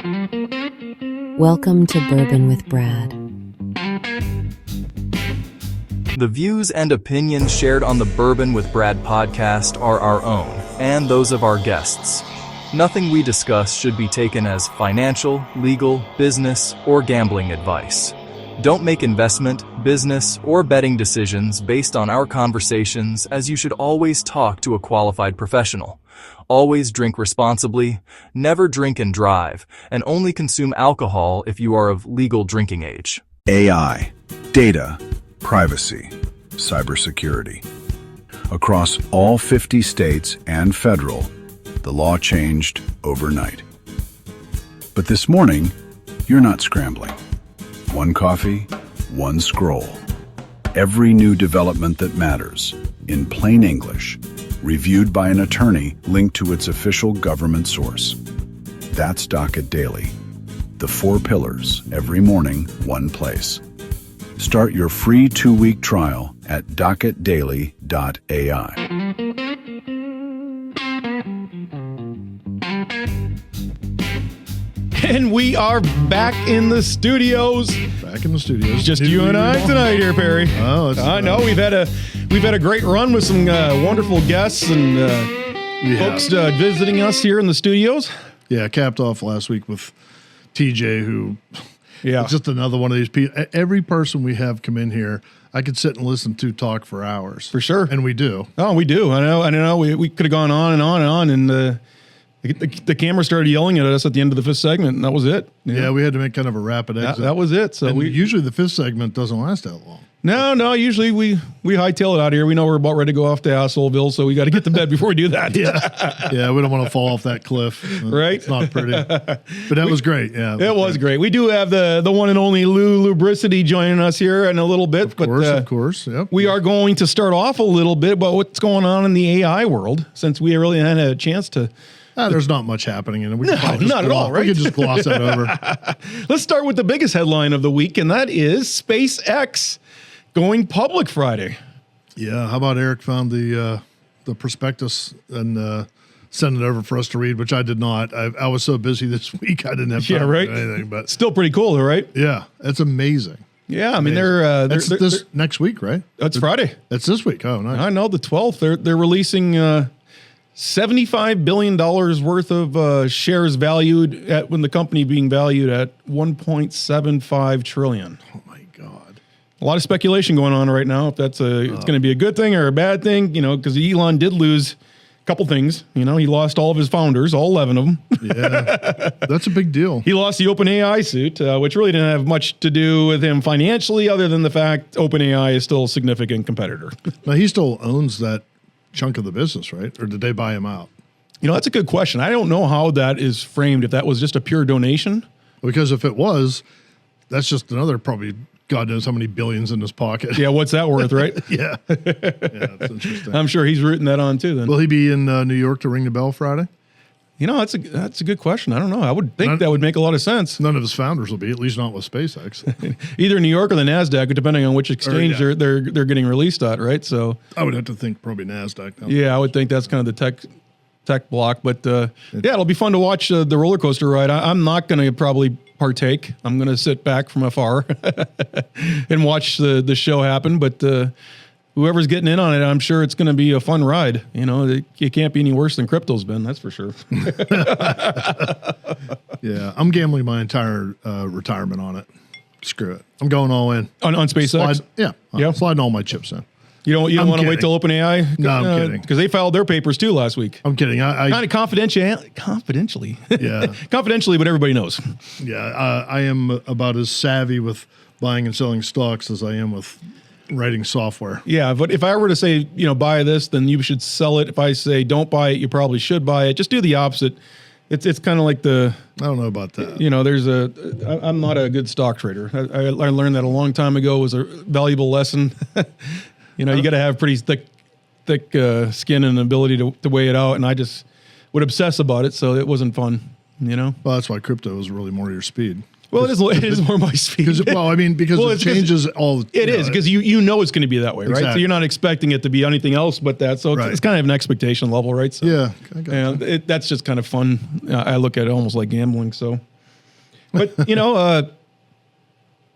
Welcome to Bourbon with Brad. The views and opinions shared on the Bourbon with Brad podcast are our own and those of our guests. Nothing we discuss should be taken as financial, legal, business, or gambling advice. Don't make investment, business, or betting decisions based on our conversations, as you should always talk to a qualified professional. Always drink responsibly, never drink and drive, and only consume alcohol if you are of legal drinking age. AI, data, privacy, cybersecurity. Across all 50 states and federal, the law changed overnight. But this morning, you're not scrambling. One coffee, one scroll. Every new development that matters, in plain English, reviewed by an attorney linked to its official government source. That's Docket Daily. The 4 pillars, every morning, one place. Start your free 2-week trial at docketdaily.ai. And we are back in the studios. Back in the studios. Just you and I tonight here, Perry. Oh, I know we've had a great run with some wonderful guests and folks visiting us here in the studios. Yeah, capped off last week with TJ, who Yeah. just another one of these people. Every person we have come in here, I could sit and listen to talk for hours. For sure. And we do. Oh, we do. I know. We could have gone on and on and on, and the camera started yelling at us at the end of the 5th segment, and that was it. Yeah, we had to make kind of a rapid exit. That was it. So and usually the 5th segment doesn't last that long. No. Usually we hightail it out of here. We know we're about ready to go off to Assholeville, so we got to get to bed before we do that. Yeah, we don't want to fall off that cliff. Right? It's not pretty. But that was great. Yeah, It was great. We do have the one and only Loubricity joining us here in a little bit. Of course. Yep. We are going to start off a little bit about what's going on in the AI world, since we really hadn't had a chance to. There's not much happening in it. Not at all, right? We could just gloss that over. Let's start with the biggest headline of the week, and that is SpaceX going public Friday. Yeah, how about Eric found the prospectus and sent it over for us to read, which I did not. I was so busy this week I didn't have time to do anything. But still pretty cool, right? Yeah, it's amazing. Yeah, I mean they're this next week, right? That's Friday. That's this week. Oh, nice. I know, the 12th. They're releasing $75 billion worth of shares valued at, when the company being valued at $1.75 trillion. Oh my God. A lot of speculation going on right now if that's it's going to be a good thing or a bad thing, because Elon did lose a couple things. He lost all of his founders, all 11 of them. Yeah, that's a big deal. He lost the OpenAI suit, which really didn't have much to do with him financially, other than the fact OpenAI is still a significant competitor. Now, he still owns that chunk of the business, right? Or did they buy him out? That's a good question. I don't know how that is framed, if that was just a pure donation. Because if it was, that's just another probably God knows how many billions in his pocket. Yeah, what's that worth, right? Yeah, that's interesting. I'm sure he's rooting that on too then. Will he be in New York to ring the bell Friday? That's a good question. I don't know. I would think that would make a lot of sense. None of his founders will be, at least not with SpaceX. Either New York or the NASDAQ, depending on which exchange they're getting released at, right? So I would have to think probably NASDAQ. Yeah, I would think that's kind of the tech block. But it'll be fun to watch the roller coaster ride. I'm not going to probably partake. I'm going to sit back from afar and watch the show happen. But whoever's getting in on it, I'm sure it's going to be a fun ride. It can't be any worse than crypto's been, that's for sure. Yeah, I'm gambling my entire retirement on it. Screw it. I'm going all in. On SpaceX? Sliding all my chips in. You don't want to wait till OpenAI? No, I'm kidding. Because they filed their papers too last week. I'm kidding. I kind of confidentially. Yeah. Confidentially, but everybody knows. Yeah, I am about as savvy with buying and selling stocks as I am with writing software. Yeah, but if I were to say, buy this, then you should sell it. If I say don't buy it, you probably should buy it. Just do the opposite. It's kind of like I don't know about that. I'm not a good stock trader. I learned that a long time ago. It was a valuable lesson. You got to have pretty thick skin and ability to weigh it out. And I just would obsess about it. So it wasn't fun, Well, that's why crypto is really more your speed. Well, it is more my speed. Because it changes all. It is because you know it's going to be that way, exactly. right? So you're not expecting it to be anything else but that. So it's kind of an expectation level, right? So, yeah, that's just kind of fun. I look at it almost like gambling. So But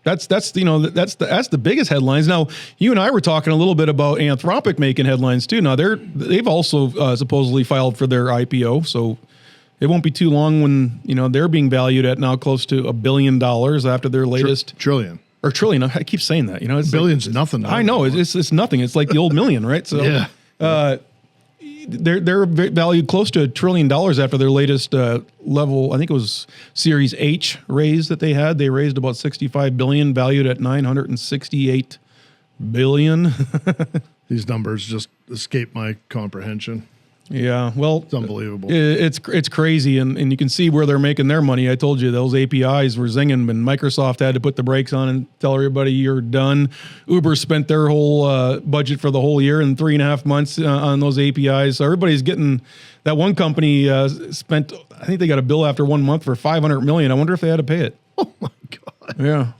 that's the biggest headlines. Now, you and I were talking a little bit about Anthropic making headlines too. Now they've also supposedly filed for their IPO, so it won't be too long when they're being valued at now close to $1 billion after their latest trillion. Or trillion. I keep saying that. It's billion's nothing. I know it's nothing. It's like the old million, right? So yeah. They're valued close to $1 trillion after their latest level. I think it was Series H raise that they had. They raised about $65 billion, valued at $968 billion. These numbers just escape my comprehension. Yeah, well, it's unbelievable. It's crazy, and you can see where they're making their money. I told you those APIs were zinging, and Microsoft had to put the brakes on and tell everybody you're done. Uber spent their whole budget for the whole year in 3.5 months on those APIs. So everybody's getting that. One company spent, I think they got a bill after 1 month for $500 million. I wonder if they had to pay it. Oh my God. Yeah.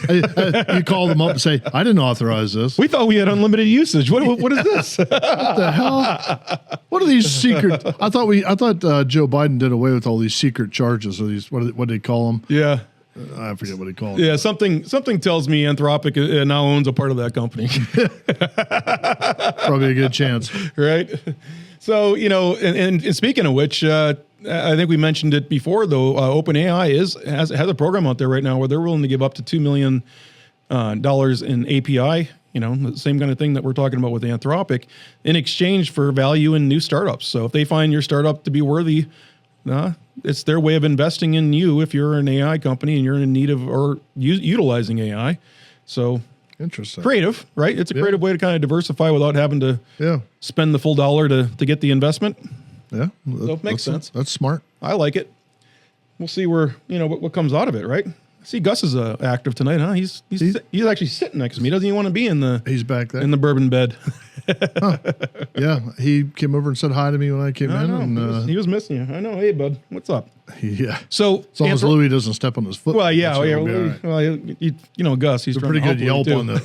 You call them up and say, I didn't authorize this. We thought we had unlimited usage. What is this? What the hell? What are these secret? I thought Joe Biden did away with all these secret charges, or these, what do they call them? Yeah. I forget what he called them. Yeah, something tells me Anthropic now owns a part of that company. Probably a good chance. Right? So, and speaking of which, I think we mentioned it before, though. OpenAI has a program out there right now where they're willing to give up to $2 million in API, the same kind of thing that we're talking about with Anthropic, in exchange for value in new startups. So if they find your startup to be worthy, it's their way of investing in you if you're an AI company and you're in need of or utilizing AI. So interesting. Creative, right? It's a creative way to kind of diversify without having to spend the full dollar to get the investment. Yeah, so it makes sense. That's smart. I like it. We'll see where what comes out of it, right? I see Gus is active tonight, huh? He's actually sitting next to me. Doesn't he want to be in the? He's back there in the bourbon bed. Huh. Yeah, he came over and said hi to me when I came in. And, he was missing you. I know. Hey, bud, what's up? Yeah. So as long as Louis doesn't step on his foot. Well, yeah. Right. Well, Gus, he's pretty good yelp on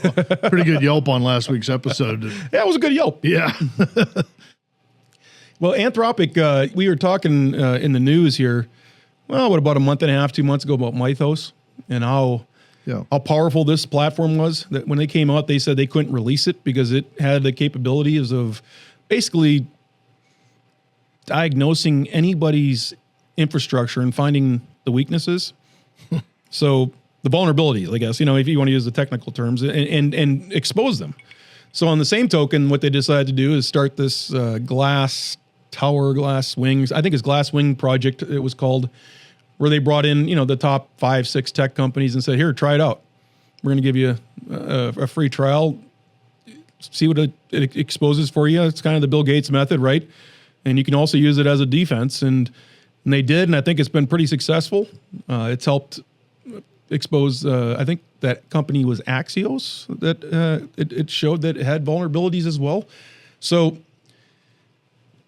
pretty good yelp on last week's episode. Yeah, it was a good yelp. Yeah. Well, Anthropic, we were talking in the news here, about a month and a half, 2 months ago about Mythos and how powerful this platform was. That when they came out, they said they couldn't release it because it had the capabilities of basically diagnosing anybody's infrastructure and finding the weaknesses. So the vulnerabilities, I guess, if you want to use the technical terms, and expose them. So on the same token, what they decided to do is start this glass wings. I think it's Glass Wing Project, it was called, where they brought in, the top 5-6 tech companies and said, here, try it out. We're going to give you a free trial. See what it exposes for you. It's kind of the Bill Gates method, right? And you can also use it as a defense. And they did, and I think it's been pretty successful. It's helped expose, I think that company was Axios, that it showed that it had vulnerabilities as well. So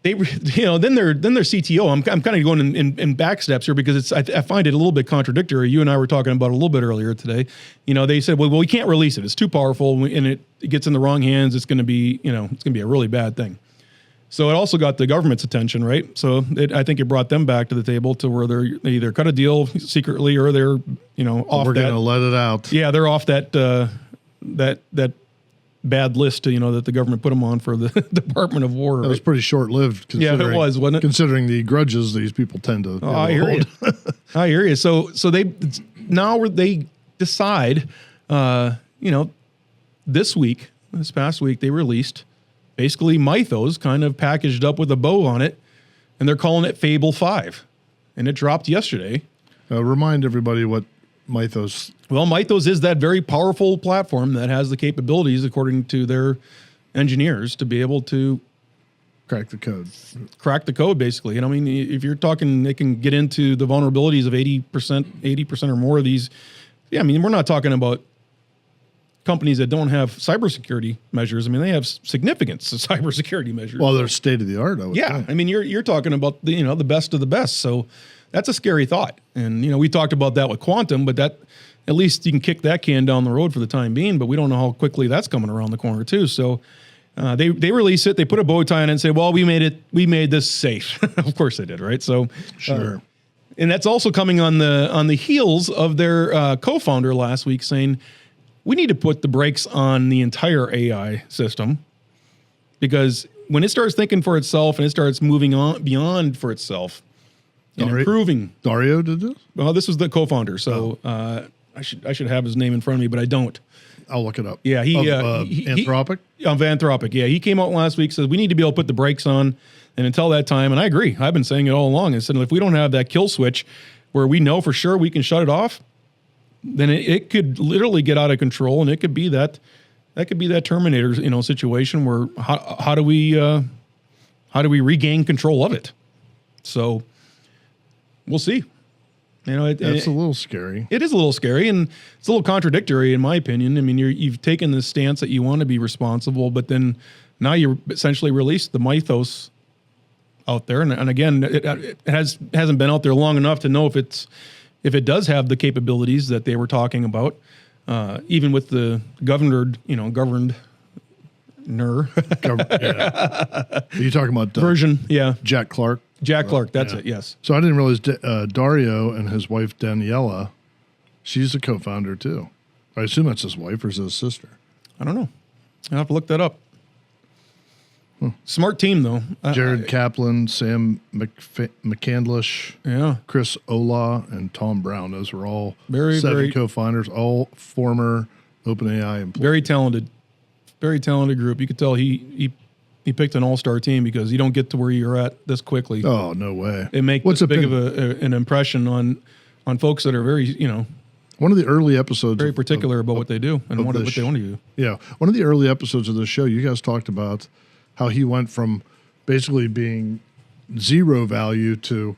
they, then their CTO, I'm kind of going in back steps here because I find it a little bit contradictory. You and I were talking about it a little bit earlier today. They said, well, we can't release it. It's too powerful, and it gets in the wrong hands. It's going to be, it's going to be a really bad thing. So it also got the government's attention, right? So I think it brought them back to the table to where they either cut a deal secretly or they're, off. We're going to let it out. Yeah, they're off that bad list, that the government put them on for the Department of War. That was pretty short-lived. Yeah, it was, wasn't it? Considering the grudges these people tend to. I hear you. I hear you. So they decide, this past week, they released basically Mythos kind of packaged up with a bow on it, and they're calling it Fable 5. And it dropped yesterday. Remind everybody what Mythos. Well, Mythos is that very powerful platform that has the capabilities, according to their engineers, to be able to crack the code, basically. And I mean, if you're talking, they can get into the vulnerabilities of 80% or more of these. Yeah, I mean, we're not talking about companies that don't have cybersecurity measures. I mean, they have significant cybersecurity measures. Well, they're state of the art, I would think. I mean, you're talking about the best of the best. So that's a scary thought. And we talked about that with quantum, but that at least you can kick that can down the road for the time being. But we don't know how quickly that's coming around the corner too. So they release it. They put a bow tie on it and say, "Well, we made this safe." Of course they did, right? So sure. And that's also coming on the heels of their co-founder last week saying, we need to put the brakes on the entire AI system, because when it starts thinking for itself and it starts moving on beyond for itself and improving. Dario did this? Well, this was the co-founder, so I should have his name in front of me, but I don't. I'll look it up. Yeah, Anthropic? Of Anthropic, yeah. He came out last week, says we need to be able to put the brakes on. And until that time, and I agree, I've been saying it all along, I said if we don't have that kill switch where we know for sure we can shut it off, then it could literally get out of control, and it could be that Terminator, situation where how do we regain control of it? So we'll see. It's a little scary. It is a little scary, and it's a little contradictory in my opinion. I mean, you've taken this stance that you want to be responsible, but then now you essentially released the mythos out there, and again, it hasn't been out there long enough to know if it does have the capabilities that they were talking about, even with the governed. Are you talking about version? Yeah, Jack Clark. Jack Clark, that's it. Yes. So I didn't realize Dario and his wife Daniela, she's a co-founder too. I assume that's his wife or is it his sister? I don't know. I'll have to look that up. Smart team though. Jared Kaplan, Sam McCandlish, Chris Olah, and Tom Brown. Those were all seven co-founders, all former OpenAI employees. Very talented group. You could tell he picked an all-star team because you don't get to where you're at this quickly. Oh, no way. It makes this big of an impression on folks that are very, one of the early episodes, very particular about what they do and what they want to do. Yeah. One of the early episodes of the show, you guys talked about how he went from basically being zero value to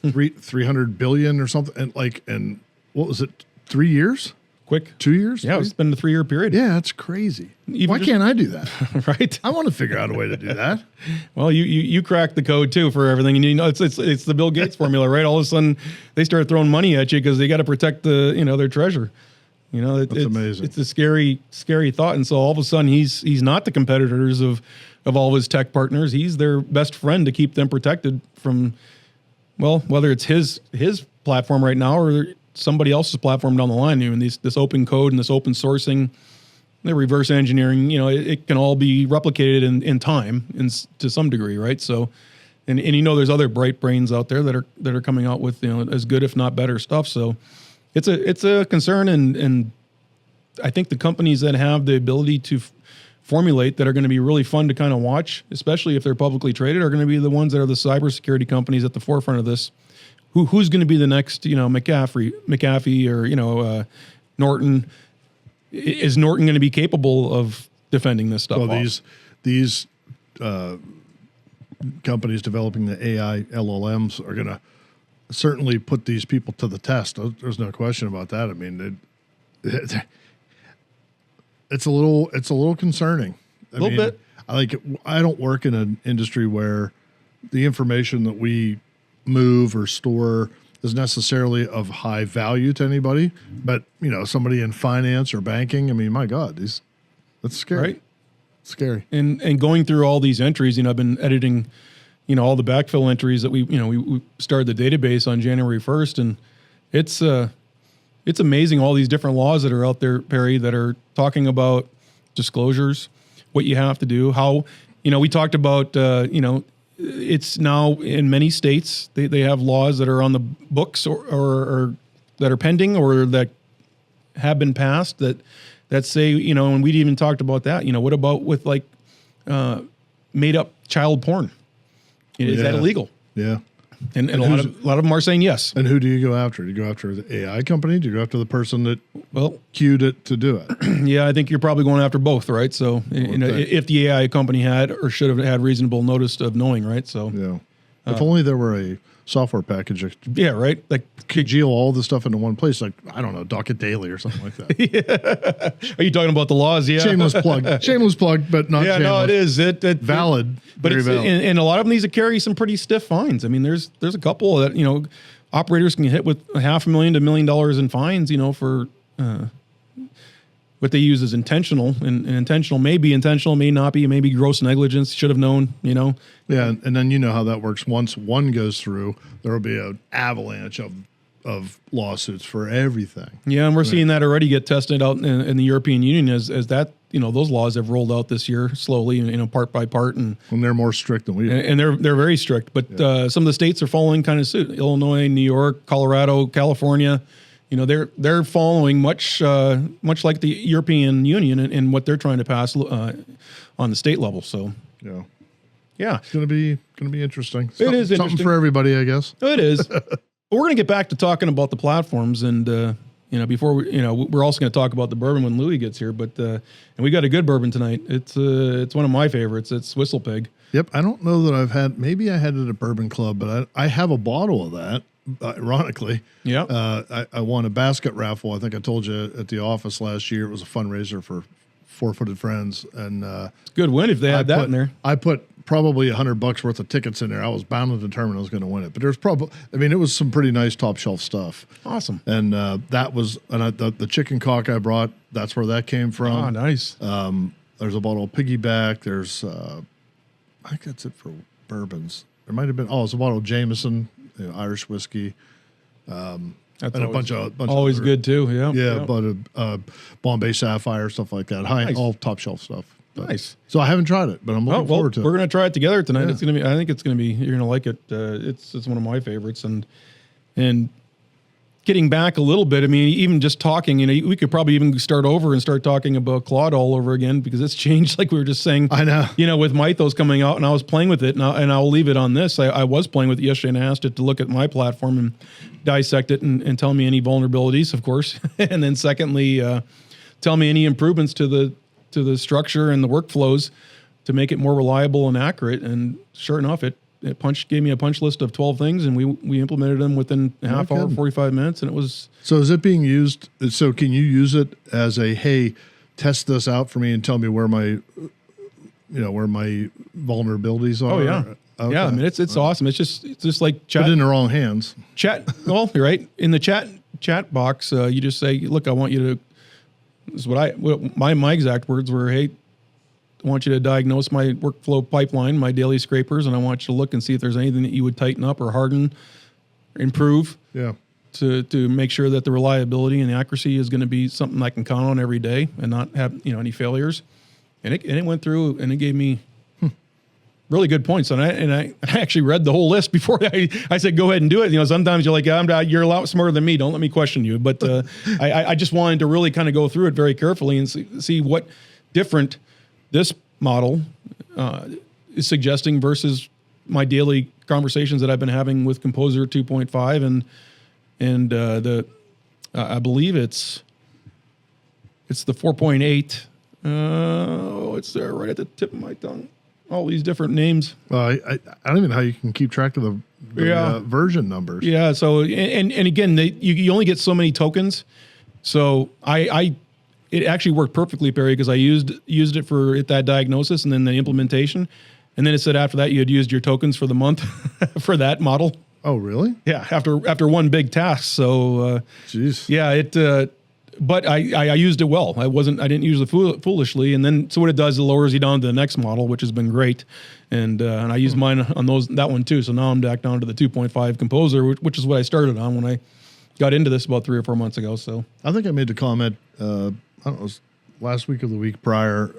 300 billion or something. And what was it? 3 years? Quick. 2 years? Yeah, it's been a 3-year period. Yeah, that's crazy. Why can't I do that? Right? I want to figure out a way to do that. Well, you cracked the code too for everything, and it's the Bill Gates formula, right? All of a sudden, they start throwing money at you because they got to protect their treasure. That's amazing. It's a scary thought, and so all of a sudden, he's not the competitors of all of his tech partners. He's their best friend to keep them protected from, well, whether it's his platform right now or somebody else's platform down the line. This open code and this open sourcing, the reverse engineering, it can all be replicated in time to some degree, right? So, and there's other bright brains out there that are coming out with as good if not better stuff. So, it's a concern, and I think the companies that have the ability to formulate that are going to be really fun to kind of watch, especially if they're publicly traded, are going to be the ones that are the cybersecurity companies at the forefront of this. Who's going to be the next, McAfee or, Norton? Is Norton going to be capable of defending this stuff? Well, these companies developing the AI LLMs are going to certainly put these people to the test. There's no question about that. I mean, it's a little concerning. A little bit. I don't work in an industry where the information that we move or store is necessarily of high value to anybody, but somebody in finance or banking, I mean, my God, that's scary. Right? It's scary. And going through all these entries, I've been editing, all the backfill entries that we started the database on January 1st, and it's amazing all these different laws that are out there, Perry, that are talking about disclosures, what you have to do, how, we talked about, it's now in many states, they have laws that are on the books or that are pending or that have been passed that say, and we even talked about that, what about with made up child porn? Is that illegal? Yeah. And a lot of them are saying yes. And who do you go after? Do you go after the AI company? Do you go after the person that cued it to do it? Yeah, I think you're probably going after both, right? So, if the AI company had or should have had reasonable notice of knowing, right? So, yeah. If only there were a software package that right. Like congeal all the stuff into one place, like, I don't know, Docket Daily or something like that. Yeah. Are you talking about the laws? Yeah. Shameless plug, but not shameless. No, it is. Valid. But it's valid. And a lot of them, these carry some pretty stiff fines. I mean, there's a couple that, operators can get hit with $500,000 to $1 million in fines, for what they use is intentional, and intentional may be intentional, may not be, maybe gross negligence, should have known, Yeah, and then you know how that works. Once one goes through, there will be an avalanche of lawsuits for everything. Yeah, and we're seeing that already get tested out in the European Union as that, those laws have rolled out this year slowly, part by part. And they're more strict than we are. And they're very strict, but some of the states are following kind of suit. Illinois, New York, Colorado, California. They're following much like the European Union in what they're trying to pass on the state level. So yeah, it's gonna be interesting. It is something for everybody, I guess. It is. But we're gonna get back to talking about the platforms, and before we're also gonna talk about the bourbon when Louis gets here. But and we got a good bourbon tonight. It's one of my favorites. It's Whistlepig. Yep, I don't know that I've had. Maybe I had it at a bourbon club, but I have a bottle of that. Ironically, I won a basket raffle. I think I told you at the office last year. It was a fundraiser for Four Footed Friends, and good win if they had that in there. I put probably $100 worth of tickets in there. I was bound and determined I was going to win it. But there's probably, it was some pretty nice top shelf stuff. Awesome. And that was, and the chicken cock I brought. That's where that came from. Oh, nice. There's a bottle of PiggyBack. There's, I think that's it for bourbons. There might have been. Oh, it's a bottle of Jameson. Irish whiskey, and that's a bunch of always good too. Yeah, but Bombay Sapphire, stuff like that. All top shelf stuff. But, nice. So I haven't tried it, but I'm looking forward to it. We're gonna try it together tonight. Yeah. It's gonna be. I think it's gonna be. You're gonna like it. It's one of my favorites, and getting back a little bit. Even just talking. We could probably even start over and start talking about Claude all over again because it's changed. Like we were just saying. I know. With Mythos coming out, and I was playing with it, and I'll leave it on this. I was playing with it yesterday, and I asked it to look at my platform and dissect it and tell me any vulnerabilities, of course, and then secondly, tell me any improvements to the structure and the workflows to make it more reliable and accurate. And sure enough, it gave me a punch list of 12 things, and we implemented them within a half hour, 45 minutes, and it was. So is it being used? So can you use it as a, hey, test this out for me and tell me where my vulnerabilities are? Oh yeah, okay. Yeah. It's awesome. It's just like chat. But in the wrong hands. Chat. Well, you're right. In the chat box, you just say, look, I want you to. This is what my exact words were. Hey, I want you to diagnose my workflow pipeline, my daily scrapers, and I want you to look and see if there's anything that you would tighten up or harden, improve. Yeah. To make sure that the reliability and the accuracy is going to be something I can count on every day and not have any failures. And it went through and it gave me really good points. And I actually read the whole list before I said go ahead and do it. Sometimes you're like, you're a lot smarter than me. Don't let me question you. But I just wanted to really kind of go through it very carefully and see what different this model is suggesting versus my daily conversations that I've been having with Composer 2.5 and I believe it's the 4.8. It's there right at the tip of my tongue. All these different names. I don't even know how you can keep track of the version numbers. Yeah. So and again, you only get so many tokens. So it actually worked perfectly, Perry, because I used it for that diagnosis and then the implementation, and then it said after that you had used your tokens for the month for that model. Oh, really? Yeah. After one big task. So, jeez. Yeah. But I used it well. I didn't use it foolishly. And then so what it does, it lowers you down to the next model, which has been great. And I used mine on that one too. So now I'm back down to the 2.5 Composer, which is what I started on when I got into this about 3 or 4 months ago. So I think I made the comment. I don't know, it was last week or the week prior.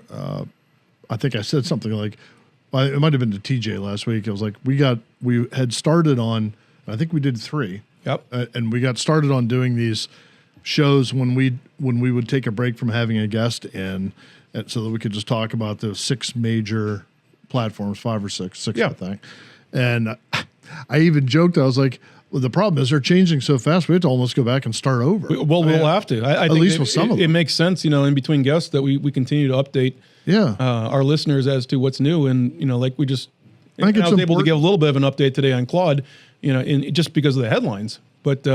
I think I said something like, it might have been to TJ last week. I was like, we had started on, I think we did 3. Yep. And we got started on doing these shows when we would take a break from having a guest in, and so that we could just talk about the 6 major platforms, 5 or 6, I think. And I even joked, I was like, well, the problem is they're changing so fast, we have to almost go back and start over. We'll have to. I at think least with some of them. It makes sense, in between guests that we continue to update our listeners as to what's new. And, like we just, I was able to give a little bit of an update today on Claude, just because of the headlines. But,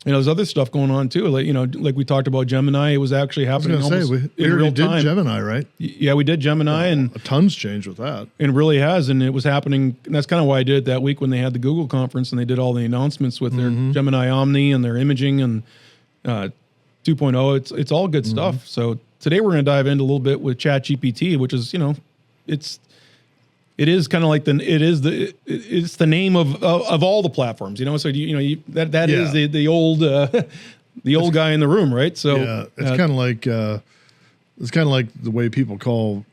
there's other stuff going on too. Like we talked about Gemini, it was actually happening we already did Gemini, right? Yeah, we did Gemini, and a ton's changed with that. And it really has, and it was happening. And that's kind of why I did it that week when they had the Google conference and they did all the announcements with their Gemini Omni and their imaging and 2.0. It's all good stuff. So today we're going to dive into a little bit with ChatGPT, which is, it is kind of like it's the name of all the platforms, So that is the old the old guy in the room, right? So yeah, it's kind of like the way people call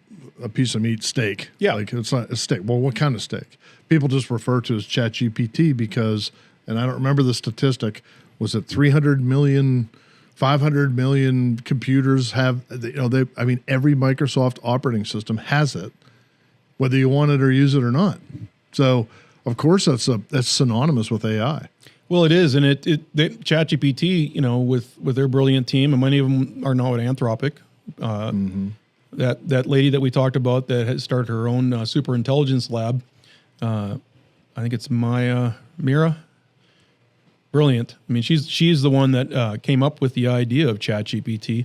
a piece of meat steak. Yeah, like it's not a steak. Well, what kind of steak? People just refer to it as ChatGPT because, and I don't remember the statistic. Was it 300 million? 500 million computers have, every Microsoft operating system has it, whether you want it or use it or not. So, of course, that's synonymous with AI. Well, it is, and ChatGPT, with their brilliant team, and many of them are now at Anthropic. That lady that we talked about that has started her own super intelligence lab. I think it's Maya Mira. Brilliant. I mean, she's the one that came up with the idea of ChatGPT,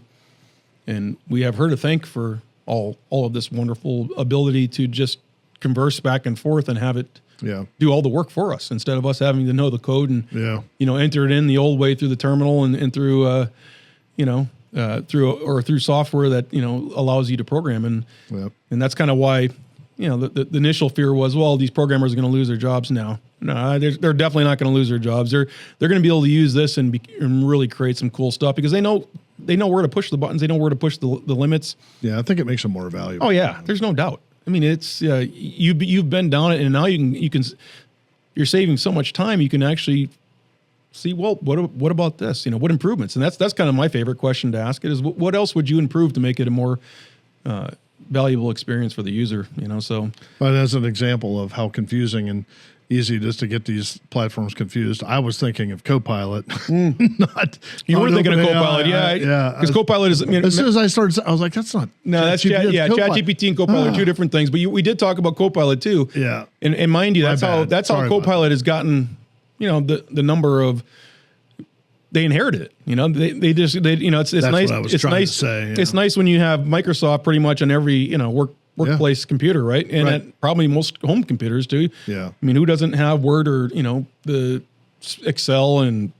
and we have her to thank for all of this wonderful ability to just converse back and forth and have it do all the work for us instead of us having to know the code and enter it in the old way through the terminal and through through software that allows you to program and that's kind of why the initial fear was, well, these programmers are going to lose their jobs now. No, they're definitely not going to lose their jobs. They're going to be able to use this and really create some cool stuff because they know where to push the buttons. They know where to push the limits. Yeah, I think it makes them more valuable. Oh yeah, there's no doubt. I mean, it's you've been down it, and now you're saving so much time. You can actually see, well, what about this? What improvements? And that's kind of my favorite question to ask. It is, what else would you improve to make it a more valuable experience for the user? So. But as an example of how confusing and easy it is to get these platforms confused, I was thinking of Copilot. Not you were thinking of Copilot, yeah. Because Copilot is. As soon as I started, I was like, "That's not." No, that's ChatGPT and Copilot are two different things. But we did talk about Copilot too. Yeah, and mind you, that's how Copilot has gotten. The number of. They inherited it. It's nice. It's nice to say. It's nice when you have Microsoft pretty much on every workplace computer, right? And probably most home computers too. Yeah. I mean, who doesn't have Word or the Excel and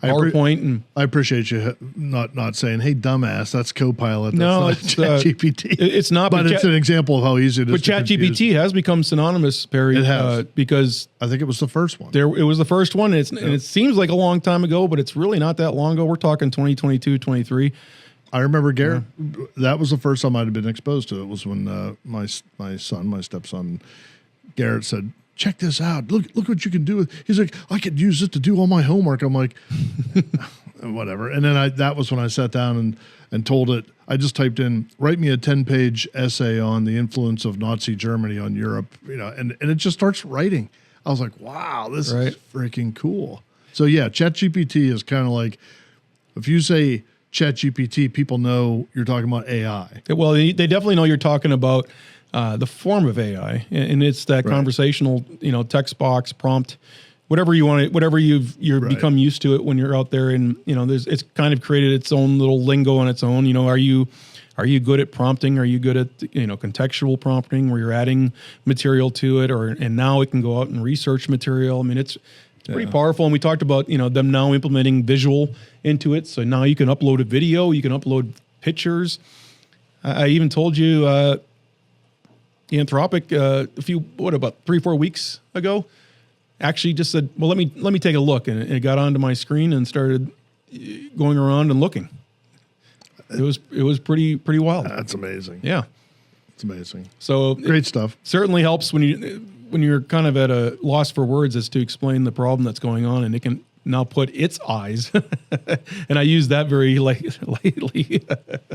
PowerPoint? I appreciate you not saying, "Hey, dumbass, that's Copilot." That's no, not it's ChatGPT. It's not, but it's an example of how easy it is. But ChatGPT has become synonymous, Perry. It has because I think it was the first one. It was the first one. And it seems like a long time ago, but it's really not that long ago. We're talking 2022, 23. I remember Garrett. Yeah. That was the first time I'd have been exposed to it. Was when my stepson, Garrett said, "Check this out. Look what you can do." He's like, "I could use this to do all my homework." I'm like, whatever. And then that was when I sat down and told it. I just typed in, "Write me a 10-page essay on the influence of Nazi Germany on Europe," and it just starts writing. I was like, "Wow, this is freaking cool." So yeah, ChatGPT is kind of like, if you say ChatGPT, people know you're talking about AI. Well, they definitely know you're talking about the form of AI, and it's that conversational, text box prompt, whatever you want, whatever you've become used to it when you're out there, and it's kind of created its own little lingo on its own. Are you good at prompting? Are you good at contextual prompting, where you're adding material to it, and now it can go out and research material? I mean, it's pretty powerful. And we talked about them now implementing visual into it, so now you can upload a video, you can upload pictures. I even told you. Anthropic about 3-4 weeks ago actually just said, well, let me take a look, and it got onto my screen and started going around and looking. It was pretty wild. That's amazing. Yeah, it's amazing. So great stuff. Certainly helps when you're kind of at a loss for words as to explain the problem that's going on, and it can now put its eyes, and I use that very lightly.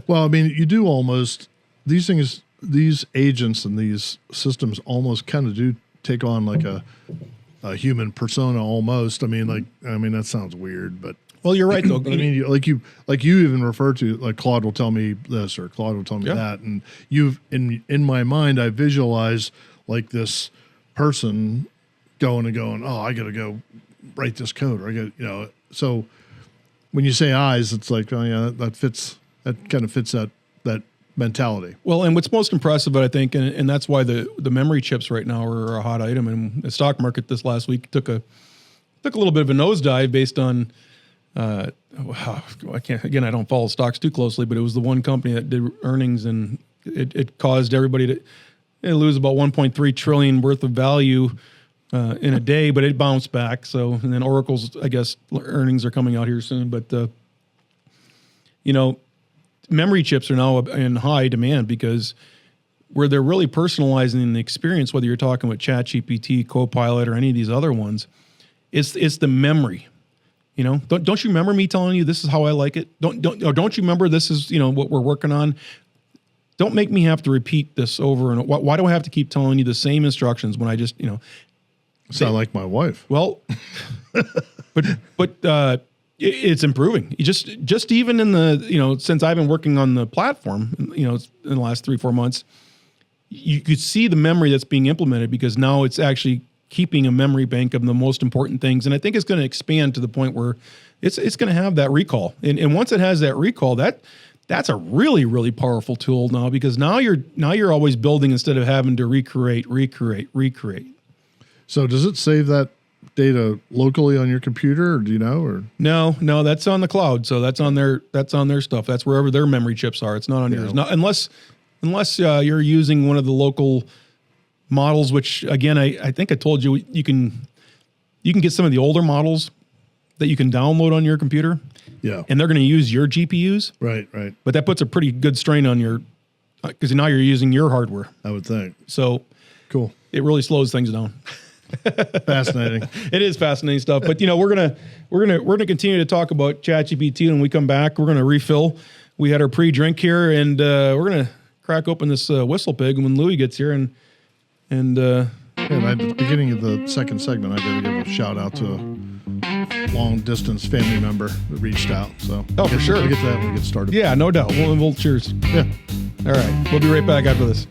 Well, I mean, you do almost these things. These agents and these systems almost kind of do take on like a human persona almost. I mean, that sounds weird, but well, you're right though. I mean, like you even refer to, like, Claude will tell me this or Claude will tell me that, and in my mind I visualize like this person going, oh, I got to go write this code, or I got So when you say eyes, it's like, oh yeah, that kind of fits that mentality. Well, and what's most impressive, I think, and that's why the memory chips right now are a hot item. And the stock market this last week took a little bit of a nosedive based on I can't, again, I don't follow stocks too closely, but it was the one company that did earnings, and it caused everybody to lose about 1.3 trillion worth of value in a day, but it bounced back. So, and then Oracle's, I guess, earnings are coming out here soon, but, memory chips are now in high demand because where they're really personalizing the experience, whether you're talking with ChatGPT, Copilot, or any of these other ones, it's the memory. Don't you remember me telling you this is how I like it? Don't you remember this is what we're working on? Don't make me have to repeat this over and why do I have to keep telling you the same instructions when I just sound like my wife? Well, but it's improving. You just even in the since I've been working on the platform, in the last 3-4 months, you could see the memory that's being implemented because now it's actually keeping a memory bank of the most important things. And I think it's going to expand to the point where it's going to have that recall. And once it has that recall, that's a really, really powerful tool now, because now you're always building instead of having to recreate. So does it save that data locally on your computer, or do you know? Or no, that's on the cloud. So that's on their stuff. That's wherever their memory chips are. It's not on yours. Not unless you're using one of the local models, which again, I think I told you you can get some of the older models that you can download on your computer. Yeah. And they're going to use your GPUs. Right. But that puts a pretty good strain on your, because now you're using your hardware. I would think. So cool. It really slows things down. Fascinating. It is fascinating stuff. But we're gonna continue to talk about ChatGPT. When we come back, we're gonna refill. We had our pre-drink here, and we're gonna crack open this Whistlepig when Louis gets here. And at the beginning of the second segment, I got to give a shout out to a long distance family member that reached out. So for sure, we'll get to that when we get started. Yeah, no doubt. We'll cheers. Yeah. All right, we'll be right back after this.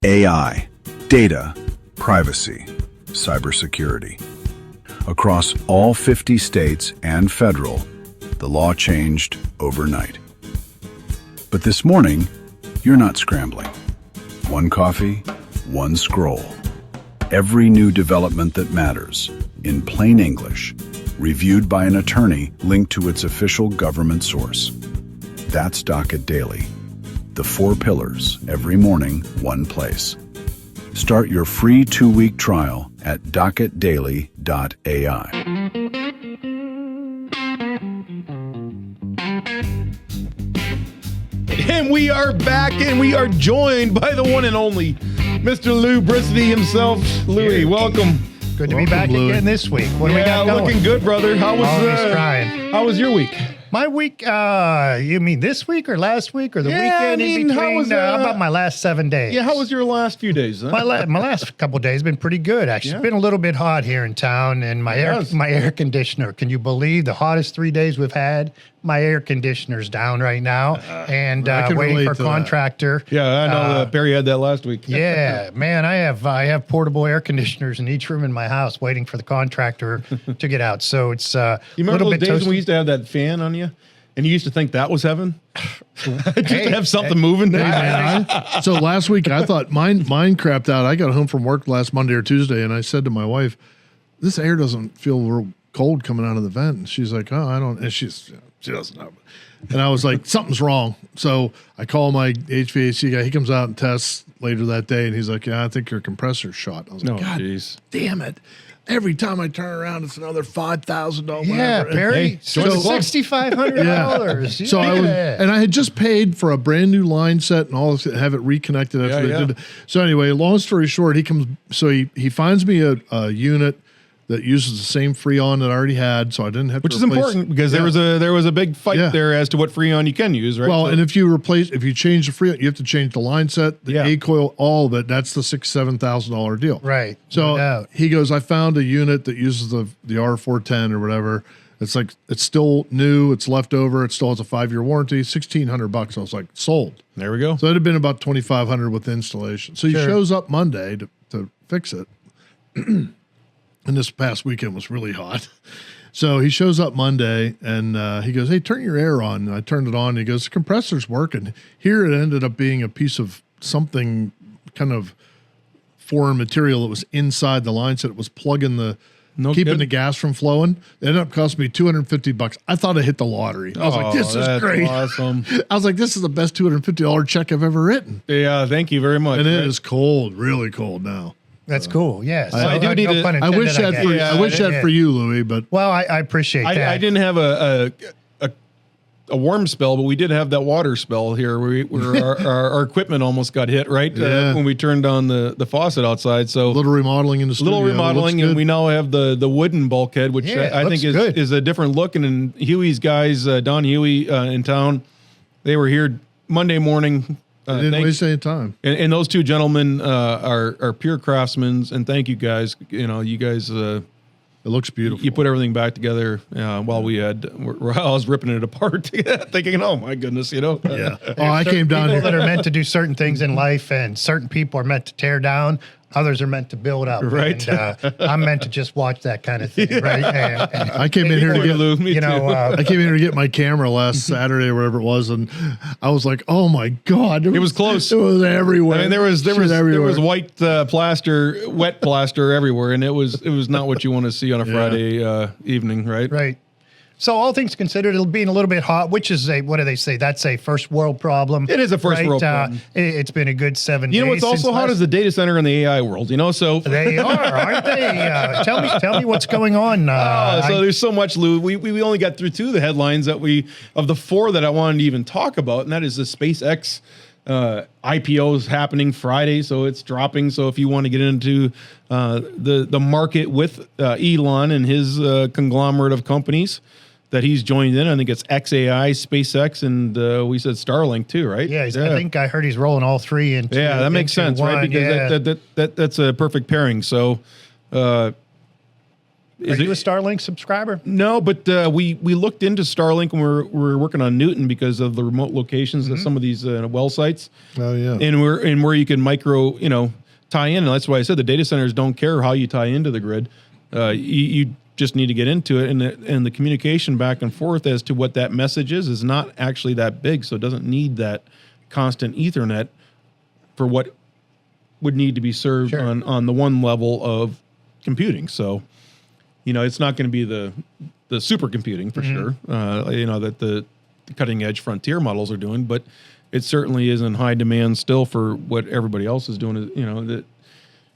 AI, data, privacy, cybersecurity. Across all 50 states and federal, the law changed overnight. But this morning, you're not scrambling. One coffee, one scroll. Every new development that matters, in plain English, reviewed by an attorney linked to its official government source. That's Docket Daily. The 4 pillars, every morning, one place. Start your free 2-week trial at docketdaily.ai. And we are back, and we are joined by the one and only Mr. Loubricity himself. Louis, welcome. Good to be back again this week. What do we got going? Looking good, brother. How was your week? My week, you mean this week or last week or the weekend in between? How about my last 7 days? Yeah, how was your last few days? Huh? My last couple of days have been pretty good, actually. Yeah. It's been a little bit hot here in town, and my air conditioner, can you believe the hottest 3 days we've had? My air conditioner's down right now, and waiting for a contractor. Yeah, I know Barry had that last week. Yeah, man, I have portable air conditioners in each room in my house, waiting for the contractor to get out. So it's you remember those days when we used to have that fan on you, and you used to think that was heaven? Just to have something moving there. So last week I thought mine crapped out. I got home from work last Monday or Tuesday, and I said to my wife, "This air doesn't feel real cold coming out of the vent." And she's like, "Oh, I don't." And she doesn't know. And I was like, something's wrong. So I call my HVAC guy. He comes out and tests later that day, and he's like, "Yeah, I think your compressor's shot." I was like, "God damn it. Every time I turn around, it's another $5,000." Yeah, Barry. So $6,500. Yeah. So I had just paid for a brand new line set and all this, have it reconnected after they did it. So anyway, long story short, he finds me a unit that uses the same Freon that I already had, so I didn't have to replace. Which is important because there was a big fight there as to what Freon you can use, right? Well, and if you change the Freon, you have to change the line set, the A coil, all of it. That's the $6,000-$7,000 deal. Right. So he goes, I found a unit that uses the R410 or whatever. It's like, it's still new, it's left over, it still has a 5-year warranty, $1,600. I was like, sold. There we go. So it'd have been about $2,500 with the installation. So he shows up Monday to fix it. And this past weekend was really hot. So he shows up Monday, and he goes, "Hey, turn your air on." And I turned it on, and he goes, "The compressor's working." Here it ended up being a piece of something kind of foreign material that was inside the line said it was plugging the keeping the gas from flowing. It ended up costing me $250. I thought I hit the lottery. I was like, this is great. Awesome. I was like, this is the best $250 check I've ever written. Yeah, thank you very much. And it is cold, really cold now. That's cool. Yes. I do need to. I wish that for you, Louis, but well, I appreciate that. I didn't have a warm spell, but we did have that water spell here where our equipment almost got hit when we turned on the faucet outside. So a little remodeling in the studio. Little remodeling, and we now have the wooden bulkhead, which I think is a different look. And Huey's guys, Don Huey in town, they were here Monday morning. They didn't waste any time. And those two gentlemen are pure craftsmen, and thank you guys. You know, you guys. It looks beautiful. You put everything back together while I was ripping it apart, thinking, "Oh my goodness," you know. Yeah. I came down here. People that are meant to do certain things in life, and certain people are meant to tear down. Others are meant to build up. Right. And, I'm meant to just watch that kind of thing. Right. And I came in here to get I came in here to get my camera last Saturday or whatever it was, and I was like, "Oh my God!" It was close. It was everywhere. I mean, there was white plaster, wet plaster everywhere, and it was not what you want to see on a Friday evening, right? Right. So all things considered, it'll be a little bit hot, which is what do they say? That's a first world problem. It is a first world problem. It's been a good 7 days. You know what's also hot is the data center in the AI world, you know? So they are, aren't they? Tell me what's going on. So there's so much, Lou. We only got through 2 of the headlines of the 4 that I wanted to even talk about, and that is the SpaceX IPO is happening Friday, so it's dropping. So if you want to get into the market with Elon and his conglomerate of companies that he's joined in, I think it's XAI, SpaceX, and we said Starlink too, right? Yeah, I think I heard he's rolling all 3 into. Yeah, that makes sense, one, right? Because that's a perfect pairing. So. Are you a Starlink subscriber? No, but we looked into Starlink when we're working on Newton because of the remote locations of some of these well sites. Oh yeah, and where you can micro tie in. And that's why I said the data centers don't care how you tie into the grid. You just need to get into it, and the communication back and forth as to what that message is not actually that big, so it doesn't need that constant Ethernet for what would need to be served on the one level of computing. So. It's not going to be the supercomputing for sure, that the cutting edge frontier models are doing, but it certainly is in high demand still for what everybody else is doing,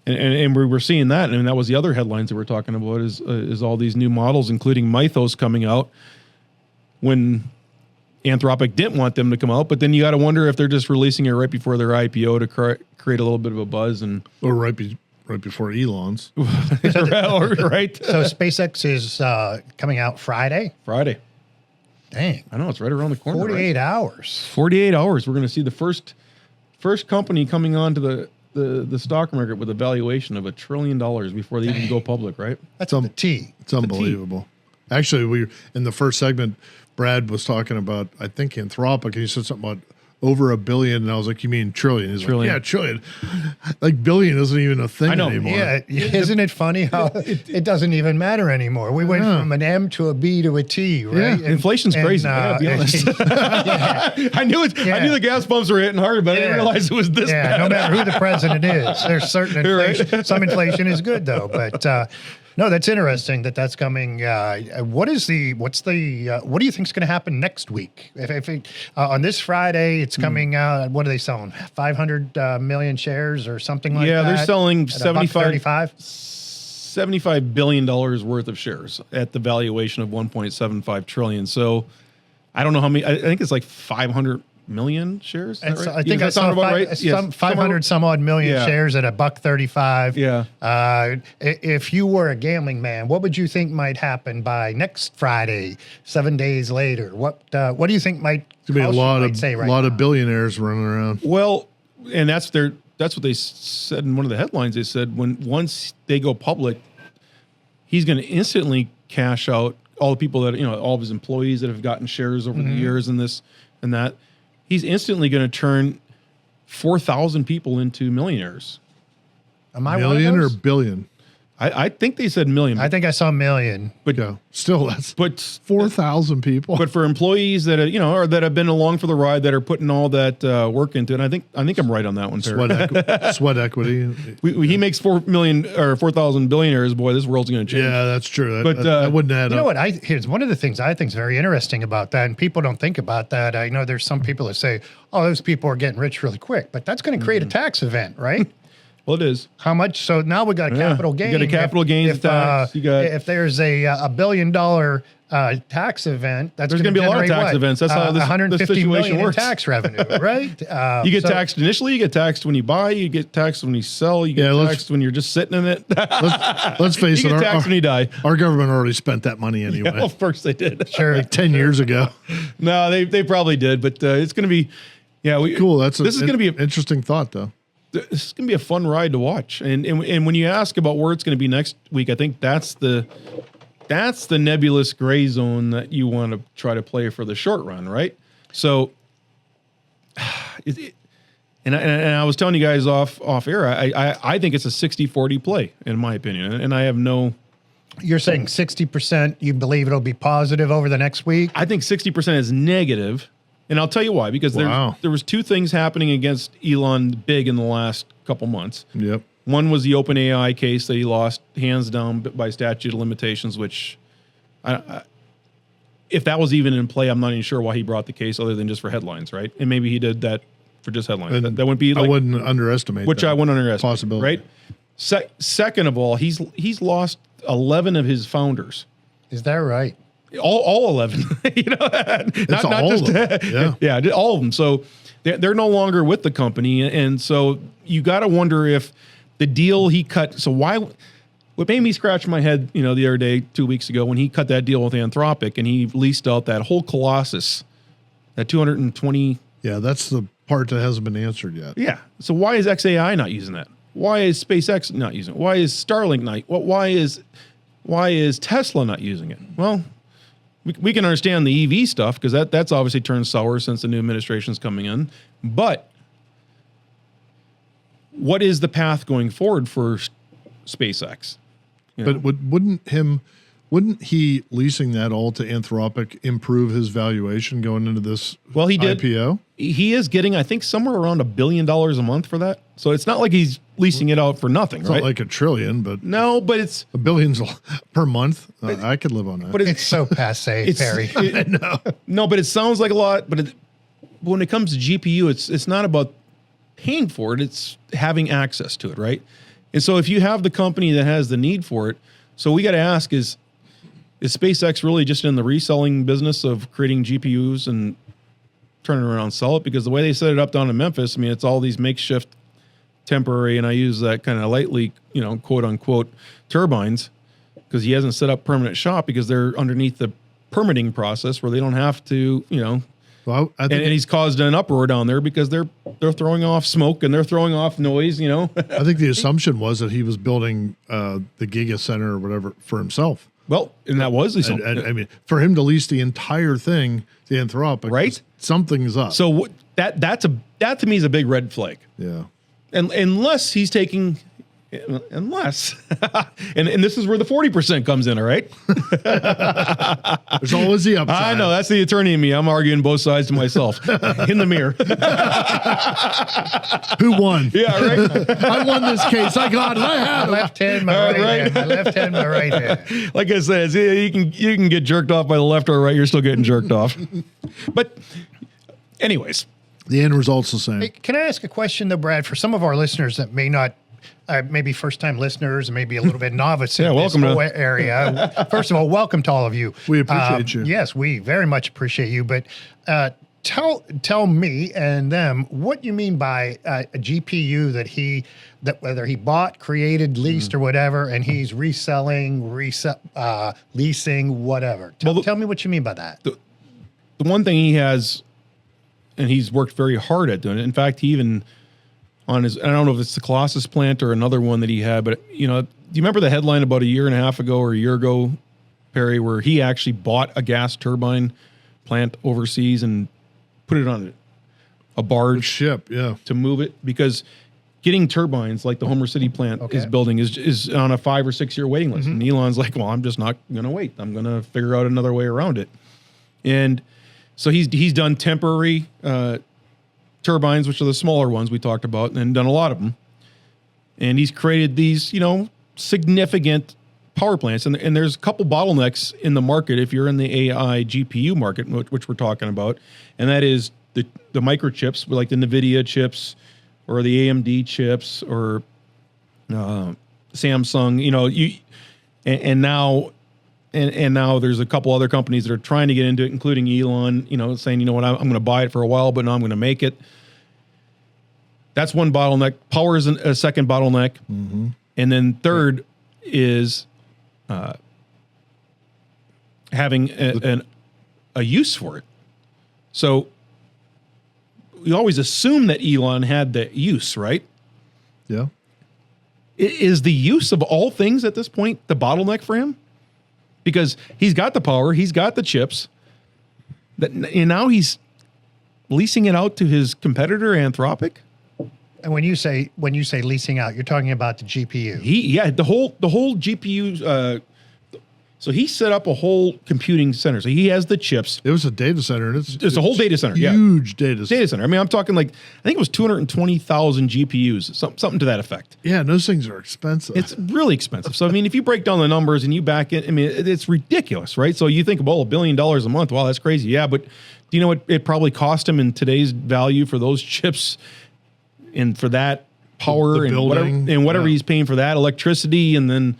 and we were seeing that. And that was the other headlines that we're talking about is all these new models, including Mythos coming out when Anthropic didn't want them to come out, but then you got to wonder if they're just releasing it right before their IPO to create a little bit of a buzz or right before Elon's. Right. So SpaceX is coming out Friday? Friday. Dang. I know, it's right around the corner. 48 hours. 48 hours. We're going to see the first company coming onto the stock market with a valuation of $1 trillion before they even go public, right? That's the T. It's unbelievable. Actually, in the first segment, Brad was talking about, I think, Anthropic, and he said something about over $1 billion, and I was like, "You mean trillion?" He's trillion. Like, "Yeah, trillion." Like billion isn't even a thing anymore. Yeah, isn't it funny how it doesn't even matter anymore? We went from an M to a B to a T, right? Yeah. Inflation's crazy. Be honest. I knew it. Yeah. I knew the gas pumps were hitting hard, but I didn't realize it was this bad. No matter who the president is, there's certain inflation. Right. Some inflation is good though, but. No, that's interesting that's coming. What do you think is going to happen next week? On this Friday, it's coming out. What are they selling? 500 million shares or something like that? Yeah, they're selling $75 billion worth of shares at the valuation of $1.75 trillion. So I don't know how many. I think it's like 500 million shares. Right? I think I saw right? Some 500 some odd million shares at $1.35. Yeah. If you were a gambling man, what would you think might happen by next Friday, 7 days later? What do you think might? There'd be a lot of billionaires running around. Well, and that's what they said in one of the headlines. They said once they go public, he's going to instantly cash out all the people that all of his employees that have gotten shares over the years and this and that. He's instantly going to turn 4,000 people into millionaires. Am I million or billion? I think they said million. I think I saw 1 million. But still, that's 4,000 people. But for employees that are, or that have been along for the ride, that are putting all that work into it, I think I'm right on that one. Sweat equity. He makes 4 million or 4,000 billionaires. Boy, this world's going to change. Yeah, that's true. That wouldn't add up. You know what? Here's one of the things I think is very interesting about that, and people don't think about that. I know there's some people that say, "Oh, those people are getting rich really quick," but that's going to create a tax event, right? Well, it is. How much? So now we got a capital gain. You got a capital gains tax. If there's a $1 billion tax event, that's going to be a lot of tax events. That's how this situation works. In tax revenue, right? You get taxed initially. You get taxed when you buy. You get taxed when you sell. You get taxed when you're just sitting in it. Let's face it. You get taxed when you die. Our government already spent that money anyway. Yeah, well, of course they did. Sure, like 10 years ago. No, they probably did, but it's going to be. Yeah, cool. This is going to be an interesting thought, though. This is going to be a fun ride to watch. And when you ask about where it's going to be next week, I think that's the nebulous gray zone that you want to try to play for the short run, right? So, and I was telling you guys off air, I think it's a 60-40 play, in my opinion. And I have no... You're saying 60% you believe it'll be positive over the next week? I think 60% is negative. And I'll tell you why, because there was two things happening against Elon big in the last couple months. Yep. One was the OpenAI case that he lost hands down by statute of limitations, which if that was even in play, I'm not even sure why he brought the case other than just for headlines, right? And maybe he did that for just headlines. That wouldn't be. Like, I wouldn't underestimate. Which I wouldn't underestimate. Possibility, right? Second of all, he's lost 11 of his founders. Is that right? All 11, not all just, of them. Yeah, all of them. So they're no longer with the company. And so you got to wonder if the deal he cut. So what made me scratch my head, the other day, 2 weeks ago, when he cut that deal with Anthropic and he leased out that whole Colossus, that 220. Yeah, that's the part that hasn't been answered yet. Yeah. So why is XAI not using that? Why is SpaceX not using it? Why is Starlink not? Why is Tesla not using it? Well, we can understand the EV stuff because that's obviously turned sour since the new administration's coming in. But what is the path going forward for SpaceX? But wouldn't he leasing that all to Anthropic improve his valuation going into this IPO? He is getting, I think, somewhere around $1 billion a month for that. So it's not like he's leasing it out for nothing, it's right? Not like $1 trillion, but no, but it's $1 billion per month. I could live on that. But it's so passe, Perry. No, but it sounds like a lot. But when it comes to GPU, it's not about paying for it; it's having access to it, right? And so if you have the company that has the need for it, so we got to ask: is SpaceX really just in the reselling business of creating GPUs and turn it around and sell it? Because the way they set it up down in Memphis, I mean, it's all these makeshift, temporary, and I use that kind of lightly, quote unquote, turbines, because he hasn't set up permanent shop because they're underneath the permitting process where they don't have to, Well, I think and he's caused an uproar down there because they're throwing off smoke and they're throwing off noise, I think the assumption was that he was building the Giga Center or whatever for himself. Well, and that was the assumption. I mean, for him to lease the entire thing to Anthropic, right? Something's up. So that to me is a big red flag. Yeah. And unless he's taking, and this is where the 40% comes in, all right? There's always the upside. I know, that's the attorney in me. I'm arguing both sides to myself in the mirror. Who won? Yeah, right. I won this case. I got it. I have my left hand, my right hand. My left hand, my right hand. Like I said, you can get jerked off by the left or right. You're still getting jerked off. But anyways. The end result's the same. Hey, can I ask a question, though, Brad, for some of our listeners that may not, maybe first-time listeners, and maybe a little bit novice in this whole area? First of all, welcome to all of you. We appreciate you. Yes, we very much appreciate you. But tell me and them what you mean by a GPU that whether he bought, created, leased, or whatever, and he's reselling, leasing, whatever. Tell me what you mean by that. The one thing he has, and he's worked very hard at doing it. In fact, he even on his, I don't know if it's the Colossus plant or another one that he had, but do you remember the headline about a year and a half ago or a year ago, Perry, where he actually bought a gas turbine plant overseas and put it on a barge ship, to move it? Because getting turbines like the Homer City plant is building is on a 5 or 6 year waiting list. And Elon's like, well, I'm just not going to wait. I'm going to figure out another way around it. And so he's done temporary turbines, which are the smaller ones we talked about, and done a lot of them. And he's created these, significant power plants. And there's a couple bottlenecks in the market if you're in the AI GPU market, which we're talking about. And that is the microchips, like the NVIDIA chips, or the AMD chips, or Samsung, and now there's a couple other companies that are trying to get into it, including Elon, saying, I'm going to buy it for a while, but now I'm going to make it. That's one bottleneck. Power is a second bottleneck. Mm-hmm. And then third is having a use for it. So we always assume that Elon had the use, right? Yeah. Is the use of all things at this point the bottleneck for him? Because he's got the power, he's got the chips, and now he's leasing it out to his competitor, Anthropic. And when you say leasing out, you're talking about the GPU. The whole GPU. So he set up a whole computing center. So he has the chips. It was a data center. It's a whole data center. Huge data center. I mean, I'm talking I think it was 220,000 GPUs, something to that effect. Yeah, and those things are expensive. It's really expensive. So, I mean, if you break down the numbers and you back it, I mean, it's ridiculous, right? So you think about $1 billion a month. Wow, that's crazy. Yeah, but do you know what it probably cost him in today's value for those chips and for that power and whatever he's paying for that electricity, and then,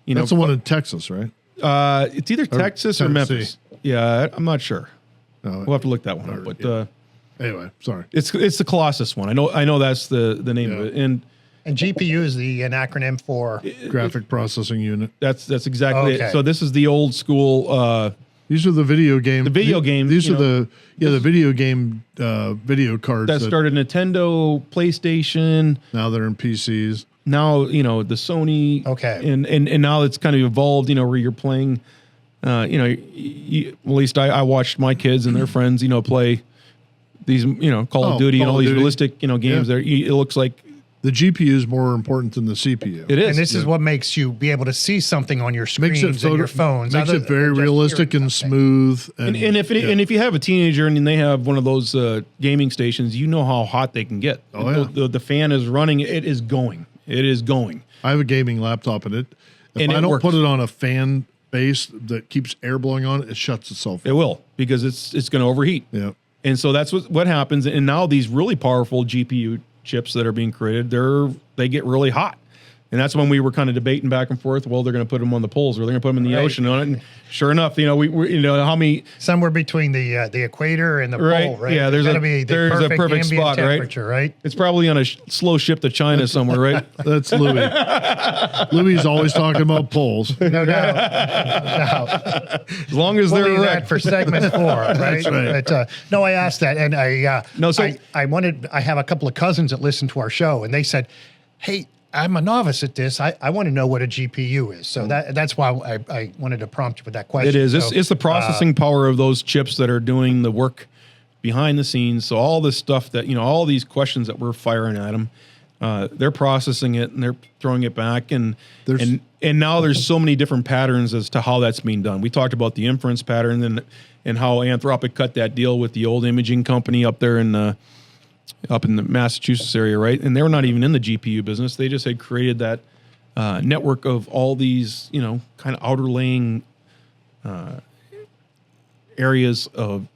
that's the one in Texas, right? It's either Texas or Memphis. Yeah, I'm not sure. No, we'll have to look that one up. But anyway, sorry. It's the Colossus one. I know that's the name of it. And GPU is an acronym for graphic processing unit. That's exactly it. So this is the old school. These are the video game. The video game. These are the video game video cards that started Nintendo, PlayStation. Now they're in PCs. Now, the Sony. Okay. And now it's kind of evolved, where you're playing, at least I watched my kids and their friends, play these, Call of Duty and all these realistic, games there. It looks like the GPU is more important than the CPU. It is. And this is what makes you be able to see something on your screens and your phones. Makes it very realistic and smooth. And if you have a teenager and they have one of those gaming stations, you know how hot they can get. Oh, yeah. The fan is running. It is going. It is going. I have a gaming laptop, and if I don't put it on a fan base that keeps air blowing on it, it shuts itself off. It will, because it's going to overheat. Yeah. And so that's what happens. And now these really powerful GPU chips that are being created, they get really hot. And that's when we were kind of debating back and forth. Well, they're going to put them on the poles, or they're going to put them in the ocean on it. And sure enough, we how many somewhere between the equator and the pole, right? Yeah, there's a perfect spot, right? It's probably on a slow ship to China somewhere, right? That's Louis. Louis always talking about poles. No doubt. As long as they're that for segment 4, right? That's right. But, no, I asked that, and I have a couple of cousins that listen to our show, and they said, "Hey, I'm a novice at this. I want to know what a GPU is." So that's why I wanted to prompt you with that question. It is. It's the processing power of those chips that are doing the work behind the scenes. So all this stuff that, all these questions that we're firing at them, they're processing it and they're throwing it back. And now there's so many different patterns as to how that's being done. We talked about the inference pattern and how Anthropic cut that deal with the old imaging company up there up in the Massachusetts area, right? And they were not even in the GPU business. They just had created that network of all these, kind of outer laying areas of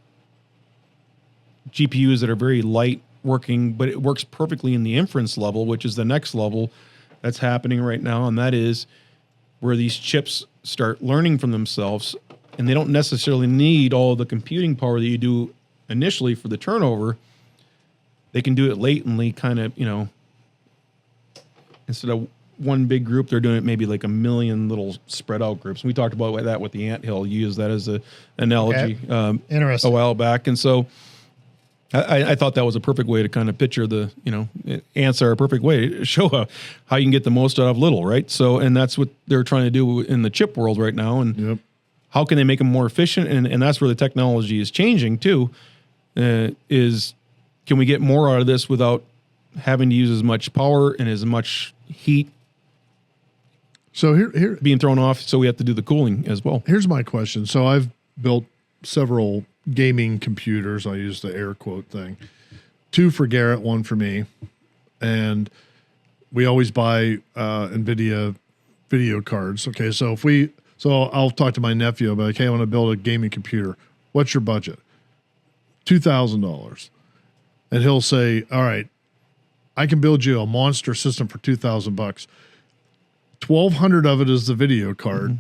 GPUs that are very light working, but it works perfectly in the inference level, which is the next level that's happening right now. And that is where these chips start learning from themselves, and they don't necessarily need all the computing power that you do initially for the turnover. They can do it latently, kind of, instead of one big group, they're doing it maybe like a million little spread out groups. We talked about that with the anthill. You used that as an analogy Interesting. A while back. And so I thought that was a perfect way to kind of picture ants are a perfect way to show how you can get the most out of little, right? So, and that's what they're trying to do in the chip world right now. And how can they make them more efficient? And that's where the technology is changing too, is can we get more out of this without having to use as much power and as much heat. So here being thrown off, so we have to do the cooling as well. Here's my question. So I've built several gaming computers. I use the air quote thing. 2 for Garrett, 1 for me. And we always buy NVIDIA video cards. Okay, so I'll talk to my nephew about, okay, I want to build a gaming computer. What's your budget? $2,000. And he'll say, all right, I can build you a monster system for $2,000. $1,200 of it is the video card.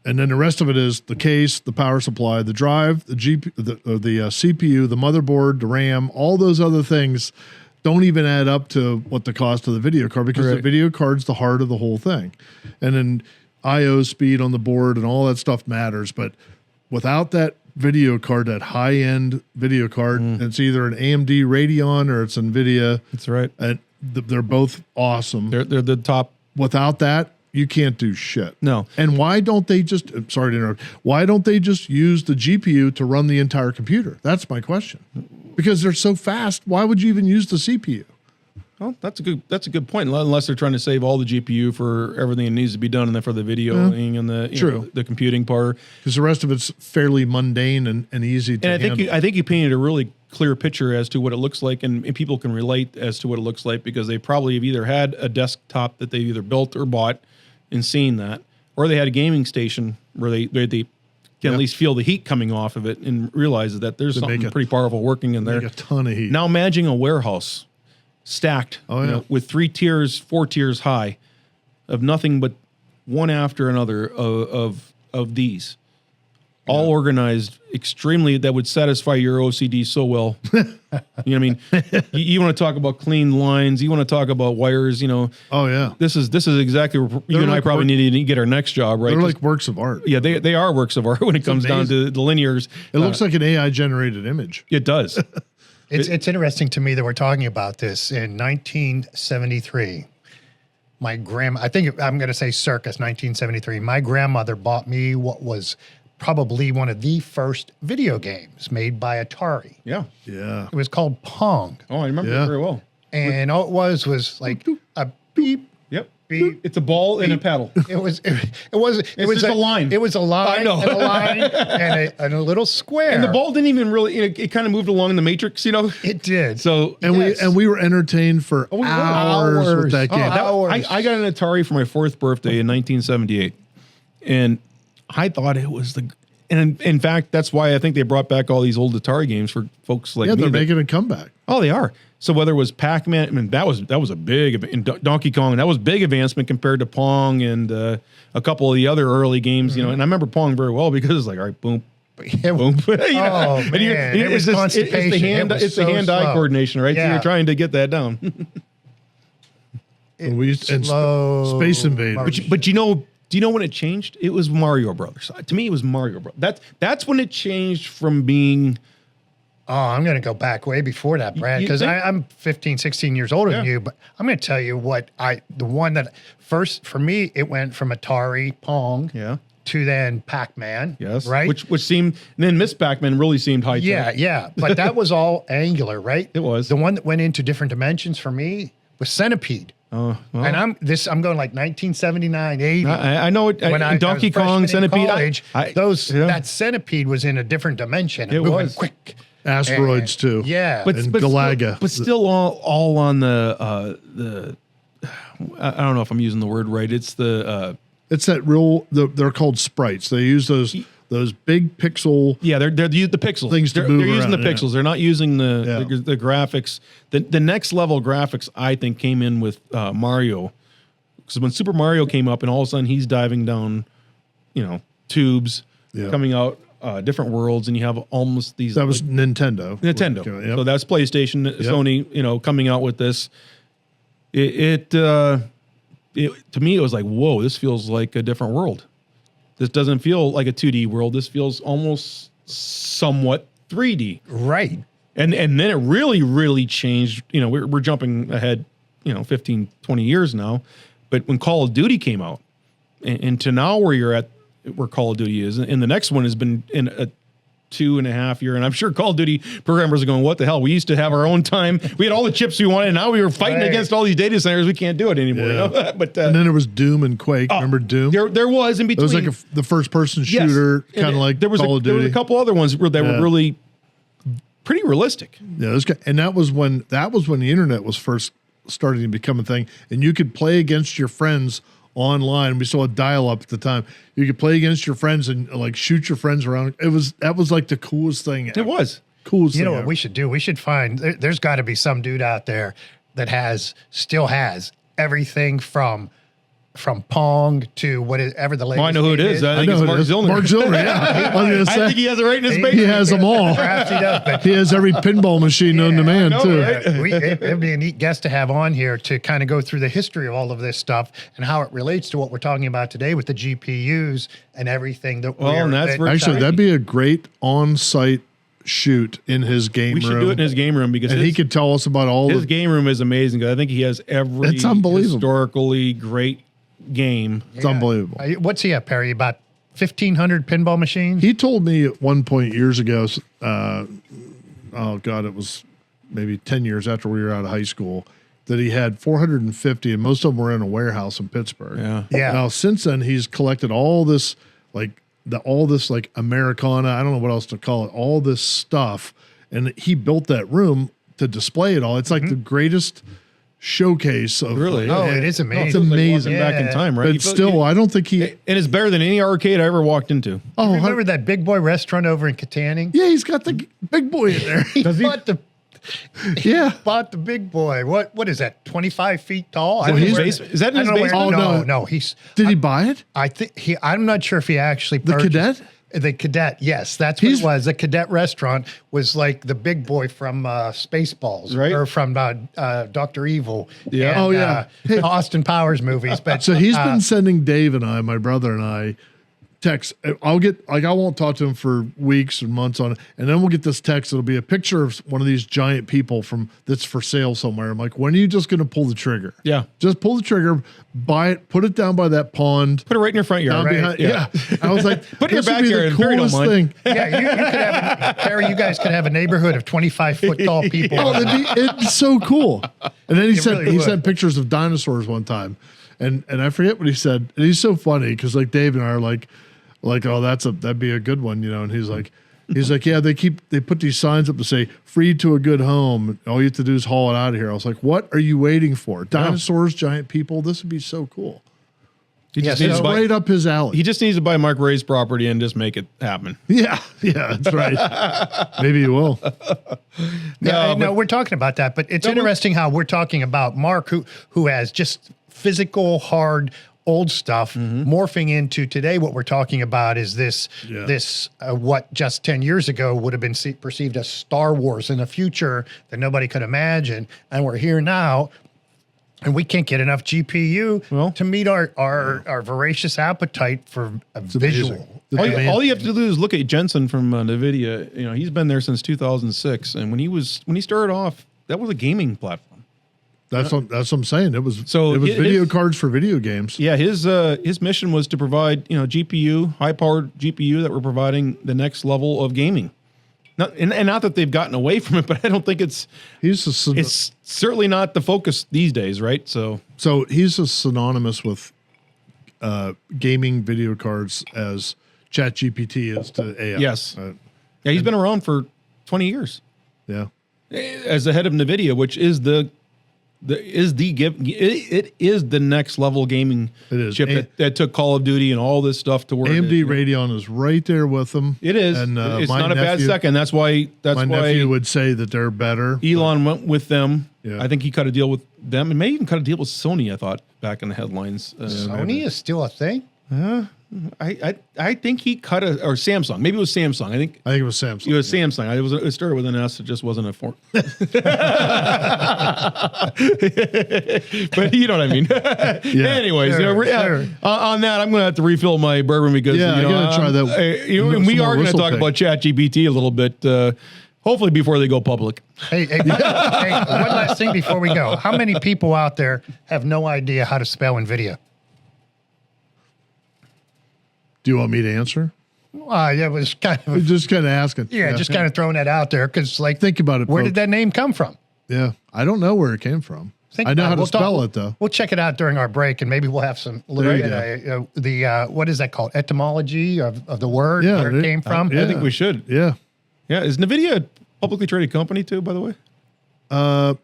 And then the rest of it is the case, the power supply, the drive, the CPU, the motherboard, the RAM, all those other things don't even add up to what the cost of the video card, because the video card's the heart of the whole thing. And then I/O speed on the board and all that stuff matters. But without that video card, that high-end video card, it's either an AMD Radeon or it's NVIDIA. That's right. And they're both awesome. They're the top. Without that, you can't do shit. No. And why don't they just, sorry to interrupt, why don't they just use the GPU to run the entire computer? That's my question. Because they're so fast, why would you even use the CPU? Well, that's a good point. Unless they're trying to save all the GPU for everything that needs to be done, and then for the videoing and the computing part. Because the rest of it's fairly mundane and easy to handle. I think you painted a really clear picture as to what it looks like, and people can relate as to what it looks like, because they probably have either had a desktop that they either built or bought and seen that, or they had a gaming station where they can at least feel the heat coming off of it and realize that there's something pretty powerful working in there. Make a ton of heat. Now imagine a warehouse stacked with 3 tiers, 4 tiers high of nothing but one after another of these. All organized extremely, that would satisfy your OCD so well. You know what I mean? You want to talk about clean lines. You want to talk about wires, Oh, yeah. This is exactly where you and I probably need to get our next job, right? They're like works of art. Yeah, they are works of art when it comes down to the linears. It looks like an AI-generated image. It does. It's interesting to me that we're talking about this in 1973. My grandma, I think I'm going to say circa 1973, my grandmother bought me what was probably one of the first video games made by Atari. Yeah. Yeah. It was called Pong. Oh, I remember it very well. And all it was like a beep. Yep. Beep. It's a ball and a paddle. It was just a line. It was a line. I know. And a line and a little square. And the ball didn't even really, it kind of moved along in the matrix, It did. So, we were entertained for hours with that game. I got an Atari for my 4th birthday in 1978. And I thought it was and in fact, that's why I think they brought back all these old Atari games for folks like me. Yeah, they're making a comeback. Oh, they are. So whether it was Pac-Man, I mean, that was a big, and Donkey Kong, that was big advancement compared to Pong and a couple of the other early games, And I remember Pong very well because it's like, all right, boom, boom. Oh, man. It was constipation. It's the hand-eye coordination, right? Yeah. So you're trying to get that down. Space Invaders. But do you know when it changed? It was Mario Brothers. To me, it was Mario Brothers. That's when it changed from being. Oh, I'm going to go back way before that, Brad, because I'm 15, 16 years older than you. But I'm going to tell you the one that first for me, it went from Atari, Pong, to then Pac-Man. Yes, right. Which seemed, and then Miss Pac-Man really seemed high tech. Yeah. But that was all angular, right? It was. The one that went into different dimensions for me was Centipede. Oh, well. And I'm going like 1979, 80. I know it. When Donkey Kong, Centipede, that Centipede was in a different dimension. It was quick. Asteroids too. Yeah, but Galaga. But still all on the. I don't know if I'm using the word right. It's the. It's that real. They're called sprites. They use those big pixel. Yeah, they're using the pixels. Things to move They're using around, the pixels. They're not using the graphics. The next level graphics, I think, came in with Mario, because when Super Mario came up, and all of a sudden he's diving down, tubes coming out. Different worlds, and you have almost these. That was Nintendo. So that's PlayStation, Sony, coming out with this. It to me, it was like, whoa, this feels like a different world. This doesn't feel like a 2D world. This feels almost somewhat 3D. Right. And then it really, really changed. We're jumping ahead, 15, 20 years now. But when Call of Duty came out, and to now where you're at, where Call of Duty is, and the next one has been in 2.5 year, and I'm sure Call of Duty programmers are going, what the hell? We used to have our own time. We had all the chips we wanted, and now we were fighting against all these data centers. We can't do it anymore. Yeah. You know? But and then there was Doom and Quake. Remember Doom? There was in between. It was like the first person shooter, kind of like Call of Duty. There was a couple other ones that were really pretty realistic. Yeah, and that was when the internet was first starting to become a thing, and you could play against your friends online. We still had dial-up at the time. You could play against your friends and like shoot your friends around. That was like the coolest thing. It was coolest. You know thing what we should do? We should find. There's got to be some dude out there that still has everything from Pong to whatever the latest. I know who it is. I think it's Mark Zillner. Mark Zillner, yeah. I think he has it right in his basement. He has them all. Perhaps he does, but he has every pinball machine known to man, too. Right? It'd be a neat guest to have on here to kind of go through the history of all of this stuff and how it relates to what we're talking about today with the GPUs and everything. That'd be a great on-site shoot in his game room. We should do it in his game room because he could tell us about all his game room is amazing. I think he has every historically great game. It's unbelievable. What's he at, Perry? About 1,500 pinball machines? He told me at one point years ago, oh God, it was maybe 10 years after we were out of high school, that he had 450, and most of them were in a warehouse in Pittsburgh. Yeah. Now, since then, he's collected all this, all this Americana, I don't know what else to call it, all this stuff, and he built that room to display it all. It's like the greatest showcase of it is amazing. It's amazing. Back in time, right? But still, I don't think he and it's better than any arcade I ever walked into. Oh, remember that Big Boy restaurant over in Katanning? Yeah, he's got the Big Boy in there. He bought the Big Boy. What is that? 25 feet tall? Is that in his basement? Oh no. Did he buy it? I think I'm not sure if he actually the Cadet. The Cadet, yes, that's what it was. The Cadet restaurant was like the Big Boy from Spaceballs, right? Or from Dr. Evil. Yeah. And, Austin Powers movies. But so he's been sending Dave and I, my brother and I, texts. I won't talk to him for weeks and months on it, and then we'll get this text. It'll be a picture of one of these giant people that's for sale somewhere. I'm like, when are you just going to pull the trigger? Yeah, just pull the trigger, buy it, put it down by that pond, put it right in your front yard. Right? Yeah. I was like, put it in your backyard. The coolest thing. Yeah, you could have, Harry. You guys could have a neighborhood of 25-foot tall people. Oh, it'd be so cool. And then he sent pictures of dinosaurs one time, and I forget what he said. And he's so funny because like Dave and I are like, oh, that'd be a good one, you know. And he's like, yeah, they put these signs up to say free to a good home. All you have to do is haul it out of here. I was like, what are you waiting for? Dinosaurs, giant people. This would be so cool. It's right up his alley. He just needs to buy Mark Ray's property and just make it happen. Yeah, that's right. Maybe he will. No, we're talking about that, but it's interesting how we're talking about Mark, who has just physical, hard, old stuff morphing into today. What we're talking about is this what just 10 years ago would have been perceived as Star Wars in the future that nobody could imagine. And we're here now, and we can't get enough GPU to meet our voracious appetite for a visual. All you have to do is look at Jensen from NVIDIA. You know, he's been there since 2006. And when he started off, that was a gaming platform. That's what I'm saying. It was video cards for video games. Yeah, his mission was to provide GPU, high powered GPU that were providing the next level of gaming. Not that they've gotten away from it, but I don't think it's certainly not the focus these days, right? So he's synonymous with gaming video cards as ChatGPT is to AI. Yes, yeah, he's been around for 20 years. Yeah, as the head of NVIDIA, which is the next level gaming chip that took Call of Duty and all this stuff to work. AMD Radeon is right there with them. It is. And it's not a bad second. That's why my nephew would say that they're better. Elon went with them. Yeah. I think he cut a deal with them, and may even cut a deal with Sony. I thought back in the headlines. Sony is still a thing. I think he cut or Samsung. Maybe it was Samsung. I think it was Samsung. It was Samsung. It started with an S. It just wasn't a form. But you know what I mean. Anyways, on that, I'm going to have to refill my bourbon because I'm going to try that. We are going to talk about ChatGPT a little bit. Hopefully before they go public. Hey, one last thing before we go. How many people out there have no idea how to spell NVIDIA? Do you want me to answer? It was kind of just kind of asking. Yeah, just kind of throwing that out there because, like, think about it. Where folks. did that name come from? Yeah, I don't know where it came from. I know how to spell it though. We'll check it out during our break, and maybe we'll have some what is that called? Etymology of the word, where it came from. I think we should. Yeah. Is NVIDIA a publicly traded company too, by the way? I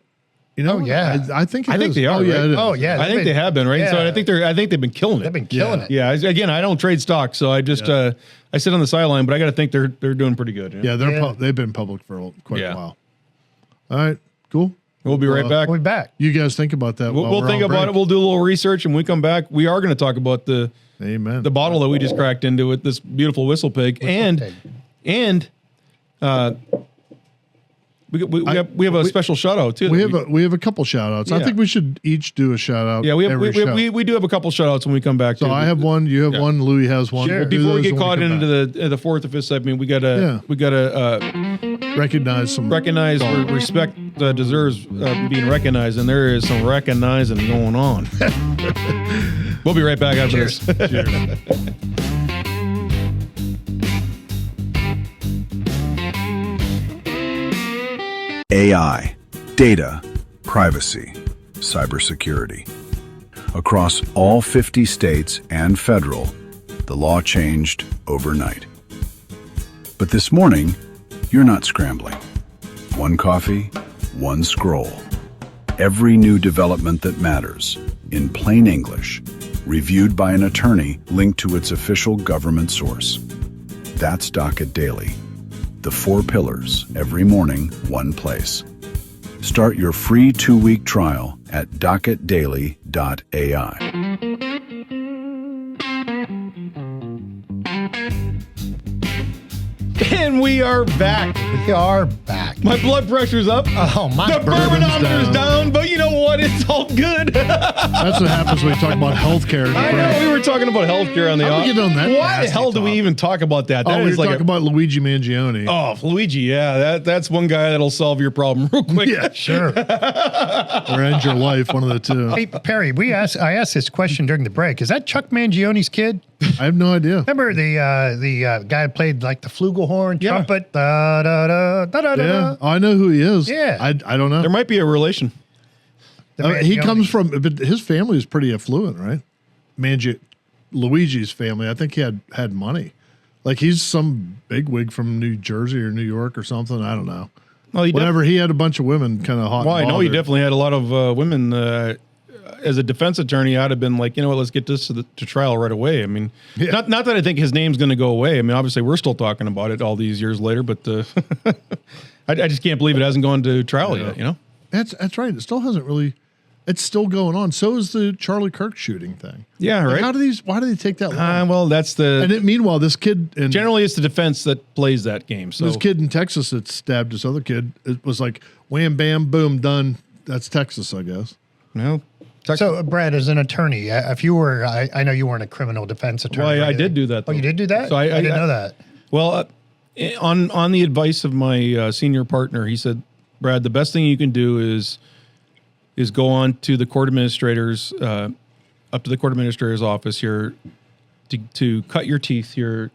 think they are. Oh, yeah, right? Oh, yeah. I think they have been, right? Yeah. So I think they've been killing it. They've been killing it. Yeah. Again, I don't trade stock, so I just I sit on the sideline, but I got to think they're doing pretty good. Yeah, they've been public for quite a while. All right, cool. We'll be right back. We'll be back. You guys think about that. We'll think about it. We'll do a little research, and when we come back, we are going to talk about the bottle that we just cracked into with this beautiful Whistlepig, and we have a special shout out too. We have a couple shout outs. I think we should each do a shout out. Yeah, we do have a couple shout outs when we come back. So I have one, you have one, Louis has one. Sure. Before we get caught into the fourth or fifth segment, we gotta recognize respect deserves being recognized, and there is some recognizing going on. We'll be right back after this. Cheers. AI, data, privacy, cybersecurity. Across all 50 states and federal, the law changed overnight. But this morning, you're not scrambling. One coffee, one scroll. Every new development that matters, in plain English, reviewed by an attorney linked to its official government source. That's Docket Daily. The 4 pillars, every morning, one place. Start your free 2-week trial at docketdaily.ai. And we are back. We are back. My blood pressure's up. Oh, my The bourbon-ometer's down, but you know what? It's all good. That's what happens when we talk about healthcare. I know we were talking about healthcare on the off. Why the hell do we even talk about that? We were talking about Luigi Mangione. Oh, Luigi, yeah. That's one guy that'll solve your problem real quick. Yeah, sure. Or end your life, one of the two. Hey, Perry, I asked this question during the break. Is that Chuck Mangione's kid? I have no idea. Remember the guy who played like the flugelhorn, trumpet? Da, da, da, da, da, yeah, I know who he is. Yeah. I don't know. There might be a relation. He comes from, but his family is pretty affluent, right? Luigi's family, I think he had money. Like he's some bigwig from New Jersey or New York or something. I don't know. Well, he had a bunch of women kind of hot. Well, I know he definitely had a lot of women. As a defense attorney, I'd have been like, you know what, let's get this to trial right away. I mean, not that I think his name's going to go away. I mean, obviously, we're still talking about it all these years later, but I just can't believe it hasn't gone to trial yet, you know? That's right. It still hasn't really. It's still going on. So is the Charlie Kirk shooting thing. Yeah, right. Why do they take that long? Well, that's meanwhile, this kid generally it's the defense that plays that game. So this kid in Texas that stabbed this other kid, it was like wham, bam, boom, done. That's Texas, I guess. Well. So, Brad, as an attorney, if you were, I know you weren't a criminal defense attorney. Well, I did do that. Oh, you did do that? So I didn't know that. Well, on the advice of my senior partner, he said, Brad, the best thing you can do is go on to the court administrator's, up to the court administrator's office here to cut your teeth here.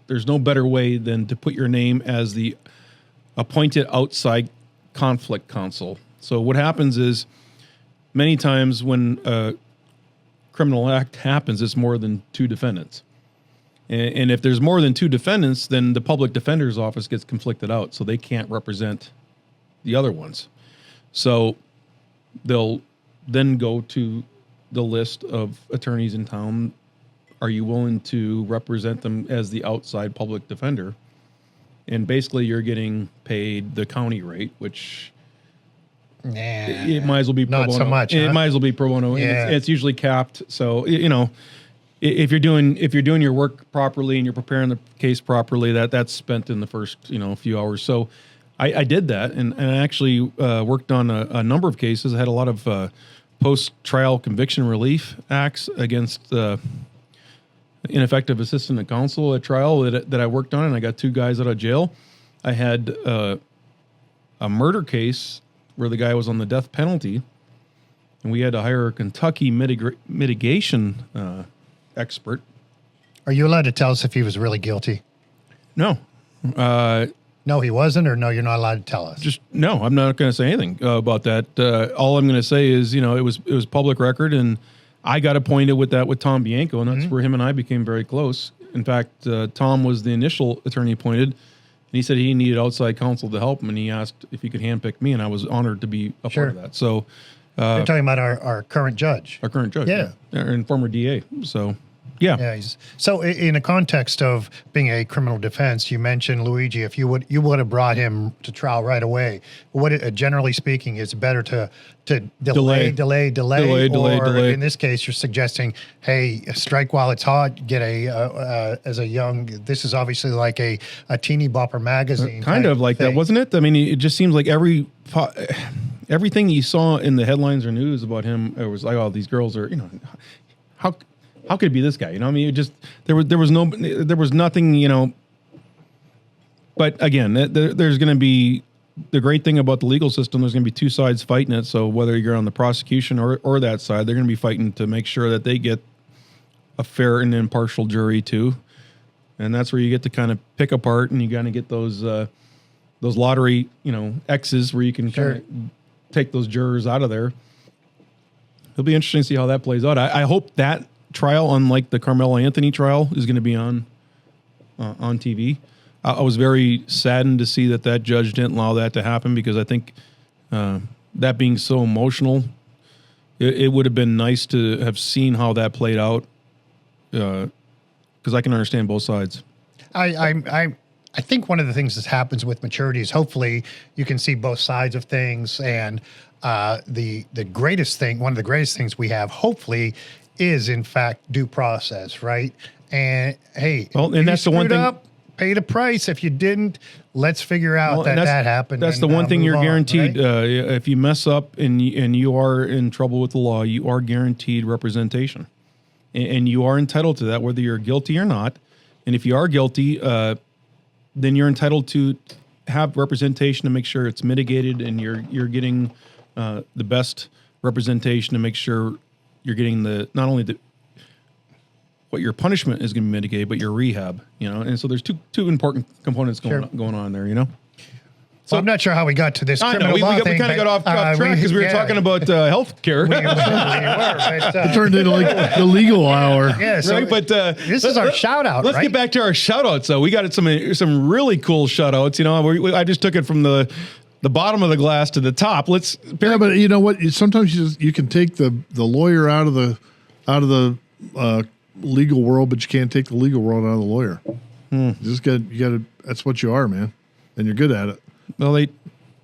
There's no better way than to put your name as the appointed outside conflict counsel. So what happens is, many times when a criminal act happens, it's more than 2 defendants. And if there's more than 2 defendants, then the public defender's office gets conflicted out, so they can't represent the other ones. So they'll then go to the list of attorneys in town. Are you willing to represent them as the outside public defender? And basically you're getting paid the county rate, which... Nah, it might as well be pro bono. Not so much. It might as well be pro bono. Yeah. It's usually capped. So you know, if you're doing your work properly and you're preparing the case properly, that's spent in the first few hours. So I did that, and I actually worked on a number of cases. I had a lot of post-trial conviction relief acts against ineffective assistance of counsel at trial that I worked on, and I got 2 guys out of jail. I had a murder case where the guy was on the death penalty, and we had to hire a Kentucky mitigation expert. Are you allowed to tell us if he was really guilty? No. No, he wasn't, or no, you're not allowed to tell us. Just no, I'm not going to say anything about that. All I'm going to say is, it was public record, and I got appointed with Tom Bianco, and that's where him and I became very close. In fact, Tom was the initial attorney appointed, and he said he needed outside counsel to help him, and he asked if he could handpick me, and I was honored to be a part of that. So, you're talking about our current judge. Our current judge, yeah, and former DA. So. Yeah. So in a context of being a criminal defense, you mentioned Luigi. If you would have brought him to trial right away. Generally speaking, it's better to delay. In this case, you're suggesting, hey, strike while it's hot. Get as a young. This is obviously like a teeny bopper magazine. Kind of like that, wasn't it? I mean, it just seems like everything you saw in the headlines or news about him, it was like, oh, these girls are, how could it be this guy? I mean, it just there was nothing. But again, there's going to be the great thing about the legal system. There's going to be two sides fighting it. So whether you're on the prosecution or that side, they're going to be fighting to make sure that they get a fair and impartial jury too. And that's where you get to kind of pick apart, and you got to get those lottery X's where you can kind of take those jurors out of there. It'll be interesting to see how that plays out. I hope that trial, unlike the Carmelo Anthony trial, is going to be on TV. I was very saddened to see that judge didn't allow that to happen, because I think that being so emotional, it would have been nice to have seen how that played out, because I can understand both sides. I think one of the things that happens with maturity is hopefully you can see both sides of things, and the greatest thing, one of the greatest things we have, hopefully, is in fact due process, right? And hey, and that's the one thing. Pay the price. If you didn't, let's figure out that happened. That's the one thing you're guaranteed. Right? If you mess up and you are in trouble with the law, you are guaranteed representation, and you are entitled to that, whether you're guilty or not. And if you are guilty, then you're entitled to have representation to make sure it's mitigated, and you're getting the best representation to make sure you're getting not only what your punishment is going to be mitigated, but your rehab, And so there's two important components going on there, So I'm not sure how we got to this. I know we kind of got off track because we were talking about health care. It turned into like the legal hour. Yeah, so right? But this is our shout out. Let's get back to our shout outs. So we got some really cool shout outs. I just took it from the bottom of the glass to the top. Yeah, but you know what? Sometimes you can take the lawyer out of the legal world, but you can't take the legal world out of the lawyer. You got to. That's what you are, man, and you're good at it. Well, they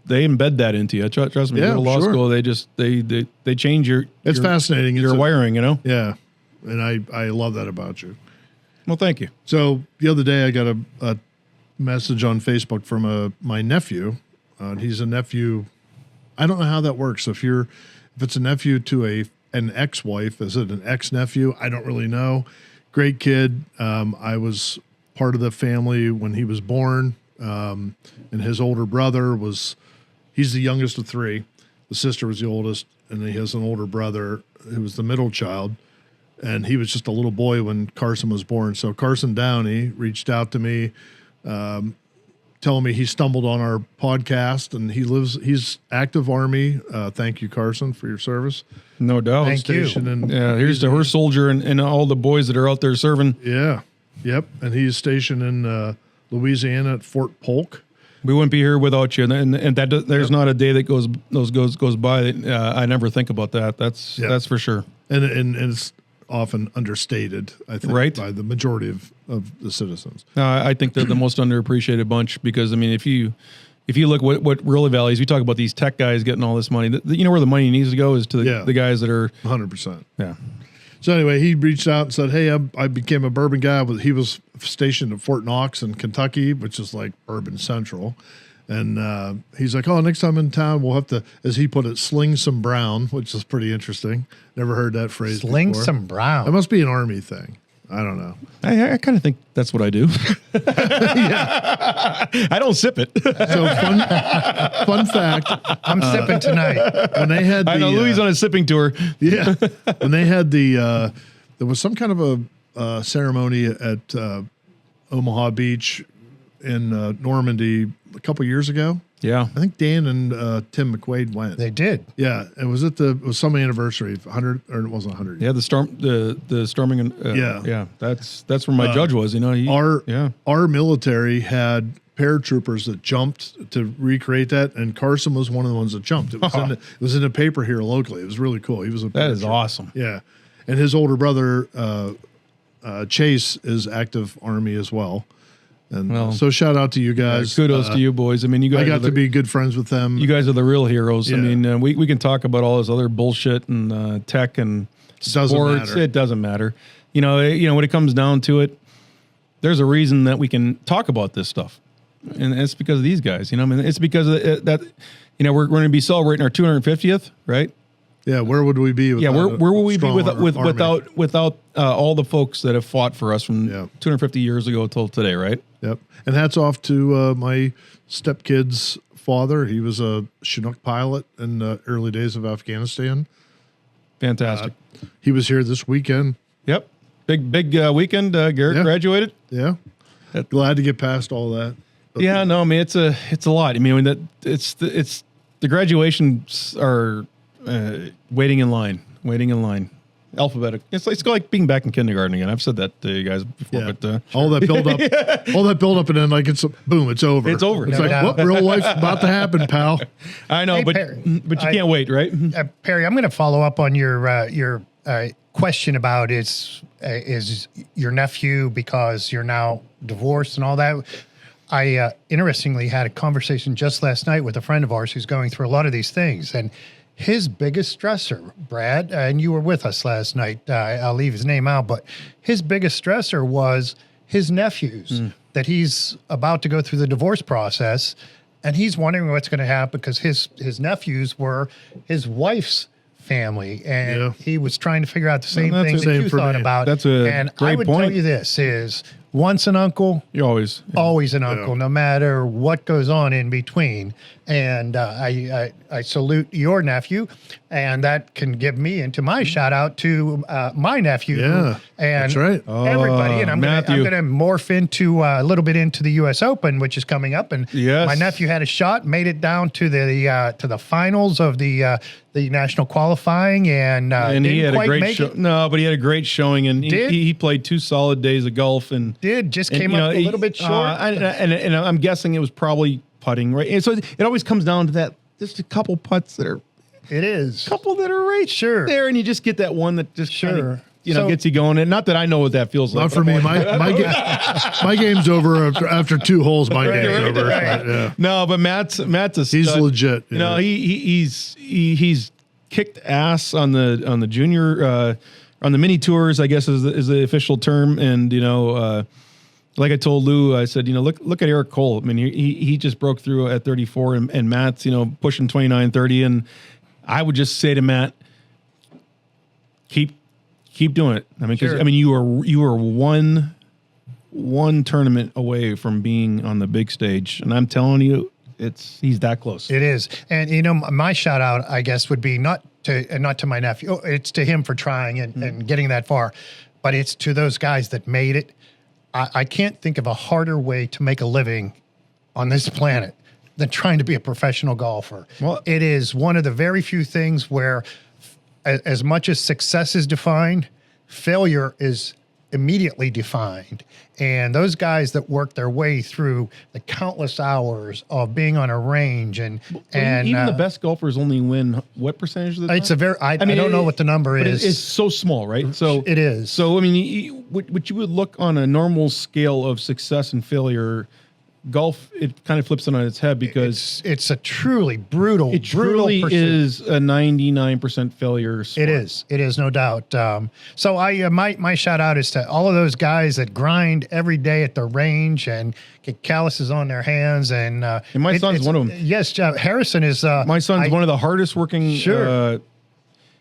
embed that into you. Trust me. You go to law school, they change your. It's fascinating. Your wiring, Yeah, and I love that about you. Well, thank you. So the other day, I got a message on Facebook from my nephew. He's a nephew. I don't know how that works. If it's a nephew to an ex-wife, is it an ex-nephew? I don't really know. Great kid. I was part of the family when he was born. And his older brother he's the youngest of three. The sister was the oldest, and he has an older brother who was the middle child. And he was just a little boy when Carson was born. So Carson Downey reached out to me, telling me he stumbled on our podcast, and he's active Army. Thank you, Carson, for your service. No doubt. Thank you. Here's to her soldier and all the boys that are out there serving. Yeah. Yep. And he's stationed in Louisiana at Fort Polk. We wouldn't be here without you, and there's not a day that goes by that I never think about that. That's for sure. And it's often understated, I think, right, by the majority of the citizens. I think they're the most underappreciated bunch, because I mean, if you look what really values, we talk about these tech guys getting all this money. Where the money needs to go is to the guys that are 100%. Yeah. So anyway, he reached out and said, "Hey, I became a bourbon guy." He was stationed at Fort Knox in Kentucky, which is like Bourbon Central. And he's like, "Oh, next time in town, we'll have to," as he put it, "sling some brown," which is pretty interesting. Never heard that phrase Sling before. some brown. That must be an Army thing. I don't know. I kind of think that's what I do. I don't sip it. So fun fact. I'm sipping tonight. When they had I know Louis on a sipping tour. Yeah. When they had there was some kind of a ceremony at Omaha Beach in Normandy a couple years ago. Yeah, I think Dan and Tim McQuaid went. They did. Yeah, it was some anniversary of 100, or it wasn't 100. Yeah, the storming. And, yeah. That's where my judge was. You know, our military had paratroopers that jumped to recreate that, and Carson was one of the ones that jumped. It was in a paper here locally. It was really cool. He was that is awesome. Yeah, and his older brother Chase is active Army as well. And so shout out to you guys. Kudos to you boys. I mean, you guys. I got to be good friends with them. You guys are the real heroes. Yeah. I mean, we can talk about all this other bullshit and tech and sports. It doesn't matter. You know, when it comes down to it, there's a reason that we can talk about this stuff, and it's because of these guys. You know, I mean, it's because of that. You know, we're going to be celebrating our 250th, right? Yeah, where would we be? Where will we be without all the folks that have fought for us from 250 years ago till today, right? Yep. And hats off to my stepkid's father. He was a Chinook pilot in the early days of Afghanistan. Fantastic. He was here this weekend. Yep. Big weekend. Garrett graduated. Yeah. Glad to get past all that. But I mean, it's a lot. I mean, it's the graduations are waiting in line. Alphabetical. It's like being back in kindergarten again. I've said that to you guys before, but all that build up, and then like it's over. It's over. No like doubt. real life's about to happen, pal. I know, but Perry, you can't wait, right? Perry, I'm going to follow up on your question about is your nephew, because you're now divorced and all that. I interestingly had a conversation just last night with a friend of ours who's going through a lot of these things, and his biggest stressor, Brad, and you were with us last night, I'll leave his name out, but his biggest stressor was his nephews, that he's about to go through the divorce process, and he's wondering what's going to happen because his nephews were his wife's family, and he was trying to figure out the same thing that you thought about. That's a and great I would point. tell you this is, once an uncle, you're always an uncle, no matter what goes on in between. And I salute your nephew, and that can give me into my shout out to my nephew. Yeah, and that's right. Everybody. And I'm going to morph into a little bit into the U.S. Open, which is coming up. And my nephew had a shot, made it down to the finals of the national qualifying, and he had a great show. No, but he had a great showing, and he played 2 solid days of golf, and came up a little bit short. And I'm guessing it was probably putting, right? And so it always comes down to that. Just a couple putts that are. It is a couple that are right there, and you just get that one that just kinda, gets you going. And not that I know what that feels like. Not for me. My game's over after 2 holes. My game's over. Right. Yeah. No, but Matt's a stud. He's legit. You know, he's kicked ass on the junior on the mini tours, I guess is the official term. And like I told Lou, I said, look at Eric Cole. I mean, he just broke through at 34, and Matt's pushing 29, 30, and I would just say to Matt, keep doing it. I mean, because you are one tournament away from being on the big stage, and I'm telling you, he's that close. It is. And my shout out, I guess, would be not to my nephew. It's to him for trying and getting that far, but it's to those guys that made it. I can't think of a harder way to make a living on this planet than trying to be a professional golfer. Well, it is one of the very few things where, as much as success is defined, failure is immediately defined. And those guys that work their way through the countless hours of being on a range and even the best golfers only win what percentage of the time? It's I don't know what the number is. It's so small, right? So it is. So I mean, what you would look on a normal scale of success and failure, golf, it kind of flips it on its head because it's a truly brutal. It truly is a 99% failure sport. It is no doubt. So my shout out is to all of those guys that grind every day at the range and get calluses on their hands. And my son's one of them. Yes, Harrison is. My son's one of the hardest working. Sure.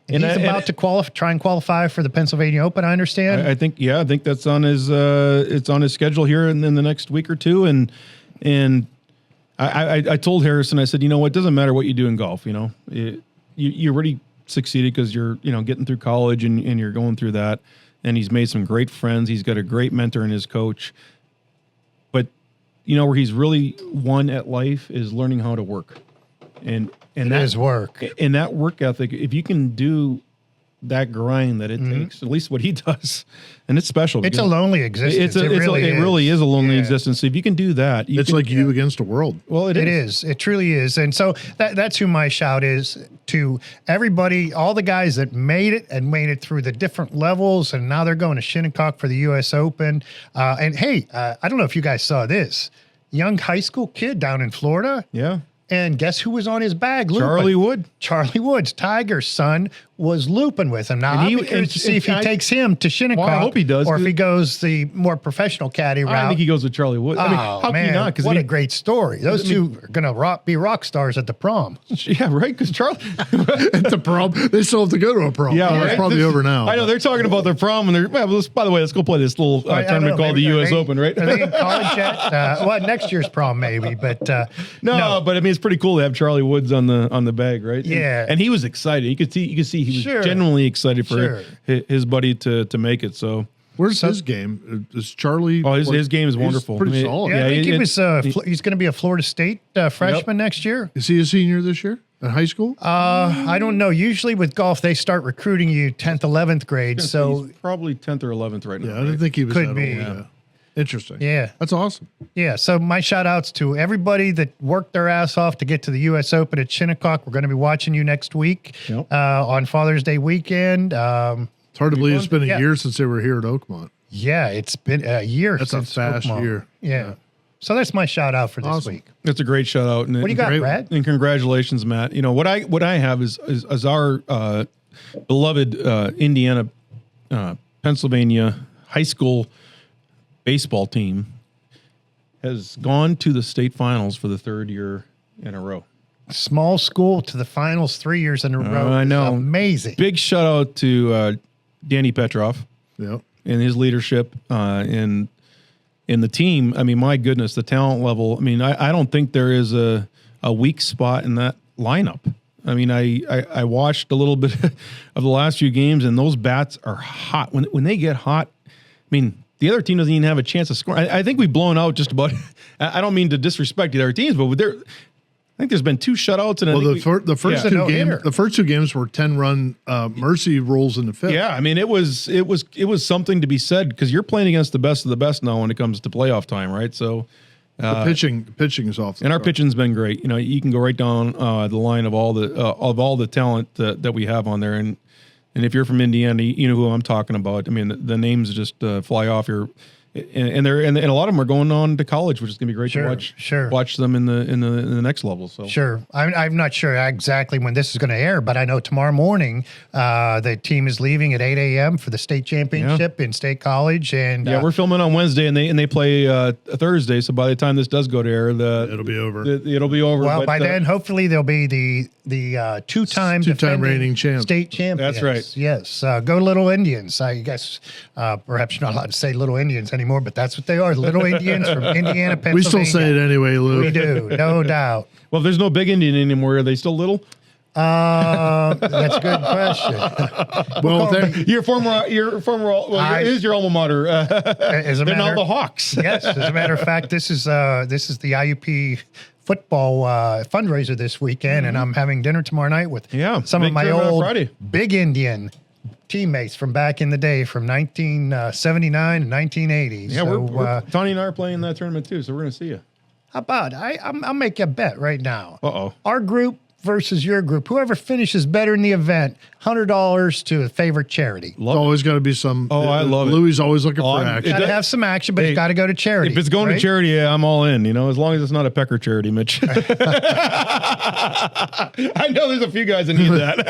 And he's about to try and qualify for the Pennsylvania Open, I understand. I think that's on his it's on his schedule here in the next week or two. And I told Harrison, I said, it doesn't matter what you do in golf, you already succeeded because you're getting through college and you're going through that, and he's made some great friends. He's got a great mentor in his coach. But where he's really won at life is learning how to work. And that is work. And that work ethic, if you can do that grind that it takes, at least what he does, and it's special. It's a lonely existence. It really is a lonely existence. So if you can do that, it's like you against the world. Well, it is. It truly is. And so that's who my shout is to everybody, all the guys that made it through the different levels, and now they're going to Shinnecock for the U.S. Open. And hey, I don't know if you guys saw this. Young high school kid down in Florida. Yeah. And guess who was on his bag? Charlie Wood. Charlie Wood's Tiger's son was looping with him. Now, I'm curious to see if he takes him to Shinnecock. Well, I hope he does. Or if he goes the more professional caddy route. I think he goes with Charlie Wood. I mean, how can you not? What a great story. Those two are going to be rock stars at the prom. Yeah, right? Because Charlie... at the prom. They still have to go to a prom. Yeah, right? It's probably over now. I know. They're talking about their prom. And by the way, let's go play this little tournament called the U.S. Open, right? Are they in college yet? Well, next year's prom maybe, but... No, but I mean, it's pretty cool to have Charlie Woods on the bag, right? Yeah. And he was excited. You could see he was genuinely excited for his buddy to make it. So where's his game? Is Charlie? Oh, his game is wonderful. Pretty solid. Yeah, I think he's going to be a Florida State freshman next year. Is he a senior this year in high school? I don't know. Usually with golf, they start recruiting you 10th, 11th grade. So he's probably 10th or 11th right now. Yeah, I didn't think he was. Could be. Yeah. Interesting. Yeah. That's awesome. Yeah. So my shout outs to everybody that worked their ass off to get to the U.S. Open at Shinnecock. We're going to be watching you next week on Father's Day weekend. It's hard to believe it's been a year since they were here at Oakmont. Yeah, it's been a year That's since a fast Oakmont. year. Yeah. So that's my shout out for this week. That's a great shout out. And what do you got, Brad? And congratulations, Matt. What I have is our beloved Indiana, Pennsylvania high school baseball team has gone to the state finals for the third year in a row. Small school to the finals 3 years in a row. I know. Amazing. Big shout out to Danny Petrov and his leadership in the team. I mean, my goodness, the talent level. I mean, I don't think there is a weak spot in that lineup. I mean, I watched a little bit of the last few games, and those bats are hot. When they get hot, I mean, the other team doesn't even have a chance of scoring. I think we've blown out just about. I don't mean to disrespect the other teams, but I think there's been 2 shutouts. And the first two games were 10-run mercy rules in the 5th. Yeah, I mean it was something to be said because you're playing against the best of the best now when it comes to playoff time, right? So the pitching is off. And our pitching's been great. You can go right down the line of all the talent that we have on there, and if you're from Indiana, you know who I'm talking about. I mean, the names just fly off your, and a lot of them are going on to college, which is going to be great to watch them in the next level. So I'm not sure exactly when this is going to air, but I know tomorrow morning the team is leaving at 8 a.m. for the state championship in State College, and we're filming on Wednesday, and they play Thursday. So by the time this does go to air, it'll be over. It'll be over. Well, by then, hopefully, they'll be the two-time reigning state champions. That's right. Yes. Go Little Indians. I guess perhaps you're not allowed to say Little Indians anymore, but that's what they are. Little Indians from Indiana, Pennsylvania. We still say it anyway, Lou. We do, no doubt. Well, if there's no Big Indian anymore, are they still little? That's a good question. Well, your former, it is your alma mater. They're now the Hawks. Yes, as a matter of fact, this is the IUP football fundraiser this weekend, and I'm having dinner tomorrow night with some of my old Big Indian teammates from back in the day, from 1979 and 1980. Yeah, so, Tony and I are playing that tournament too, so we're going to see you. How about I'll make you a bet right now. Uh-oh. Our group versus your group. Whoever finishes better in the event, $100 to a favorite charity. It's always got to be some. Oh, I love it. Louis always looking for action. Got to have some action, but it's got to go to charity. If it's going to charity, I'm all in. As long as it's not a pecker charity, Mitch. I know there's a few guys that need that.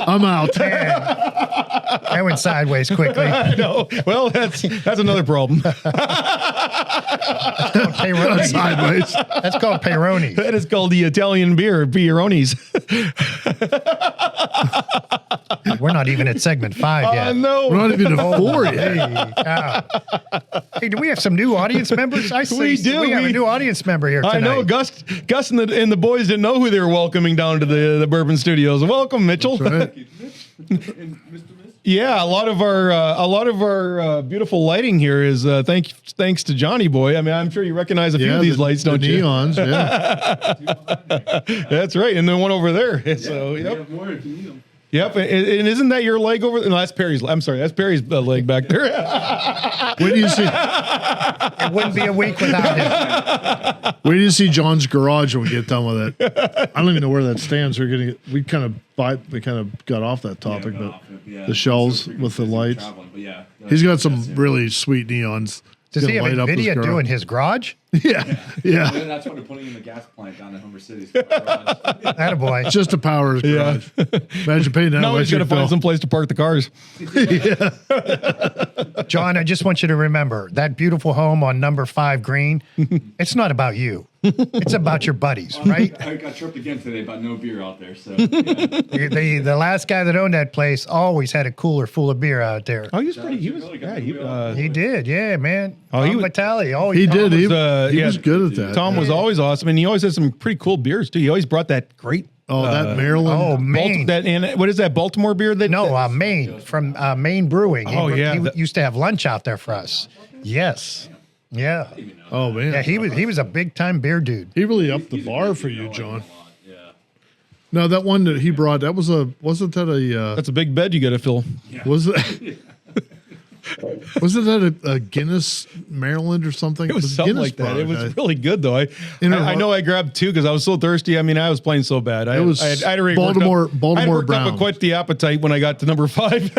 I'm out. That went sideways quickly. I know. Well, that's another problem. That's called Peroni. Sideways. That's called Peroni. That is called the Italian beer, Pieronis. We're not even at segment 5 yet. No. We're not even at 4 yet. Hey, do we have some new audience members? We do. We have a new audience member here tonight. I know. Gus and the boys didn't know who they were welcoming down to the Bourbon Studios. Welcome, Mitchell. That's right. And Mr. Miss? Yeah, a lot of our beautiful lighting here is thanks to Johnny Boy. I mean, I'm sure you recognize a few of these lights, don't you? Neons, yeah. That's right, and then one over there. So, yep. We have more if you need them. Yep, and isn't that your leg over there? No, that's Perry's. I'm sorry, that's Perry's leg back there. When do you see? It wouldn't be a week without him. Where do you see John's garage when we get done with it? I don't even know where that stands. We kind of got off that topic, but the shells with the lights. He's got some really sweet neons. Does he have NVIDIA doing his garage? Yeah. And that's why they're putting in the gas plant down in Humber City. Attaboy. Just to power his garage. Imagine paying that. Now he's going to find some place to park the cars. John, I just want you to remember that beautiful home on number 5 Green. It's not about you. It's about your buddies, right? I got tripped again today about no beer out there. So the last guy that owned that place always had a cooler full of beer out there. Oh, he was pretty. He did, yeah, man. Oh, he was Vitale. Oh, he did. He yeah, was good at that. Tom was always awesome, and he always had some pretty cool beers too. He always brought that great. That Maryland. Oh, Maine. What is that Baltimore beer? Maine from Maine Brewing. He used to have lunch out there for us. Yes. Yeah. Oh man. Yeah, he was a big time beer dude. He really upped the bar for you, John. No, that one that he brought, wasn't that a that's a big bed you got to fill. Was it? Wasn't that a Guinness, Maryland or something? It was something like that. It was really good though. I know I grabbed 2 because I was so thirsty. I mean, I was playing so bad. I had already Baltimore Brown. Up quite the appetite when I got to number 5.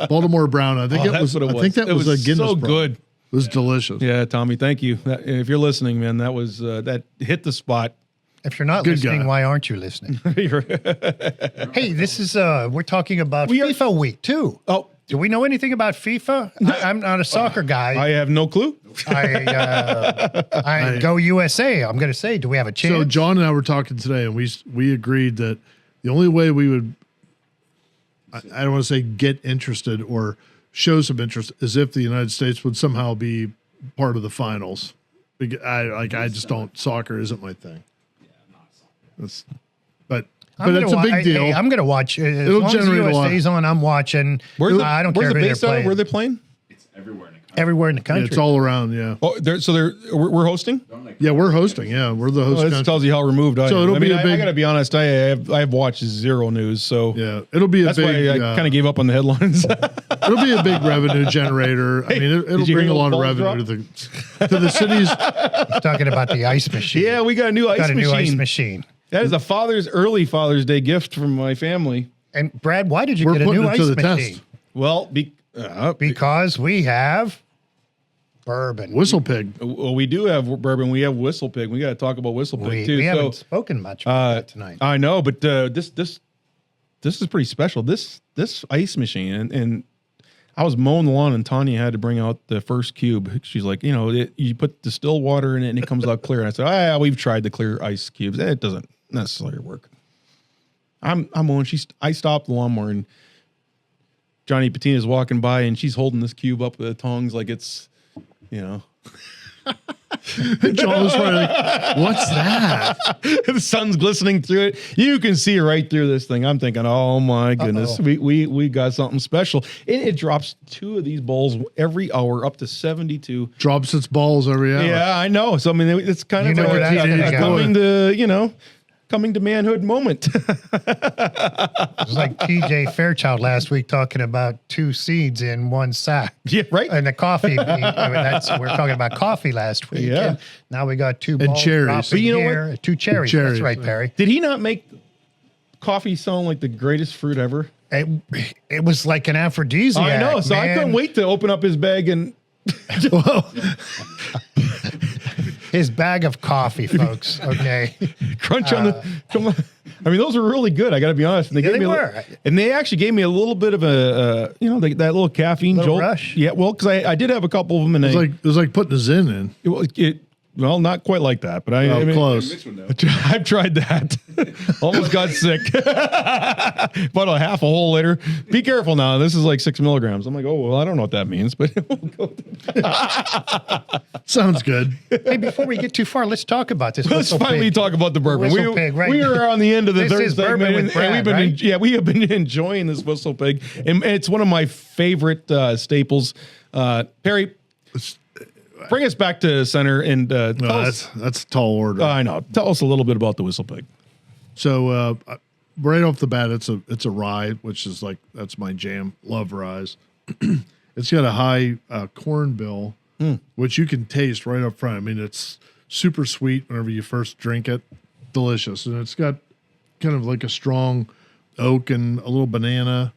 Baltimore Brown. I think I think that was a Guinness. So good. It was delicious. Yeah, Tommy, thank you. If you're listening, man, that was that hit the spot. If you're not listening, why aren't you listening? Hey, this is we're talking about FIFA week too. Oh. Do we know anything about FIFA? I'm not a soccer guy. I have no clue. I go USA. I'm going to say, do we have a chance? So John and I were talking today, and we agreed that the only way we would, I don't want to say get interested or show some interest, is if the United States would somehow be part of the finals. I just don't. Soccer isn't my thing. Yeah, I'm not soccer. But it's a big deal. I'm going to watch. It'll generate a lot. On, I'm watching. I don't care who they're playing. Where are they playing? It's everywhere in the country. Everywhere in the country. Yeah, it's all around. Yeah. Oh, we're hosting. Yeah, we're hosting. Yeah, we're the host. This tells you how removed I am. So it'll be a big. I got to be honest. I have watched 0 news. So yeah, it'll be that's why I kind of gave up on the headlines. It'll be a big revenue generator. I mean, it'll bring a lot of revenue to the cities. He's talking about the ice machine. Yeah, we got a new ice machine. That is a early Father's Day gift from my family. And Brad, why did you get a new ice machine? Test. Well, because we have bourbon. Whistlepig. Well, we do have bourbon. We have Whistlepig. We got to talk about Whistlepig too. We haven't spoken much about that tonight. I know, but this is pretty special. This ice machine, and I was mowing the lawn, and Tanya had to bring out the first cube. She's like, you put distilled water in it, and it comes out clear. And I said, we've tried the clear ice cubes. It doesn't necessarily work. I'm mowing. I stopped the lawnmower, and Johnny Patina's walking by, and she's holding this cube up with the tongs like it's, John was probably like, what's that? The sun's glistening through it. You can see right through this thing. I'm thinking, oh my goodness, we got something special. It drops 2 of these bowls every hour, up to 72. Drops its balls every hour. Yeah, I know. So I mean, it's kind of like a coming to manhood moment. It was like TJ Fairchild last week talking about 2 seeds in 1 sack. Yeah, right. And the coffee. We're talking about coffee last week. Yeah. And now we got 2 and cherries. But you know what? 2 cherries. That's right, Perry. Did he not make coffee sound like the greatest fruit ever? It was like an aphrodisiac. I know. So I couldn't wait to open up his bag and. His bag of coffee, folks. Okay, crunch on the. Come on, I mean, those are really good. I got to be honest. And they actually gave me a little bit of a, that little caffeine jolt. Rush. Yeah, well, because I did have a couple of them, and it was like putting a Zen in. Well, not quite like that, but I mean, close. I've tried that. Almost got sick. About a half a whole liter. Be careful now. This is like 6 milligrams. I'm like, oh, well, I don't know what that means, but sounds good. Hey, before we get too far, let's talk about this. Let's finally talk about the bourbon. We are on the end of the third segment, we have been enjoying this Whistlepig, and it's one of my favorite staples. Perry, bring us back to center and that's a tall order. I know. Tell us a little bit about the Whistlepig. So right off the bat, it's a rye, which is that's my jam. Love ryes. It's got a high corn bill, which you can taste right up front. I mean, it's super sweet whenever you first drink it. Delicious. And it's got kind of like a strong oak and a little banana.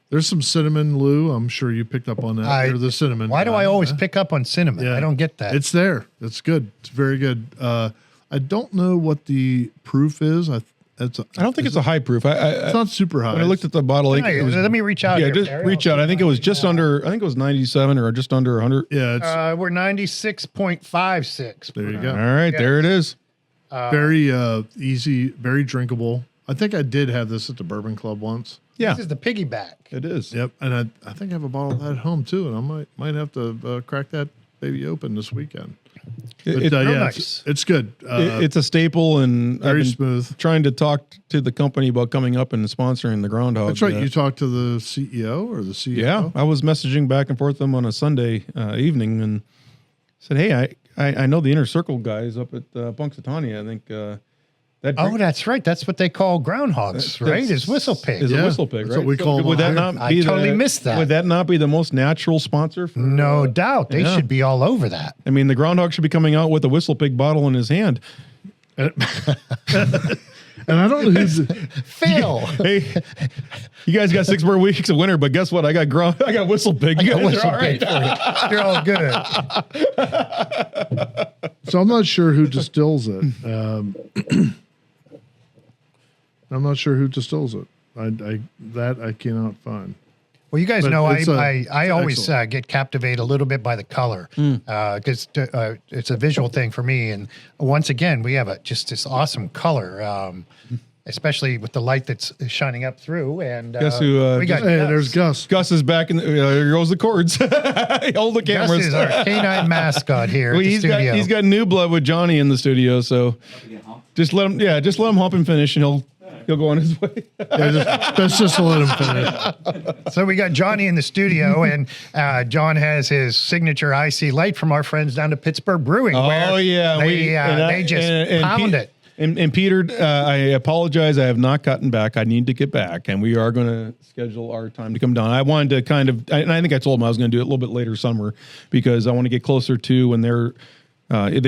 There's some cinnamon, Lou. I'm sure you picked up on that. Or the cinnamon. Why do I always pick up on cinnamon? I don't get that. It's there. It's good. It's very good. I don't know what the proof is. I don't think it's a high proof. It's not super high. When I looked at the bottle, let me reach out. Yeah, just reach out. I think it was just under. I think it was 97 or just under 100. Yeah, we're 96.56. There you go. All right, there it is. Very easy, very drinkable. I think I did have this at the Bourbon Club once. Yeah, this is the PiggyBack. It is. Yep, and I think I have a bottle of that at home too, and I might have to crack that baby open this weekend. Nice. It's good. It's a staple, and very smooth. Trying to talk to the company about coming up and sponsoring the Groundhog. That's right. You talked to the CEO or the CEO? Yeah, I was messaging back and forth with them on a Sunday evening, and said, "Hey, I know the Inner Circle guys up at Punxsutawney. I think." That's right. That's what they call groundhogs, right? Is Whistlepig. Is a Whistlepig, right? That's what we call them. Would that not be I totally missed that. Would that not be the most natural sponsor? No doubt. They should be all over that. I mean, the Groundhog should be coming out with a Whistlepig bottle in his hand. And I don't know who's Phil. Hey, you guys got 6 more weeks of winter, but guess what? I got Whistlepig. You guys are all right. You're all good. So I'm not sure who distills it. I'm not sure who distills it. I cannot find. Well, you guys know I always get captivated a little bit by the color because it's a visual thing for me. And once again, we have just this awesome color, especially with the light that's shining up through. And guess who? we got there's Gus. Gus is back in. Here goes the cords. Hold the cameras. Gus is our canine mascot here. He's got new blood with Johnny in the studio, so just let him. Yeah, just let him hop and finish, and he'll go on his way. Let's just let him finish. So we got Johnny in the studio, and John has his signature IC light from our friends down to Pittsburgh Brewing. Oh yeah, they just pound it. And Peter, I apologize. I have not gotten back. I need to get back, and we are going to schedule our time to come down. I wanted to and I think I told him I was going to do it a little bit later summer because I want to get closer to when they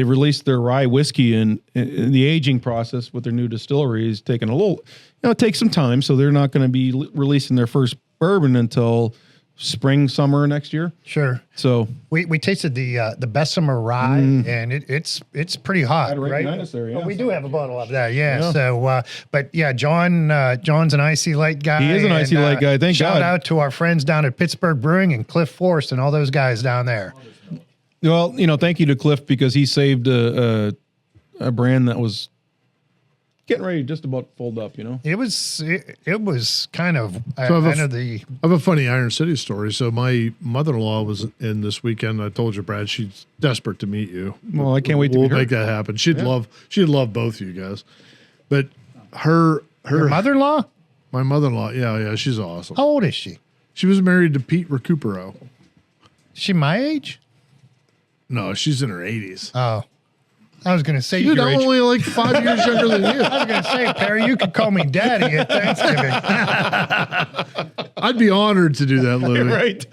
released their rye whiskey, and the aging process with their new distillery is taking a little, it takes some time. So they're not going to be releasing their first bourbon until spring, summer next year. Sure. So we tasted the Bessemer rye, and it's pretty hot, right? There, yeah. We do have a bottle of that, yeah. So, but yeah, John's an IC Light guy. He is an IC Light guy. Thank God. Shout out to our friends down at Pittsburgh Brewing and Cliff Forrest and all those guys down there. Well, thank you to Cliff because he saved a brand that was getting ready to just about fold up, It was kind of I have a funny Iron City story. So my mother-in-law was in this weekend. I told you, Brad, she's desperate to meet you. Well, I can't wait to meet her. We'll make that happen. She'd love both of you guys. But her mother-in-law? My mother-in-law, yeah, she's awesome. How old is she? She was married to Pete Recupero. Is she my age? No, she's in her 80s. Oh. I was going to say, dude, I'm only like 5 years younger than you. I was going to say, Perry, you could call me daddy at Thanksgiving. I'd be honored to do that, Louie. Right.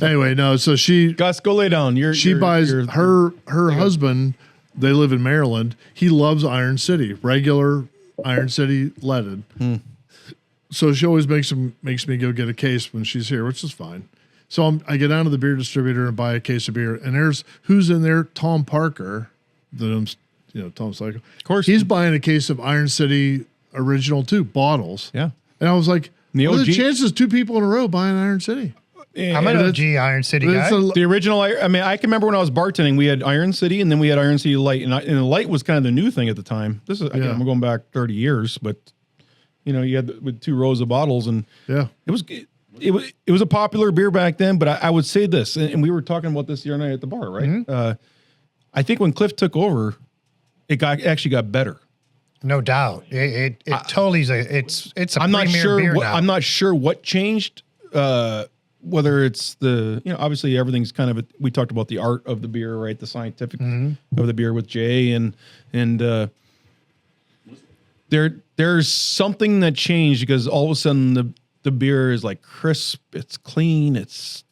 Anyway, no, so Gus, go lay down. She buys her husband, they live in Maryland. He loves Iron City, regular Iron City leaded. So she always makes me go get a case when she's here, which is fine. So I get down to the beer distributor and buy a case of beer, and there's who's in there? Tom Parker, Tom Cycle. Of course, he's buying a case of Iron City Original 2 bottles. Yeah, and I was like, what are the chances 2 people in a row buying Iron City? I'm an OG Iron City guy. The original, I mean, I can remember when I was bartending, we had Iron City and then we had Iron City Light. And the Light was kind of the new thing at the time. This is, again, I'm going back 30 years, but you know, you had with 2 rows of bottles and it was a popular beer back then. But I would say this, and we were talking about this the other night at the bar, right? Mm-hmm. I think when Cliff took over, it actually got better. No doubt. It totally is it's a premier beer now. I'm not sure what changed. Whether it's the, you know, obviously everything's kind of, we talked about the art of the beer, right? The scientific of the beer with Jay and there's something that changed because all of a sudden the beer is like crisp, it's clean, it's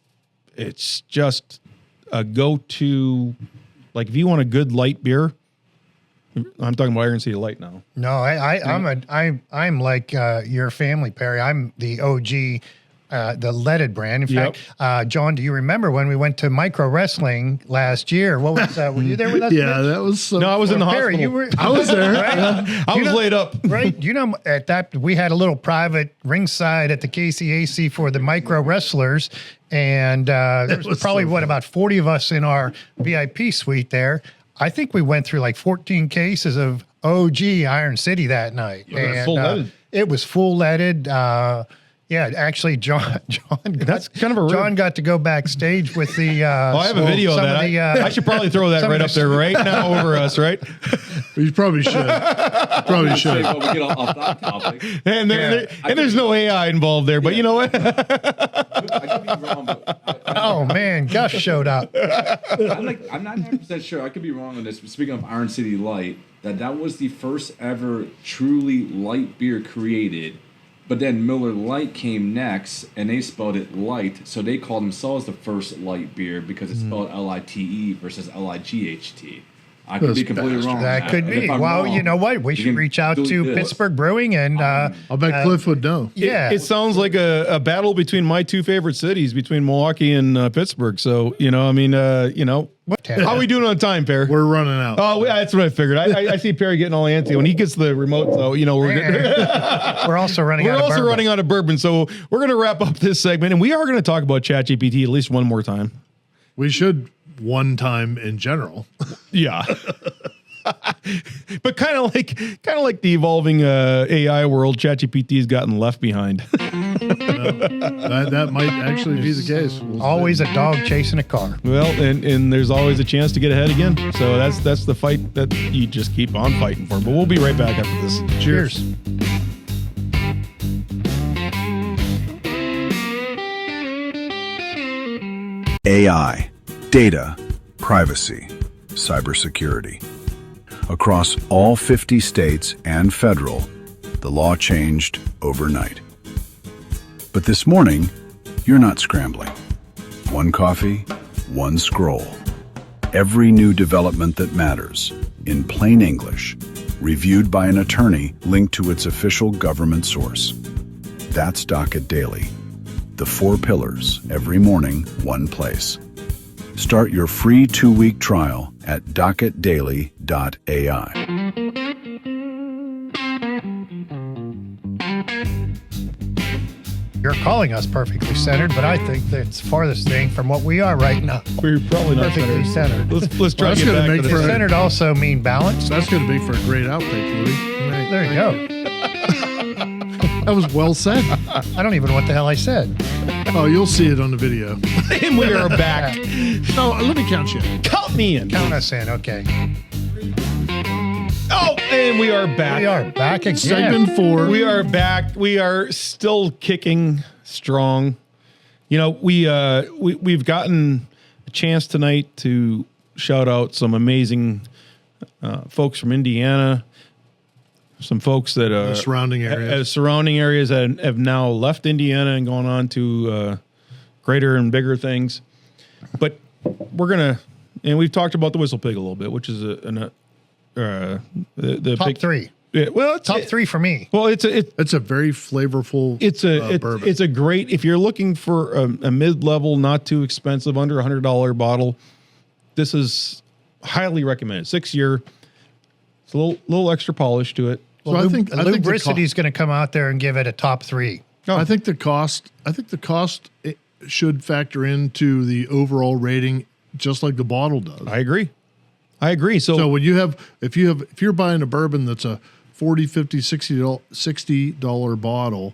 just a go-to, like if you want a good light beer, I'm talking about Iron City Light now. No, I'm like your family, Perry. I'm the OG, the leaded brand. In fact, John, do you remember when we went to micro wrestling last year? What was were you there with us? Yeah, that was. No, I was in the hospital. You were, I was there. Right? I was laid up. Right. You know, at that we had a little private ringside at the KCAC for the micro wrestlers, and there was probably about 40 of us in our VIP suite there. I think we went through like 14 cases of OG Iron City that night. And it was full leaded. Yeah, actually, John got to go backstage with the. I have a video of that. I should probably throw that right up there right now over us, right? You probably should. Probably should. Well, we get off that topic. And there's no AI involved there, but you know what? I could be wrong, but oh man, Gus showed up. I'm not 100% sure. I could be wrong on this. But speaking of Iron City Light, that was the first ever truly light beer created. But then Miller Lite came next, and they spelled it light, so they called themselves the first light beer because it's spelled Lite versus Light. I could be completely wrong. That could be. Well, wrong, you know what? We should reach out to Pittsburgh Brewing, and I'll bet Cliff would know. Yeah, it sounds like a battle between my 2 favorite cities, between Milwaukee and Pittsburgh. So you know, I mean, you know. How are we doing on time, Perry? We're running out. Oh, that's what I figured. I see Perry getting all antsy when he gets the remote. So you know we're also running. Running out of bourbon. So we're going to wrap up this segment, and we are going to talk about ChatGPT at least one more time. We should one time in general. Yeah. But kind of like the evolving AI world, ChatGPT has gotten left behind. That might actually be the case. Always a dog chasing a car. Well, and there's always a chance to get ahead again. So that's the fight that you just keep on fighting for. But we'll be right back after this. Cheers. AI, data, privacy, cybersecurity. Across all 50 states and federal, the law changed overnight. But this morning, you're not scrambling. One coffee, one scroll. Every new development that matters, in plain English, reviewed by an attorney linked to its official government source. That's Docket Daily. The 4 pillars, every morning, one place. Start your free 2-week trial at docketdaily.ai. You're calling us perfectly centered, but I think that's farthest thing from what we are right now. We're probably not perfectly centered. Let's try to get back to this. Centered also mean balanced. That's going to make for a great outtake, Louis. There you go. That was well said. I don't even know what the hell I said. Oh, you'll see it on the video. And we are back. No, let me count you. Count me in. Count us in, okay. Oh, and we are back. We are back again. Segment 4. We are back. We are still kicking strong. You know, we've gotten a chance tonight to shout out some amazing folks from Indiana. Some folks that are surrounding areas that have now left Indiana and gone on to greater and bigger things. But we're gonna, and we've talked about the Whistlepig a little bit, which is the top 3. Yeah, well, top 3 for me. Well, it's a very flavorful. Bourbon. It's a great, if you're looking for a mid-level, not too expensive, under $100 bottle. This is highly recommended. 6-year. It's a little extra polish to it. Well, I think Loubricity is going to come out there and give it a top 3. I think the cost should factor into the overall rating, just like the bottle does. I agree. So when if you're buying a bourbon that's a $40, $50, $60 bottle,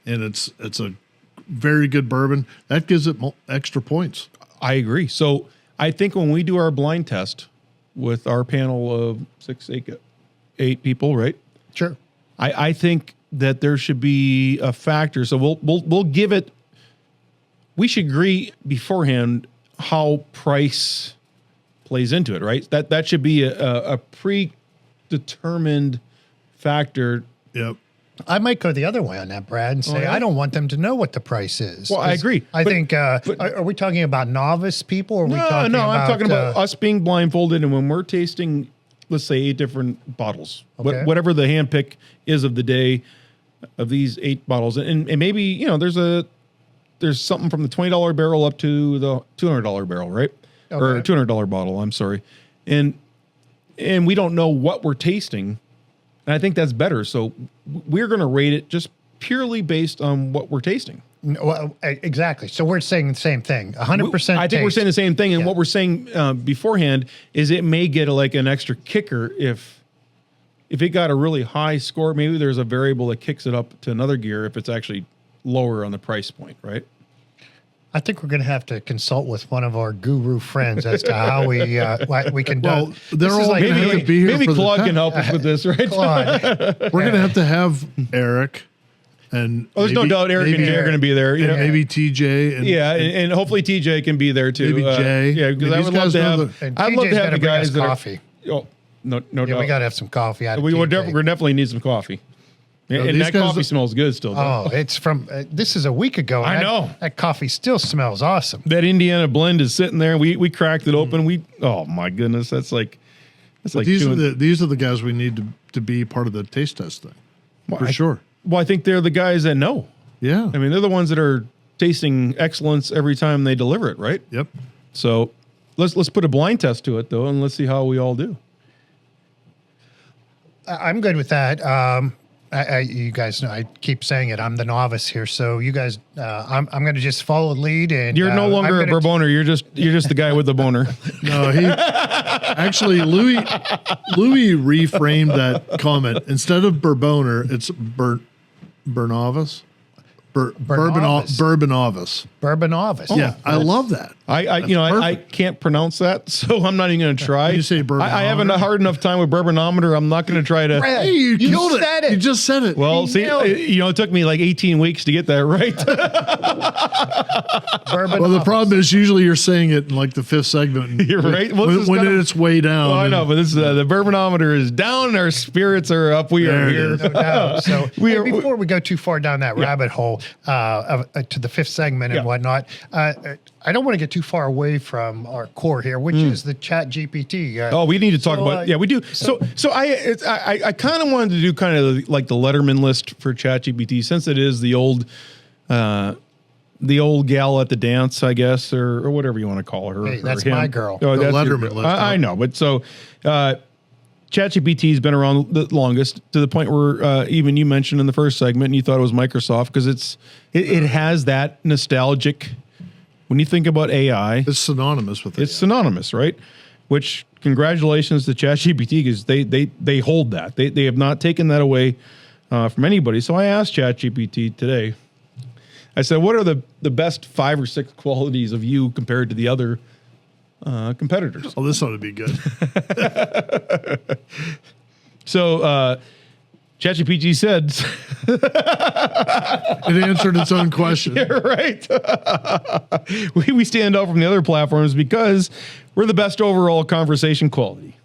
and it's a very good bourbon, that gives it extra points. I agree. So I think when we do our blind test with our panel of 8 people, right? Sure. I think that there should be a factor. So we'll give it. We should agree beforehand how price plays into it, right? That should be a predetermined factor. Yep. I might go the other way on that, Brad, and say I don't want them to know what the price is. Well, I agree. I think. Are we talking about novice people? Or are we talking no. about, I'm talking about us being blindfolded, and when we're tasting, let's say 8 different bottles, whatever the handpick is of the day, of these 8 bottles, and maybe there's something from the $20 barrel up to the $200 barrel, right? Okay. Or $200 bottle. I'm sorry, and we don't know what we're tasting. And I think that's better. So we're going to rate it just purely based on what we're tasting. Well, exactly. So we're saying the same thing. 100%. I think we're saying the same thing. And what we're saying beforehand is it may get an extra kicker if it got a really high score. Maybe there's a variable that kicks it up to another gear if it's actually lower on the price point, right? I think we're going to have to consult with one of our guru friends as to how we can do. Well, they're all going to have to be here. Maybe Claude can help us with this, right? We're going to have Eric, and there's no doubt Eric and Jay are going to be there. Maybe TJ, and hopefully TJ can be there too. Maybe Jay, because I would love to have. I'd love to have the guys that coffee. No doubt. We got to have some coffee. We definitely need some coffee. And that coffee smells good still. Oh, it's from, this is a week ago. I know. That coffee still smells awesome. That Indiana blend is sitting there. We cracked it open. Oh my goodness. That's like these are the guys we need to be part of the taste test thing. For sure. Well, I think they're the guys that know. Yeah. I mean, they're the ones that are tasting excellence every time they deliver it, right? Yep. So let's put a blind test to it though, and let's see how we all do. I'm good with that. You guys know I keep saying it. I'm the novice here, so you guys, I'm going to just follow the lead. And you're no longer a Bourboner. You're just the guy with the boner. No, he actually Louis reframed that comment. Instead of Bourboner, it's Bourbonovis. Bourbonovis. Bourbonovis. Yeah, I love that. I can't pronounce that, so I'm not even going to try. You say Bourbonometer? I haven't a hard enough time with Bourbonometer. I'm not going to try to. Hey, you killed it. You just said it. Well, it took me like 18 weeks to get that right. Well, the problem is usually you're saying it in like the 5th segment. You're right. When it's way down. Well, I know, but this is the Bourbonometer is down. Our spirits are up. We are here. No doubt. So before we go too far down that rabbit hole to the 5th segment and whatnot, I don't want to get too far away from our core here, which is the Chat GPT. We need to talk about. Yeah, we do. So I kind of wanted to do kind of like the Letterman list for Chat GPT, since it is the old gal at the dance, I guess, or whatever you want to call her. Hey, that's my girl. Oh, the Letterman list. I know, but so ChatGPT has been around the longest, to the point where even you mentioned in the first segment, and you thought it was Microsoft, because it has that nostalgic. When you think about AI, it's synonymous with it. It's synonymous, right? Which, congratulations to ChatGPT, because they hold that. They have not taken that away from anybody. So I asked ChatGPT today. I said, what are the best 5 or 6 qualities of you compared to the other competitors? Oh, this ought to be good. So ChatGPT said it answered its own question. Yeah, right. we stand out from the other platforms because we're the best overall conversation quality.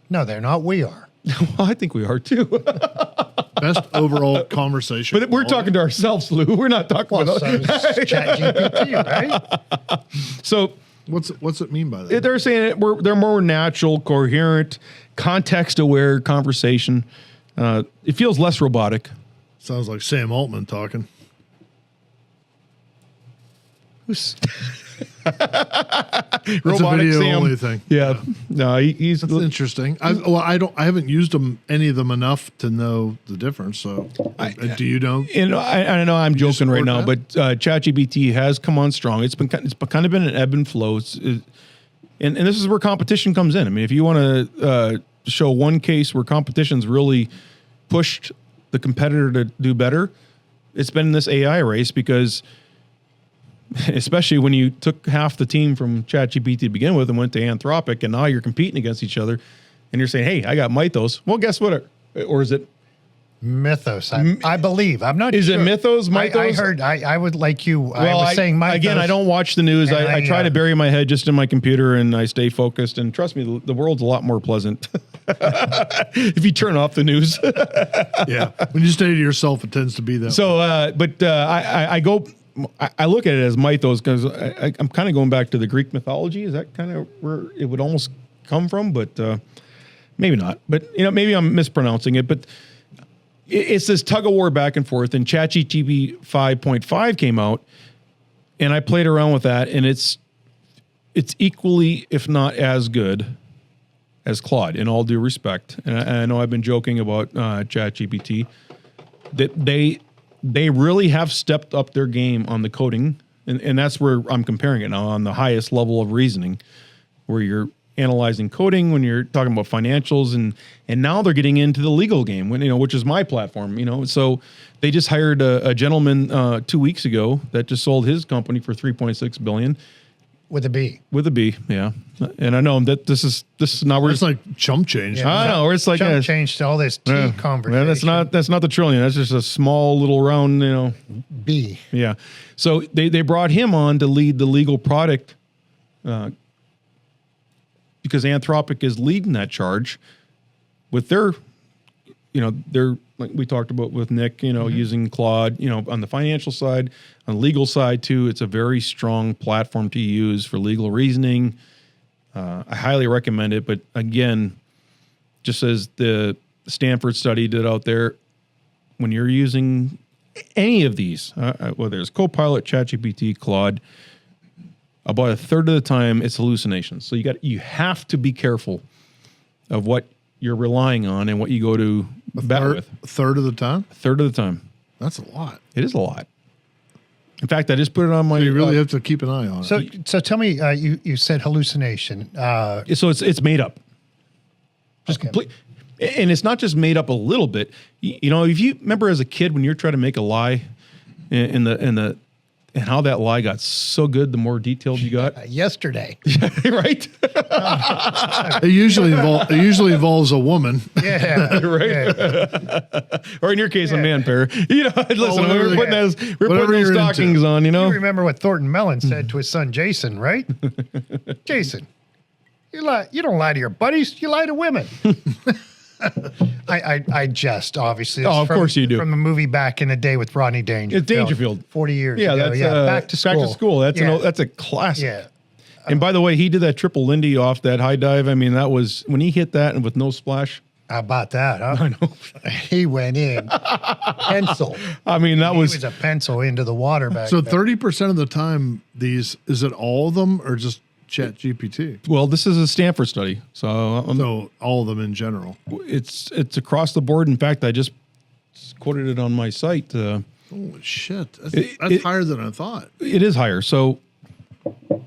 No, they're not. We are. Well, I think we are too. Best overall conversation. But we're talking to ourselves, Lou. We're not talking about ChatGPT, right? So what's it mean by that? They're saying they're more natural, coherent, context-aware conversation. It feels less robotic. Sounds like Sam Altman talking. Robotic video Sam. only thing. Yeah. No, he's That's interesting. I haven't used any of them enough to know the difference. So, do you know? I know I'm joking right now, but ChatGPT has come on strong. It's kind of been an ebb and flow. And this is where competition comes in. I mean, if you want to show one case where competition's really pushed the competitor to do better, it's been this AI race, because especially when you took half the team from ChatGPT to begin with and went to Anthropic, and now you're competing against each other, and you're saying, hey, I got Mythos. Well, guess what? Or is it Mythos? I believe. I'm not sure. Is it Mythos? I heard, I would like you. Well, I was saying Mythos. Again, I don't watch the news. I try to bury my head just in my computer, and I stay focused. And trust me, the world's a lot more pleasant if you turn off the news. Yeah. When you stay to yourself, it tends to be that. So, I look at it as Mythos, because I'm kind of going back to the Greek mythology. Is that kind of where it would almost come from? But maybe not. But maybe I'm mispronouncing it. But it's this tug of war back and forth. And ChatGPT 5.5 came out, and I played around with that, and it's equally, if not as good as Claude, in all due respect. And I know I've been joking about ChatGPT, that they really have stepped up their game on the coding, and that's where I'm comparing it now, on the highest level of reasoning, where you're analyzing coding, when you're talking about financials, and now they're getting into the legal game, which is my platform. So they just hired a gentleman 2 weeks ago that just sold his company for $3.6 billion. With a B. With a B, yeah. And I know that this is not where it's like chump change. Yeah, I know, it's like chump change to all this T conversation. Yeah, that's not the trillion. That's just a small little round, B. Yeah. So they brought him on to lead the legal product, because Anthropic is leading that charge with their like we talked about with Nick, using Claude, on the financial side, on the legal side too. It's a very strong platform to use for legal reasoning. I highly recommend it. But again, just as the Stanford study did out there, when you're using any of these, whether it's Copilot, ChatGPT, Claude, about a third of the time it's hallucinations. So you have to be careful of what you're relying on and what you go to bat with. A third of the time? A third of the time. That's a lot. It is a lot. In fact, I just put it on my... So you really have to keep an eye on it. So tell me, you said hallucination. So it's made up. Just complete. And it's not just made up a little bit. If you remember as a kid when you're trying to make a lie, and how that lie got so good, the more detailed you got. Yesterday. Right? It usually involves a woman. Yeah. Right? Yeah. Or in your case, a man pair. Listen, we're putting those stockings on, You remember what Thornton Mellon said to his son, Jason, right? Jason, you don't lie to your buddies, you lie to women. I jest, obviously. Of course you do. From a movie back in the day with Rodney Dangerfield. It's Dangerfield. 40 years ago. That's Back to School. Back to School. That's a classic. Yeah. And by the way, he did that triple Lindy off that high dive. I mean, that was, when he hit that and with no splash. How about that, huh? I know. He went in. Pencil. I mean, he was a pencil into the water back So then. 30% of the time, is it all of them or just ChatGPT? Well, this is a Stanford study, so all of them in general. It's across the board. In fact, I just quoted it on my site. Holy shit, that's higher than I thought. It is higher. So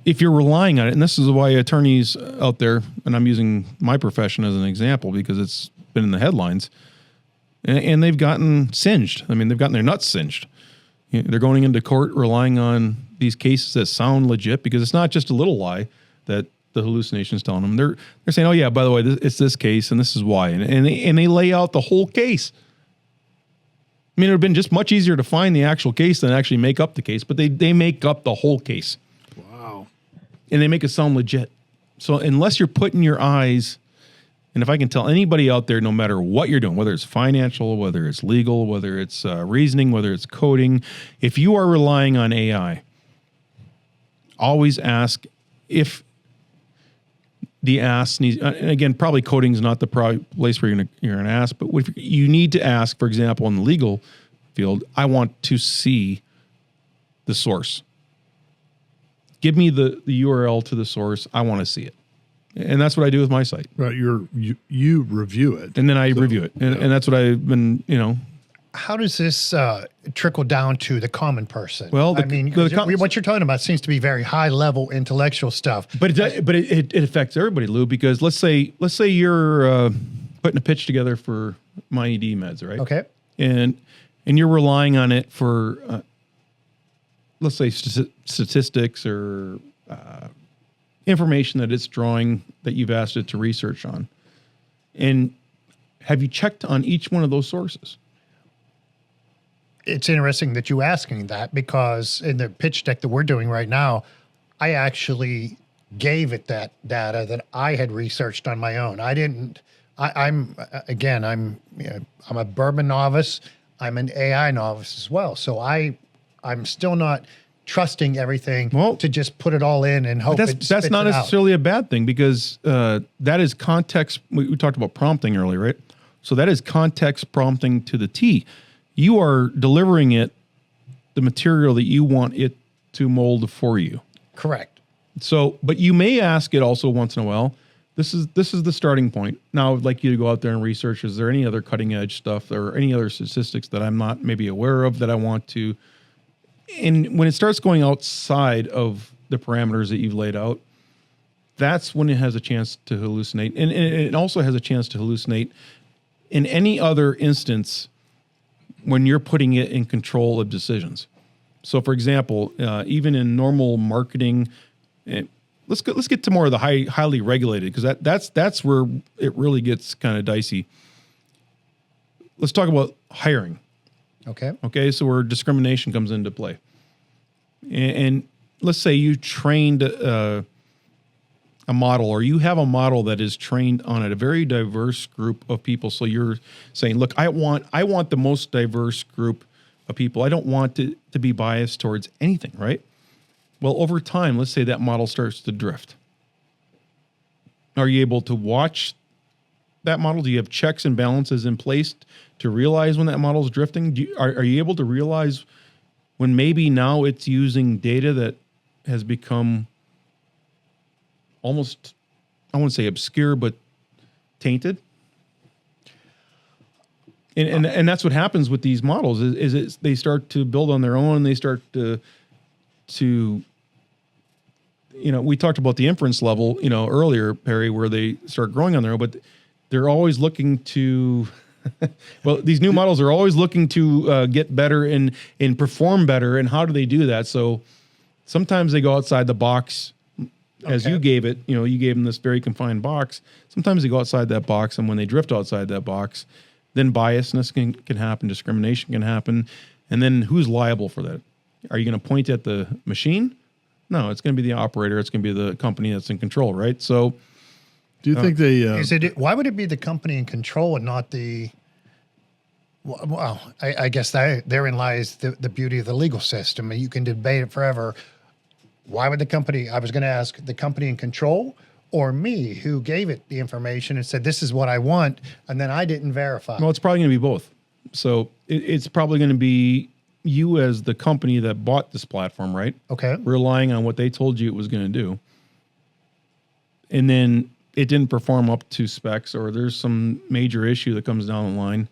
if you're relying on it, and this is why attorneys out there, and I'm using my profession as an example because it's been in the headlines, and they've gotten singed. I mean, they've gotten their nuts singed. They're going into court relying on these cases that sound legit, because it's not just a little lie that the hallucination's telling them. They're saying, oh yeah, by the way, it's this case and this is why. And they lay out the whole case. I mean, it would have been just much easier to find the actual case than actually make up the case, but they make up the whole case. Wow. And they make it sound legit. So unless you're putting your eyes, and if I can tell anybody out there, no matter what you're doing, whether it's financial, whether it's legal, whether it's reasoning, whether it's coding, if you are relying on AI, always ask if the ask needs, and again, probably coding is not the place where you're going to ask, but if you need to ask, for example, in the legal field, I want to see the source. give me the URL to the source. I want to see it. And that's what I do with my site. Right. You review it. And then I review it. And that's what I've been, How does this trickle down to the common person? Well, what you're talking about seems to be very high level intellectual stuff. But it affects everybody, Lou, because let's say you're putting a pitch together for my ED meds, right? Okay. And you're relying on it for, let's say, statistics or information that it's drawing that you've asked it to research on. And have you checked on each one of those sources? It's interesting that you asking that, because in the pitch deck that we're doing right now, I actually gave it that data that I had researched on my own. I'm a Bourbon novice. I'm an AI novice as well. So I'm still not trusting everything to just put it all in and hope that's not necessarily a bad thing, because that is context. We talked about prompting earlier, right? So that is context prompting to the T. You are delivering it the material that you want it to mold for you. Correct. So, but you may ask it also once in a while, this is the starting point. Now I'd like you to go out there and research, is there any other cutting edge stuff or any other statistics that I'm not maybe aware of that I want to, and when it starts going outside of the parameters that you've laid out, that's when it has a chance to hallucinate. And it also has a chance to hallucinate in any other instance when you're putting it in control of decisions. So, for example, even in normal marketing, let's get to more of the highly regulated, because that's where it really gets kind of dicey. Let's talk about hiring. Okay. So where discrimination comes into play, and let's say you trained a model, or you have a model that is trained on a very diverse group of people. So you're saying, look, I want the most diverse group of people. I don't want it to be biased towards anything, right? Well, over time, let's say that model starts to drift. Are you able to watch that model? Do you have checks and balances in place to realize when that model is drifting? Are you able to realize when maybe now it's using data that has become almost, I wouldn't say obscure, but tainted? And that's what happens with these models is they start to build on their own, and they start to we talked about the inference level, earlier, Perry, where they start growing on their own, but they're always looking to, well, these new models are always looking to get better and perform better. And how do they do that? So sometimes they go outside the box, as you gave it, you gave them this very confined box. Sometimes they go outside that box, and when they drift outside that box, then biasness can happen, discrimination can happen. And then who's liable for that? Are you going to point at the machine? No, it's going to be the operator. It's going to be the company that's in control, right? So, do you think they? Why would it be the company in control and not the? Well, I guess therein lies the beauty of the legal system. You can debate it forever. Why would the company? I was going to ask the company in control or me, who gave it the information and said this is what I want, and then I didn't verify. Well, it's probably going to be both. So it's probably going to be you as the company that bought this platform, right? Okay. Relying on what they told you it was going to do. And then it didn't perform up to specs, or there's some major issue that comes down the line.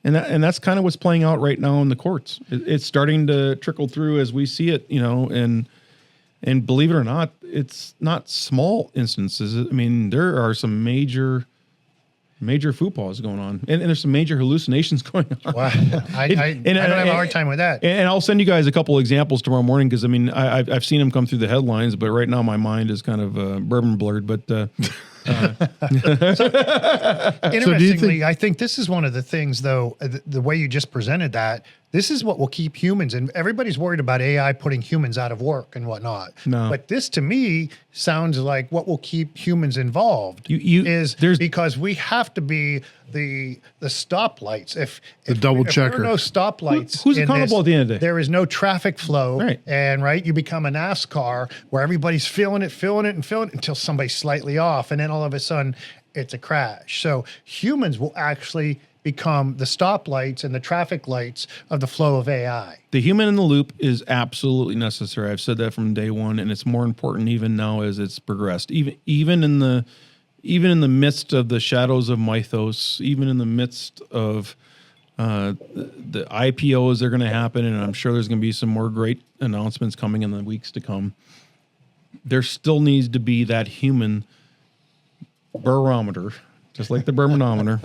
And that's kind of what's playing out right now in the courts. It's starting to trickle through as we see it, and believe it or not, it's not small instances. I mean, there are some major footballs going on, and there's some major hallucinations going on. Wow. I don't have a hard time with that. And I'll send you guys a couple examples tomorrow morning, because I mean I've seen them come through the headlines, but right now my mind is kind of bourbon blurred. But interestingly, I think this is one of the things, though, the way you just presented that. This is what will keep humans, and everybody's worried about AI putting humans out of work and whatnot. No. But this, to me, sounds like what will keep humans involved because we have to be the stoplights. If double checker. There are no stoplights, who's accountable at the end of the day? There is no traffic flow, right? And you become a NASCAR where everybody's feeling it until somebody's slightly off, and then all of a sudden it's a crash. So humans will actually become the stoplights and the traffic lights of the flow of AI. The human in the loop is absolutely necessary. I've said that from day one, and it's more important even now as it's progressed. Even in the midst of the shadows of mythos, even in the midst of the IPOs that are going to happen, and I'm sure there's going to be some more great announcements coming in the weeks to come. There still needs to be that human barometer, just like the Bourbanometer.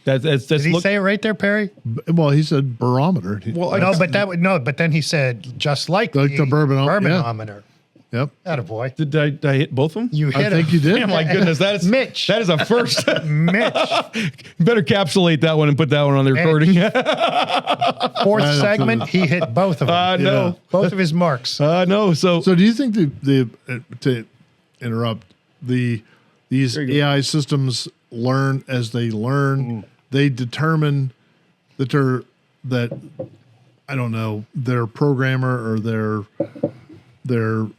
That's Did he say it right there, Perry? Well, he said barometer. But then he said just like the Bourbanometer. Yep. Attaboy. Did I hit both of them? You hit I think you did. Oh my goodness, that is Mitch. That is a first. Mitch. Better capsulate that one and put that one on the recording. Fourth segment, he hit both of them. No. Both of his marks. No. So do you think to interrupt, these AI systems learn as they learn? They determine that I don't know, their programmer or their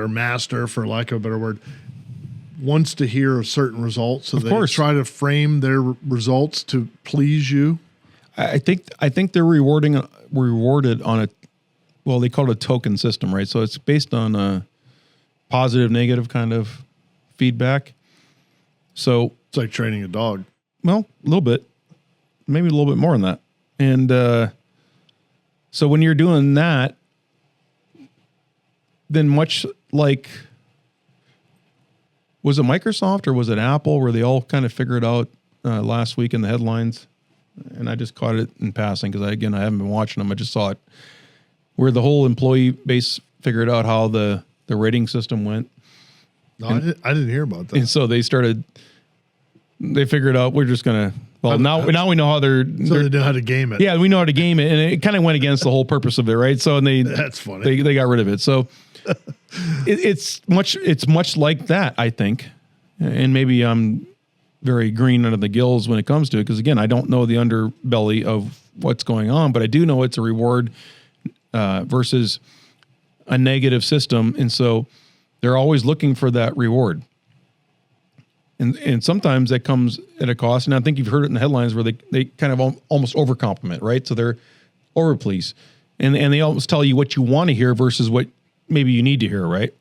master, for lack of a better word, wants to hear a certain result, so they try to frame their results to please you. I think they're rewarded on a, well, they call it a token system, right? So it's based on a positive, negative kind of feedback. So it's like training a dog. Well, a little bit, maybe a little bit more than that. And so when you're doing that, then much like, was it Microsoft or was it Apple, where they all kind of figured out last week in the headlines, and I just caught it in passing because I haven't been watching them. I just saw it, where the whole employee base figured out how the rating system went. No, I didn't hear about that. And so they figured out, we're just going to, well, now we know how they know how to game it. Yeah, we know how to game it, and it kind of went against the whole purpose of it, right? So, and that's funny. They got rid of it. So it's much like that, I think. And maybe I'm very green under the gills when it comes to it, because again, I don't know the underbelly of what's going on, but I do know it's a reward versus a negative system, and so they're always looking for that reward. And sometimes that comes at a cost. And I think you've heard it in the headlines where they kind of almost overcompliment, right? So they're overpleased. And they almost tell you what you want to hear versus what maybe you need to hear, right?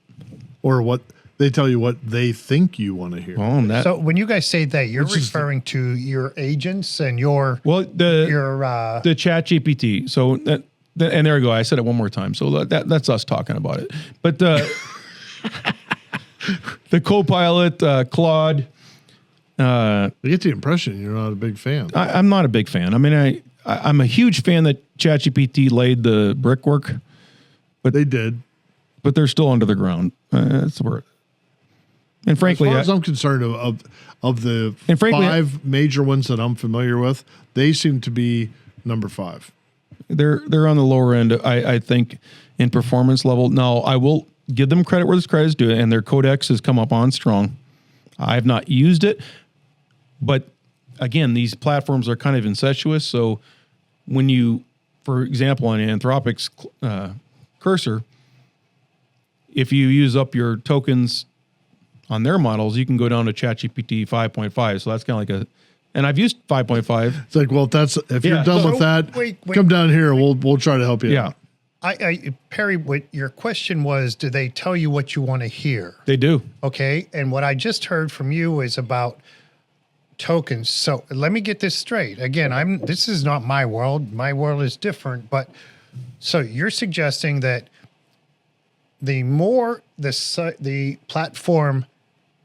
Or what they tell you what they think you want to hear. Well, so when you guys say that, you're referring to your agents and the Chat GPT. So and there we go. I said it one more time. So that's us talking about it. But the Copilot, Claude. I get the impression you're not a big fan. I'm not a big fan. I mean, I'm a huge fan that ChatGPT laid the brickwork, but they did. But they're still under the ground. That's the word. And frankly, as far as I'm concerned, of the five major ones that I'm familiar with, they seem to be number 5. They're on the lower end, I think, in performance level. Now, I will give them credit where this credit is due, and their codex has come up on strong. I have not used it, but again, these platforms are kind of incestuous. So when you, for example, on Anthropic's cursor, if you use up your tokens on their models, you can go down to ChatGPT 5.5. So that's kind of like and I've used 5.5. It's like, well, if you're done with that, come down here. We'll try to help you. Yeah. Perry, what your question was, do they tell you what you want to hear? They do. Okay. And what I just heard from you is about tokens. So let me get this straight. Again, this is not my world. My world is different. But so you're suggesting that the more the platform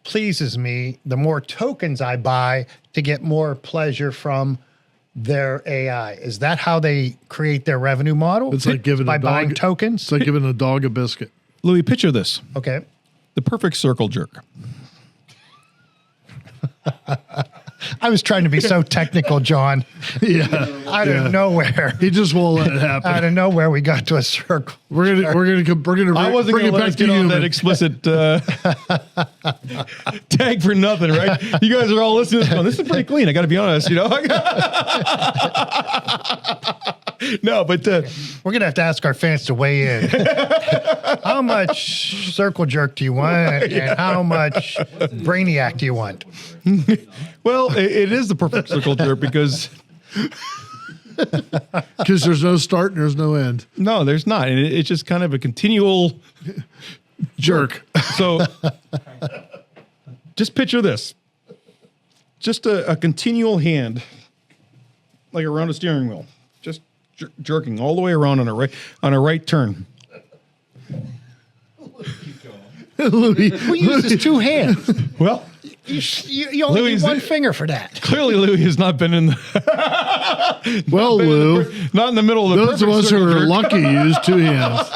pleases me, the more tokens I buy to get more pleasure from their AI. Is that how they create their revenue model? It's like giving buying tokens. It's like giving a dog a biscuit. Louis, picture this. Okay. The perfect circle jerk. I was trying to be so technical, John. Yeah. Out of nowhere. He just won't let it happen. Out of nowhere, we got to a circle. We're gonna I wasn't bring gonna it let us back to get on human. that explicit tag for nothing, right? You guys are all listening to this going, this is pretty clean. I got to be honest, No, but we're going to have to ask our fans to weigh in. How much circle jerk do you want, and how much brainiac do you want? Well, it is the perfect circle jerk because there's no start and there's no end. No, there's not, and it's just kind of a continual jerk. So, just picture this: just a continual hand, like around a steering wheel, just jerking all the way around on a right turn. Louis, who uses two hands? Well, you only need one finger for that. Clearly, Louis has not been in the. Well, Lou, not in the middle of the. Those of us who are lucky use two hands.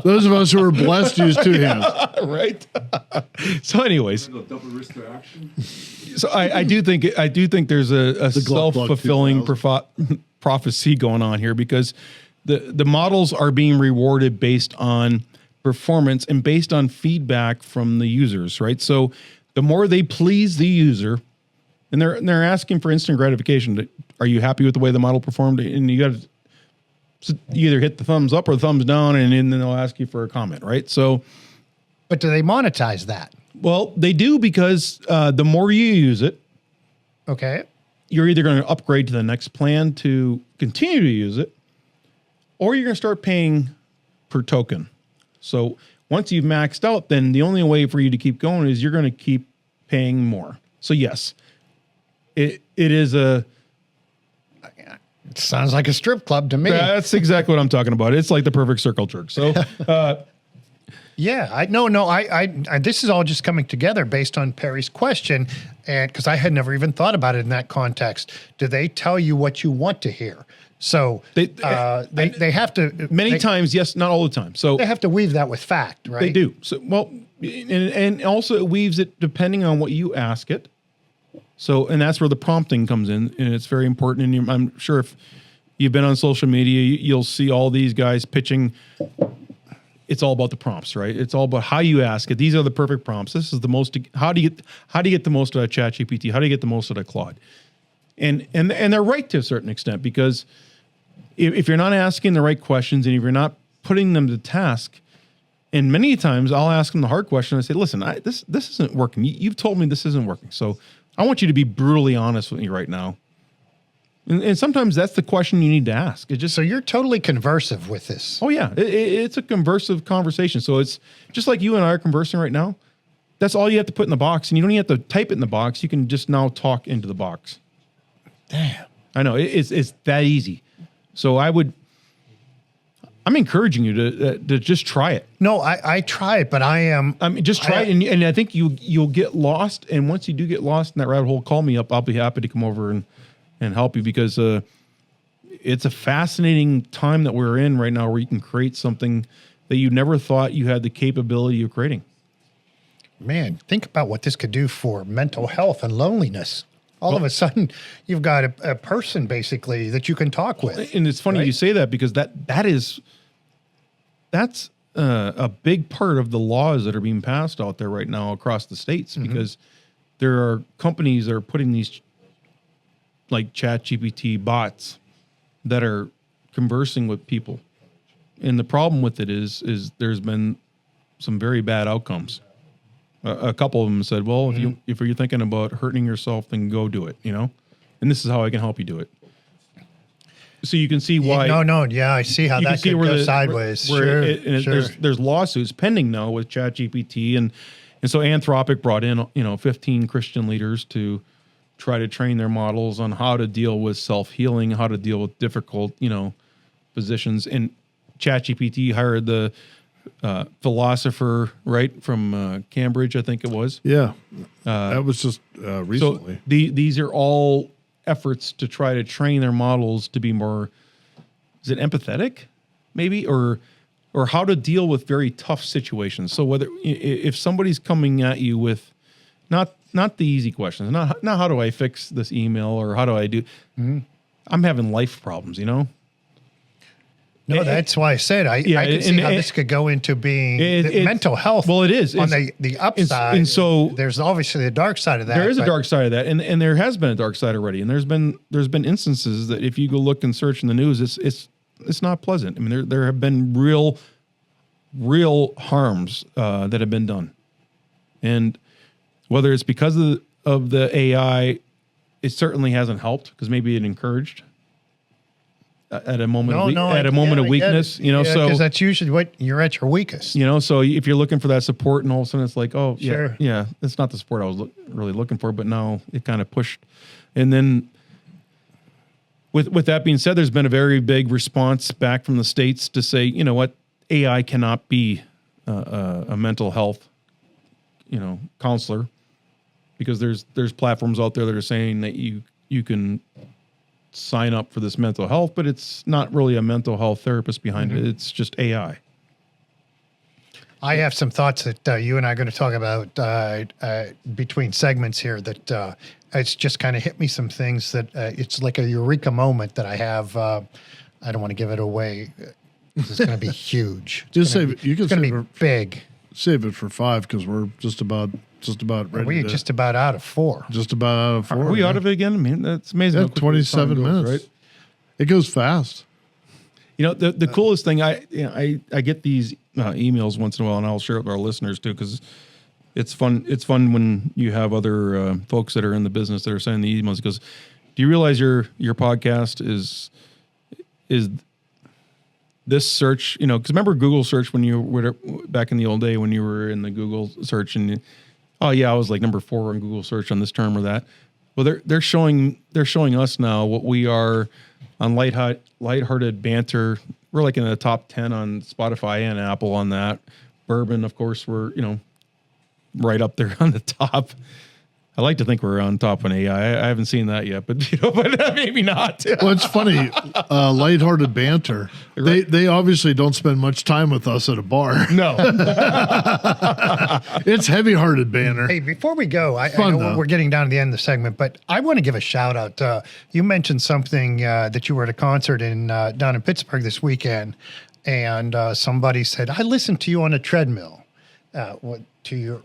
Those of us who are blessed use two hands. Right. So, anyways. Double wrist action. So I do think there's a self-fulfilling prophecy going on here, because the models are being rewarded based on performance and based on feedback from the users, right? So the more they please the user, and they're asking for instant gratification. Are you happy with the way the model performed? And you got to either hit the thumbs up or the thumbs down, and then they'll ask you for a comment, right? So, but do they monetize that? Well, they do, because the more you use it, okay, you're either going to upgrade to the next plan to continue to use it, or you're going to start paying per token. So once you've maxed out, then the only way for you to keep going is you're going to keep paying more. So yes, it is a. It sounds like a strip club to me. That's exactly what I'm talking about. It's like the perfect circle jerk. So. Yeah, I this is all just coming together based on Perry's question, and because I had never even thought about it in that context. Do they tell you what you want to hear? So they have to many times, yes, not all the time. So they have to weave that with fact, right? They do. So well, and also it weaves it depending on what you ask it. So, and that's where the prompting comes in, and it's very important. And I'm sure if you've been on social media, you'll see all these guys pitching. It's all about the prompts, right? It's all about how you ask it. These are the perfect prompts. This is the most. How do you get the most out of ChatGPT? How do you get the most out of Claude? And they're right to a certain extent, because if you're not asking the right questions and if you're not putting them to task, and many times I'll ask them the hard question. I say, listen, this isn't working. You've told me this isn't working, so I want you to be brutally honest with me right now. And sometimes that's the question you need to ask. It just so you're totally conversive with this. Oh yeah, it's a conversive conversation. So it's just like you and I are conversing right now. That's all you have to put in the box, and you don't even have to type it in the box. You can just now talk into the box. Damn, I know it's that easy. So I'm encouraging you to just try it. No, I try it, but I mean, just try it, and I think you'll get lost. And once you do get lost in that rabbit hole, call me up. I'll be happy to come over and help you, because it's a fascinating time that we're in right now, where you can create something that you never thought you had the capability of creating. Man, think about what this could do for mental health and loneliness. All of a sudden, you've got a person basically that you can talk with. And it's funny you say that, because that's a big part of the laws that are being passed out there right now across the states, because there are companies that are putting these like ChatGPT bots that are conversing with people. And the problem with it is there's been some very bad outcomes. A couple of them said, well, if you're thinking about hurting yourself, then go do it, and this is how I can help you do it. So you can see why. Yeah, I see how that could go sideways. Sure. There's lawsuits pending now with ChatGPT, and so Anthropic brought in 15 Christian leaders to try to train their models on how to deal with self-healing, how to deal with difficult, positions. And ChatGPT hired the philosopher, right, from Cambridge, I think it was. Yeah, that was just recently. So these are all efforts to try to train their models to be more, is it empathetic, maybe, or how to deal with very tough situations. So whether if somebody's coming at you with not the easy questions, not how do I fix this email, or how do I do, I'm having life problems, No, that's why I said I can see how this could go into being mental health. Well, it is on the upside, and so there's obviously the dark side of that. There is a dark side of that, and there has been a dark side already. And there's been instances that if you go look and search in the news, it's not pleasant. I mean, there have been real harms that have been done, and whether it's because of the AI, it certainly hasn't helped because maybe it encouraged. At a moment, of weakness, so because that's usually what you're at your weakest. So if you're looking for that support, and all of a sudden it's like, oh, sure. yeah, it's not the support I was really looking for, but now it kind of pushed. And then, with that being said, there's been a very big response back from the states to say, you know what, AI cannot be a mental health, counselor, because there's platforms out there that are saying that you can sign up for this mental health, but it's not really a mental health therapist behind it. It's just AI. I have some thoughts that you and I are going to talk about between segments here that it's just kind of hit me some things that it's like a eureka moment that I have. I don't want to give it away. It's going to be huge. Just save it. It's going to be big. Save it for 5 because we're just about ready. We're just about out of 4. Just about out of 4. Are we out of it again? I mean, that's amazing. Yeah, 27 minutes. Right? It goes fast. The coolest thing, I get these emails once in a while, and I'll share it with our listeners too, because it's fun. It's fun when you have other folks that are in the business that are sending the emails. Because, do you realize your podcast is this search? Because remember Google search when you were back in the old day when you were in the Google search and. Oh yeah, I was like number 4 on Google search on this term or that. Well, they're showing us now what we are on lighthearted banter. We're like in the top 10 on Spotify and Apple on that. Bourbon, of course, we're right up there on the top. I like to think we're on top on AI. I haven't seen that yet, but but maybe not. Well, it's funny, lighthearted banter. They obviously don't spend much time with us at a bar. No, it's heavy-hearted banter. Hey, before we go, I know we're getting down to the end of the segment, but I want to give a shout out. You mentioned something that you were at a concert down in Pittsburgh this weekend, and somebody said, "I listened to you on a treadmill." To your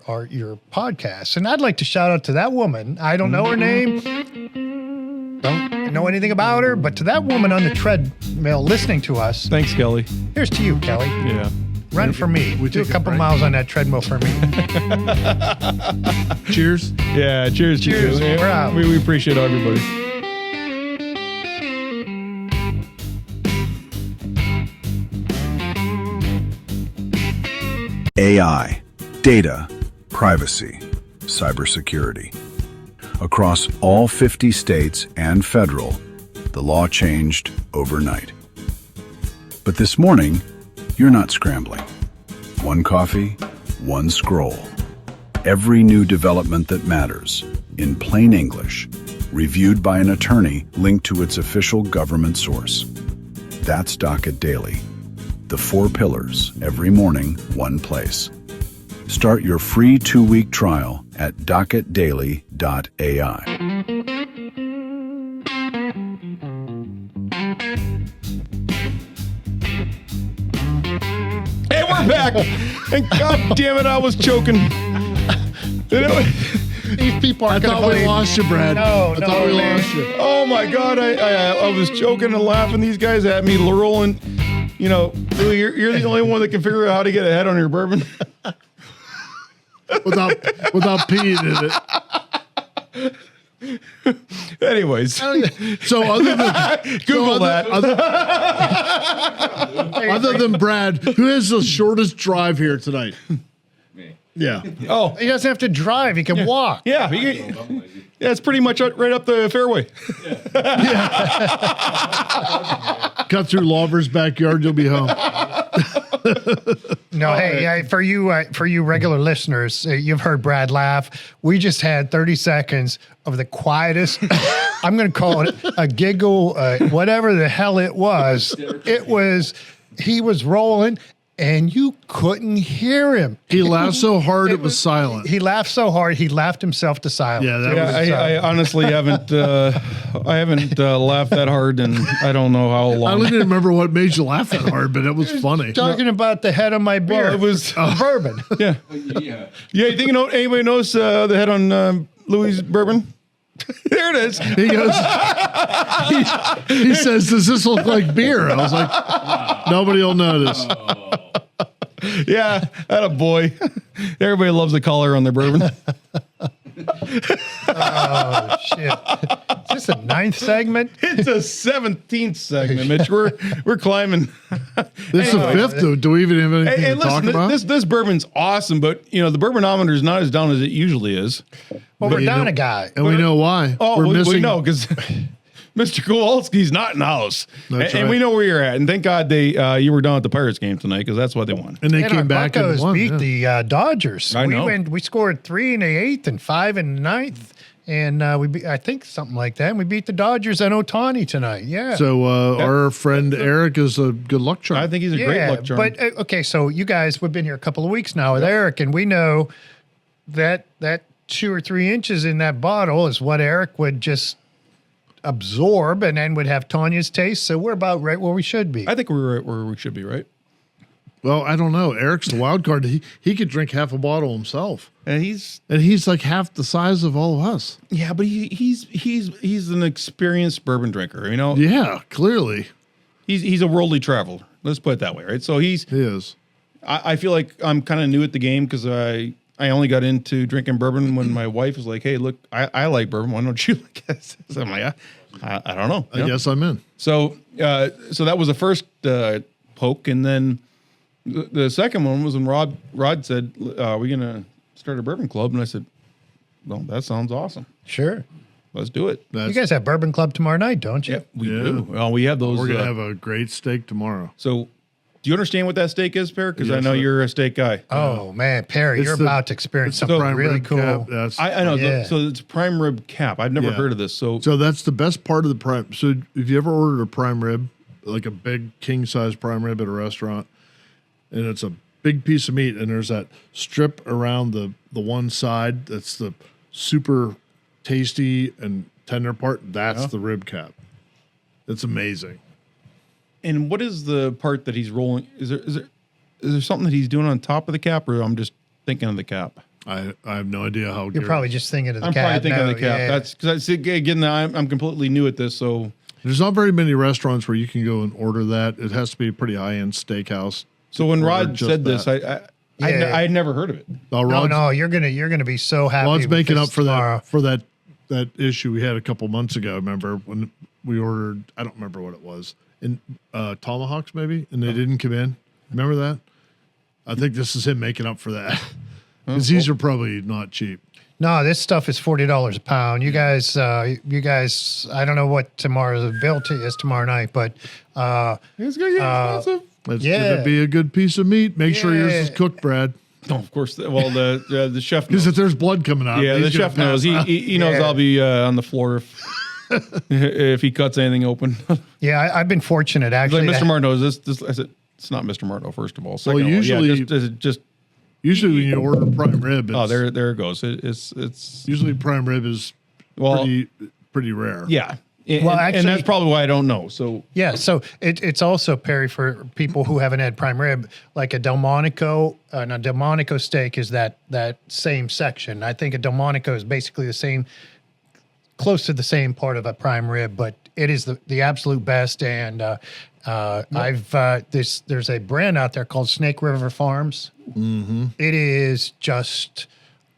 podcast, and I'd like to shout out to that woman. I don't know her name, don't know anything about her, but to that woman on the treadmill listening to us. Thanks, Kelly. Here's to you, Kelly. Yeah. Run for me. We do a couple miles on that treadmill for me. Cheers. Yeah, cheers. Cheers. We're out. We appreciate everybody. AI, data, privacy, cybersecurity. Across all 50 states and federal, the law changed overnight. But this morning, you're not scrambling. One coffee, one scroll. Every new development that matters, in plain English, reviewed by an attorney linked to its official government source. That's Docket Daily. The 4 pillars, every morning, one place. Start your free 2-week trial at docketdaily.ai. Hey, we're back! And God damn it, I was choking. These people are. I thought we lost you, Brad. No, I thought we lost you. Oh my God, I was choking and laughing. These guys at me, rolling. You're the only one that can figure out how to get ahead on your bourbon. without peeing in it. Anyways, so other than Google that. Other than Brad, who has the shortest drive here tonight? Me. Yeah. Oh, he doesn't have to drive; he can walk. Yeah, it's pretty much right up the fairway. Cut through Lauber's backyard, you'll be home. No, hey, for you regular listeners, you've heard Brad laugh. We just had 30 seconds of the quietest. I'm going to call it a giggle, whatever the hell it was. He was rolling. and you couldn't hear him. He laughed so hard it was silent. He laughed so hard he laughed himself to silence. Yeah, I honestly haven't laughed that hard, and I don't know how long. I don't even remember what made you laugh that hard, but it was funny. Talking about the head on my beer. Well, it was bourbon. Yeah. Yeah. Yeah, you think anybody knows the head on Louis Bourbon? There it is. He goes, he says, does this look like beer? I was like, nobody will notice. Yeah, that a boy. Everybody loves the collar on their bourbon. Oh, shit. Is this a 9th segment? It's a 17th segment, Mitch. We're climbing. This is the 5th, though. Do we even have anything to talk about? This bourbon's awesome, but you know the bourbanometer is not as down as it usually is. Well, we're down a guy. And we know why. Oh, we're missing. we know because Mr. Kowalski's not in the house, That's and right. we know where you're at. And thank God you were down at the Pirates game tonight because that's what they won. And they And came our back and Buccos won. beat yeah. the Dodgers. I know. We scored 3 in the 8th and 5 in the 9th. And I think something like that. And we beat the Dodgers and Otani tonight. Yeah. So our friend Eric is a good luck charm. I think he's a great luck charm. But okay, so you guys, we've been here a couple of weeks now with Eric, and we know that 2 or 3 inches in that bottle is what Eric would just absorb, and then would have Tanya's taste. So we're about right where we should be. I think we're right where we should be, right? Well, I don't know. Eric's the wild card. He could drink half a bottle himself, And he's like half the size of all of us. yeah, but he's an experienced bourbon drinker. You know, Yeah, clearly he's a worldly traveler. Let's put it that way, right? So he is. I feel like I'm kind of new at the game because I only got into drinking bourbon when my wife was like, "Hey, look, I like bourbon. Why don't you like it?" So I'm like, I don't know. I guess I'm in. So that was the first poke, and then the second one was when Rod said, "Are we gonna start a bourbon club?" And I said, "Well, that sounds awesome. Sure. Let's do it." You guys have Bourbon Club tomorrow night, don't you? Yeah, we do. Well, we have those. We're gonna have a great steak tomorrow. So, do you understand what that steak is, Per? Because I Yes, know sir. you're a steak guy. Oh, man, Perry, It's you're the- about to experience It's the something prime really rib cool. cap. That's- I know. Yeah. So it's prime rib cap. I've never Yeah. heard of this. So that's the best part of the prime. So if you ever ordered a prime rib, like a big king size prime rib at a restaurant, and it's a big piece of meat, and there's that strip around the one side that's the super tasty and tender part. That's the rib cap. It's amazing. and what is the part that he's rolling? Is there something that he's doing on top of the cap, or I'm just thinking of the cap? I have no idea how. You're probably just thinking of the I'm cap. probably thinking of now, the cap. yeah. That's because again, I'm completely new at this, so. There's not very many restaurants where you can go and order that. It has to be a pretty high end steakhouse. So when Or Rod just said this, that. I Yeah. had never heard of it. No, you're gonna be so happy. Rod's with making this up for tomorrow. that issue we had a couple months ago. Remember when we ordered? I don't remember what it was. In tomahawks maybe, and they didn't come in. Remember that? I think this is him making up for that because these are probably not cheap. No, this stuff is $40 a pound. You guys, I don't know what tomorrow's bill is tomorrow night, but It's gonna get expensive. It's Yeah. going to be a good piece of meat. Make sure yours is Yeah. cooked, Brad. No, of course. Well, the chef Because knows. if there's blood coming out, Yeah, the he's gonna chef knows. pass out. He knows Yeah. I'll be on the floor if he cuts anything open. yeah, I've been fortunate Like actually. Mr. Martineau, is this? I said it's not Mr. Martineau. First of all, second of all, usually- just Usually when you order prime rib, oh, it's, there it goes. It's usually prime rib is well, pretty rare. yeah. And, Well, and actually- that's probably why I don't know. So Yeah, so it's also, Perry, for people who haven't had prime rib, like a Delmonico, and a Delmonico steak is that same section. I think a Delmonico is basically the same, close to the same part of a prime rib, but it is the absolute best. And there's a brand out there called Snake River Farms. Mm-hmm. It is just,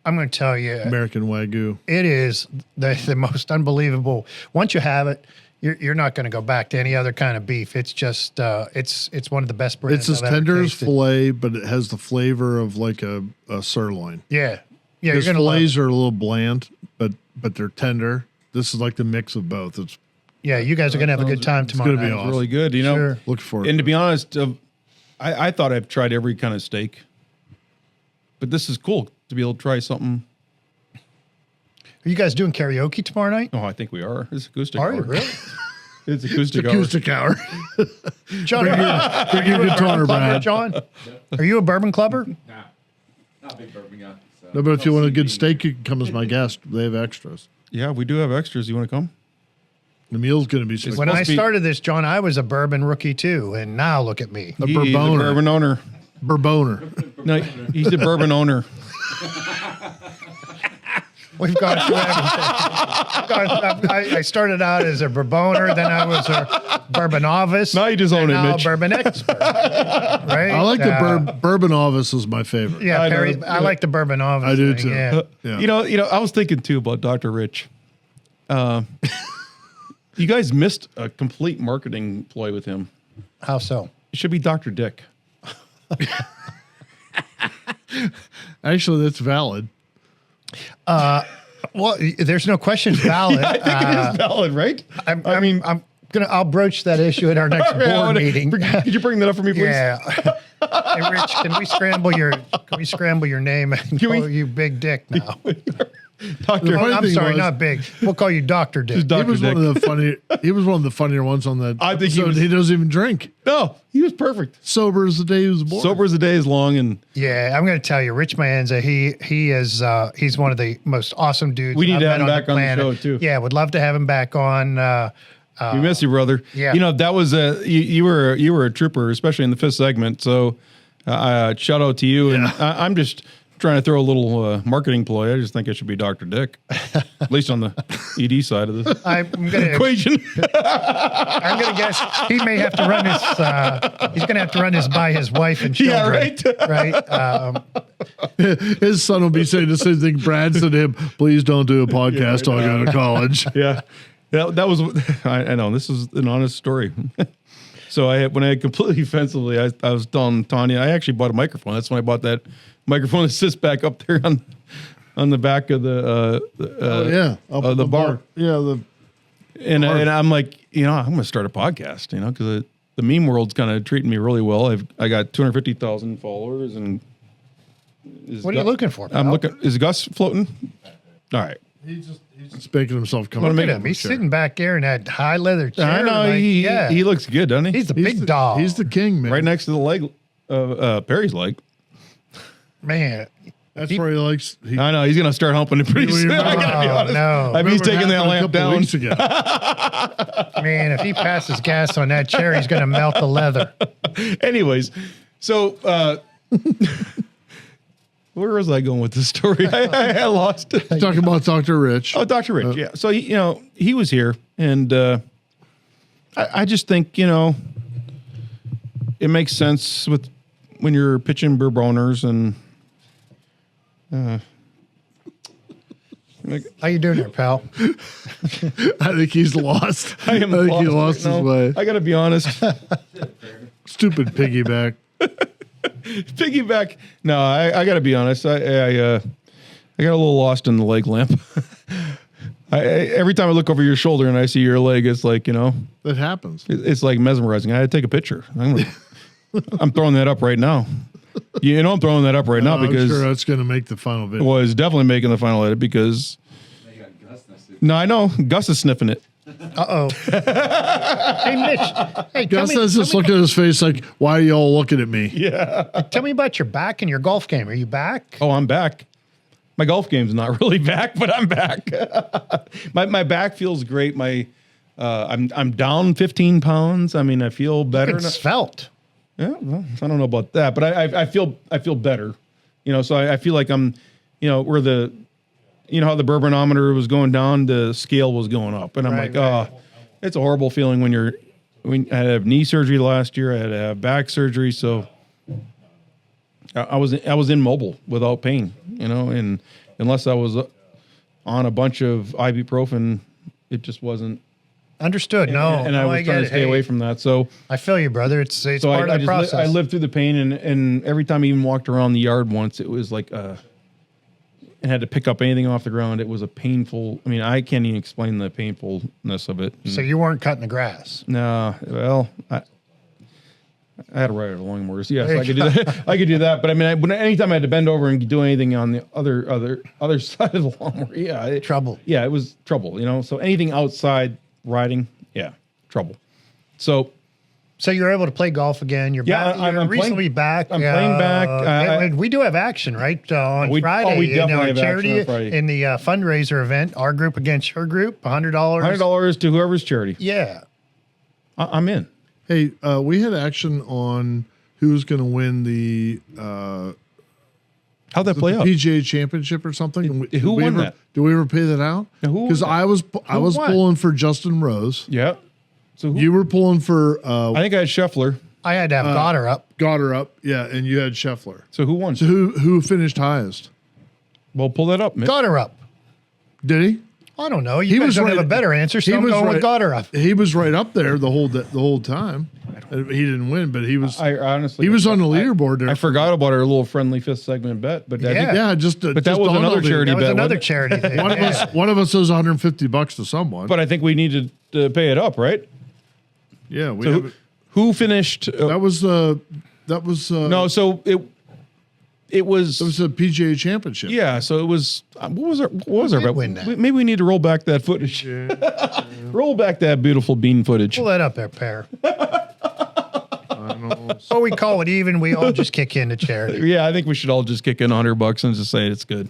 I'm going to tell you, American Wagyu. it is the most unbelievable. Once you have it, you're not going to go back to any other kind of beef. It's just it's one of the best brands. It's as I've ever tender as tasted. filet, but it has the flavor of like a sirloin. Yeah, yeah. You're Because going to love. fillets are a little bland, but they're tender. This is like the mix of both. It's Yeah, you guys are going to have a good time tomorrow gonna be night. awesome. really good, you know. Sure. look for it. And to be honest, I thought I've tried every kind of steak, but this is cool to be able to try something. Are you guys doing karaoke tomorrow night? Oh, I think we are. This is acoustic. Are you hour. really? It's acoustic hour. John, bring your guitar, Brad. John, are you a bourbon clubber? Nah, not a big bourbon guy. So. No, but if you want a good steak, you can come as my guest. They have extras. Yeah, we do have extras. You want to come? The meal's going to be. When I started this, John, I was a bourbon rookie too, and now look at me. A bourboner. Bourbon owner. Bourboner. No, he's the bourbon owner. We've gone through everything. I started out as a bourboner, then I was a bourbon novice. Now you just own it, now Mitch. A bourbon expert. Right? I like the bourbon novice is my favorite. Yeah, Perry, I like the bourbon novice. I do too. Yeah. Yeah. You know, I was thinking too about Dr. Rich. You guys missed a complete marketing ploy with him. How so? It should be Dr. Dick. Actually, that's valid. Well, there's no question valid. I think it is valid, right? I'll broach that issue at our next board meeting. Could you bring that up for me, please? Yeah. Hey, Rich, can we scramble your name and call you Big Dick now? Doctor. I'm sorry, not Big. We'll call you Dr. Dick. He was one of the funnier ones on that. I think he doesn't even drink. No, he was perfect. Sober as the day he was born. Sober as the day is long, and yeah, I'm going to tell you, Rich Manza, he's one of the most awesome dudes. We need I've to have met him back on the show, too. Yeah, would love to have him back on. we miss you, brother. Yeah. You know, that was you were a trooper, especially in the fifth segment. So shout out to you. And I'm just trying to throw a little marketing ploy. I just think it should be Dr. Dick, at least on the ED side of this equation. I'm going to guess he may have to run his. He's going to have to run this by his wife and children. Yeah, right. His son will be saying the same thing Brad said to him. Please don't do a podcast till I go to college. Yeah. That was, I know, this is an honest story. So when I completely offensively, I was telling Tanya, I actually bought a microphone. That's when I bought that microphone that sits back up there on the back of the bar. Yeah. And I'm like, I'm going to start a podcast, because the meme world's kind of treating me really well. I got 250,000 followers. And what are you looking for, pal? Is Gus floating? All right. He's making himself come up. Look at him. He's sitting back there in that high leather chair. I know. He looks good, doesn't he? He's the big dog. He's the king, man. Right next to the leg of Perry's leg. Man. That's where he likes. I know. He's going to start humping it pretty soon. I got to be honest. No. He's taking that lamp down. Weeks ago. Man, if he passes gas on that chair, he's going to melt the leather. Anyways, so where was I going with this story? I lost it. Talking about Dr. Rich. Oh, Dr. Rich, yeah. So, he was here, and I just think, it makes sense when you're pitching bourboners and how you doing there, pal? I think he's lost. I think he lost his way. I got to be honest. Stupid piggyback. Piggyback. No, I got to be honest. I got a little lost in the leg lamp. Every time I look over your shoulder and I see your leg, it's like, That happens. It's like mesmerizing. I had to take a picture. I'm throwing that up right now. I'm throwing that up right now because I'm sure that's going to make the final video. Well, it's definitely making the final edit because. No, I know Gus is sniffing it. Uh-oh. Hey, Mitch. Hey, Gus has this look at his face like, why are you all looking at me? Yeah. Tell me about your back and your golf game. Are you back? Oh, I'm back. My golf game's not really back, but I'm back. my back feels great. I'm down 15 pounds. I mean, I feel better. It's svelte. Yeah, well, I don't know about that, but I feel better. So I feel like I'm, where the, how the bourbonometer was going down, the scale was going up, and I'm it's a horrible feeling when I had to have knee surgery last year. I had to have back surgery, so I was immobile without pain, and unless I was on a bunch of ibuprofen, it just wasn't. Understood. And I was trying to stay away from that. So I feel you, brother. It's part of the process. I lived through the pain, and every time I even walked around the yard once, it was like and had to pick up anything off the ground. It was a painful. I mean, I can't even explain the painfulness of it. So you weren't cutting the grass? No. Well, I had to ride a lawnmower. So yes, I could do that. I could do that. But I mean, anytime I had to bend over and do anything on the other side of the lawnmower, trouble. Yeah, it was trouble. So anything outside riding, yeah. trouble. So you're able to play golf again. You're back. I'm recently back. I'm playing back. We do have action, right? On Friday. We definitely have charity, action on Friday. In the fundraiser event, our group against your group, $100. $100 to whoever's charity. Yeah. I'm in. Hey, we had action on who's going to win the how'd that play out? PGA Championship or something. Who won that? Did we ever pay that out? Because I was pulling for Justin Rose. Yeah. So you were pulling for. I think I had Scheffler. I had to have Goddard up. Goddard up, yeah, and you had Scheffler. So who won? So who finished highest? Well, pull that up, Mitch. Goddard up. Did he? I don't know. You guys don't have a better answer, so I'm going with Goddard up. He was right up there the whole time. He didn't win, but he was. I honestly, he was on the leaderboard there. I forgot about our little friendly fifth segment bet, but but that was another charity bet. That was another charity thing. One of us owes $150 to someone. But I think we needed to pay it up, right? Yeah, we. So who finished? That was no. So it was a PGA Championship. Yeah, so it was. What was our bet? Maybe we need to roll back that footage. Yeah. Roll back that beautiful bean footage. Pull that up there, pair. So we call it even. We all just kick in to charity. Yeah, I think we should all just kick in $100 and just say it's good.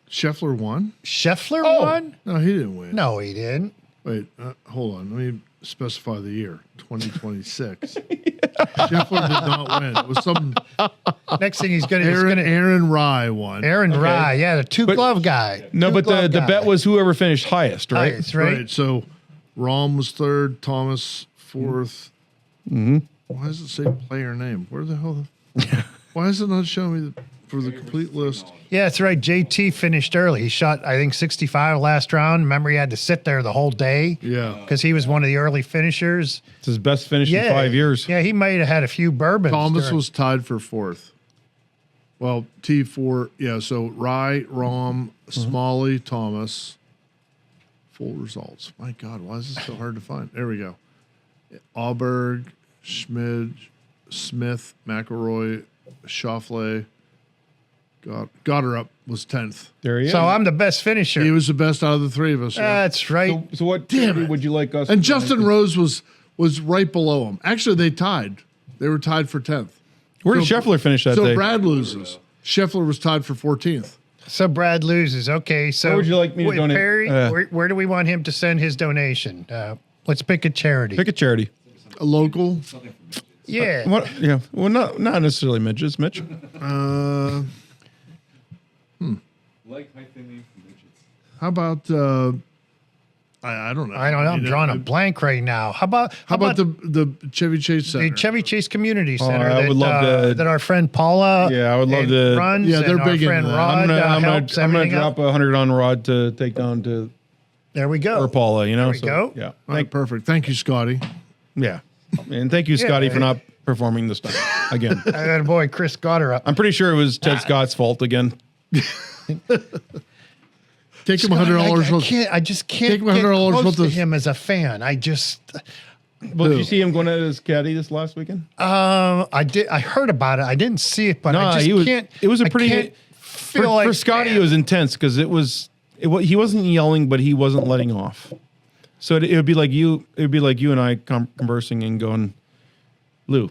Scheffler won. Scheffler won? No, he didn't win. No, he didn't. Wait, hold on. Let me specify the year. 2026. Scheffler did not win. It was some. Next thing he's going to. Aaron Rye won. Aaron Rye, yeah, the two-glove guy. No, but the bet was whoever finished highest, right? Highest, right. So Rahm was third, Thomas fourth. Mm-hmm. Why does it say player name? Where the hell? Why is it not showing me for the complete list? Yeah, that's right. JT finished early. He shot, I think, 65 last round. Remember, he had to sit there the whole day. Yeah. Because he was one of the early finishers. It's his best finish in 5 years. Yeah, he might have had a few bourbons. Thomas was tied for fourth. Well, T4. Yeah, so Rye, Rahm, Smalley, Thomas. Full results. My God, why is this so hard to find? There we go. Auberg, Schmid, Smith, McElroy, Schauffele. Goddard up was 10th. There he is. So I'm the best finisher. He was the best out of the three of us. That's right. So what charity would you like us And to Justin Rose was right below him. Actually, they tied. They were tied for 10th. Where did Scheffler finish that day? So Brad loses. Scheffler was tied for 14th. So Brad loses. Okay, so where would you like me to donate? Perry, where do we want him to send his donation? Let's pick a charity. Pick a charity. A local. Yeah. Yeah. Well, not necessarily midgets, Mitch. Like hyphenated midgets. How about I don't know. I don't know. I'm drawing a blank right now. How about the Chevy Chase Center? The Chevy Chase Community Center. I would love to. That our friend Paula. Yeah, I would love to. Runs. Yeah, they're and big our friend into that. Rod I'm gonna helps drop 100 on Rod to take down to. There we go. Or Paula, you know. There we go. Yeah. All right, perfect. Thank you, Scotty. Yeah, and thank you, Scotty, for not performing this time again. I got a boy, Chris Goddard up. I'm pretty sure it was Ted Scott's fault again. Take him $100. I just can't Take him get $100 close to worth of- him as a fan. I just. Well, did you see him going at his caddy this last weekend? I did. I heard about it. I didn't see it, but I just can't. It was a I pretty. can't feel like For Scotty, it was intense because it was. He wasn't yelling, but he wasn't letting off. So it would be like you. It would be like you and I conversing and going, Lou,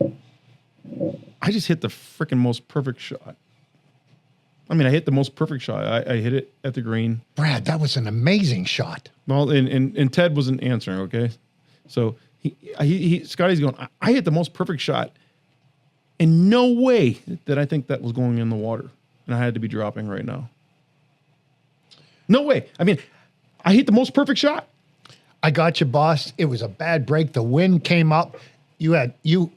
I just hit the freaking most perfect shot. I mean, I hit the most perfect shot. I hit it at the green. Brad, that was an amazing shot. Well, and Ted wasn't answering. Okay, so Scotty's going. I hit the most perfect shot, and no way that I think that was going in the water, and I had to be dropping right now. No way. I mean, I hit the most perfect shot. I got you, boss. It was a bad break. The wind came up. You're right. You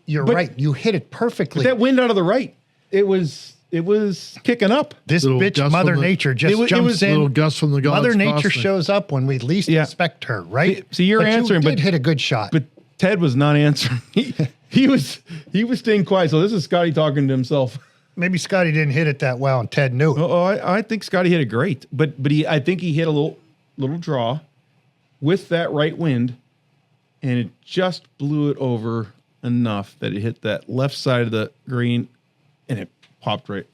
hit it perfectly. But that wind out of the right, it was kicking up. This bitch, Mother Nature, just jumps in. Little gust from the gods. Mother Nature shows up when we least expect her, right? See, you're answering, but hit a good shot. But Ted was not answering. He was staying quiet. So this is Scotty talking to himself. Maybe Scotty didn't hit it that well, and Ted knew it. Oh, I think Scotty hit it great, but I think he hit a little draw with that right wind, and it just blew it over enough that it hit that left side of the green, and it popped right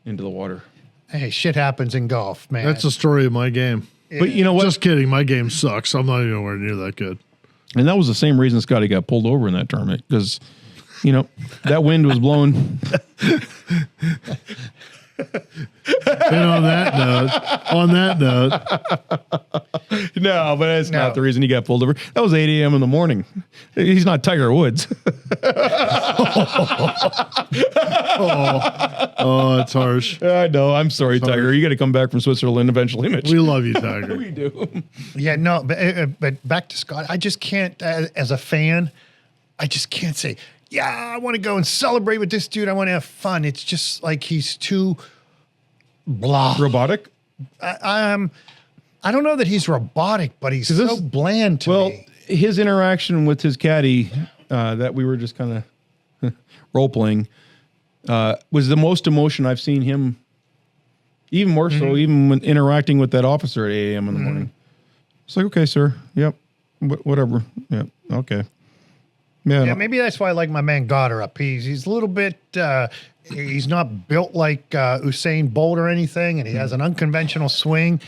into the water. Hey, shit happens in golf, man. That's the story of my game. But you know what? Just kidding. My game sucks. I'm not even anywhere near that good. And that was the same reason Scotty got pulled over in that tournament, because, you know, that wind was blowing. And on that note, no, but that's not the reason he got pulled over. That was 8 a.m. in the morning. He's not Tiger Woods. oh, it's harsh. I know. I'm sorry, Tiger. You got to come back from Switzerland eventually, Mitch. We love you, Tiger. We do. Yeah, no, but back to Scott. I just can't, as a fan, I just can't say, yeah, I want to go and celebrate with this dude. I want to have fun. It's just like he's too blah. Robotic? I don't know that he's robotic, but he's so bland to me. Well, his interaction with his caddy that we were just kind of role-playing was the most emotion I've seen him, even more so, even when interacting with that officer at 8 a.m. in the morning. It's like, okay, sir. Yep. Whatever. Yep. Okay. Yeah, maybe that's why I like my man Goddard. He's a little bit. He's not built like Usain Bolt or anything, and he has an unconventional swing.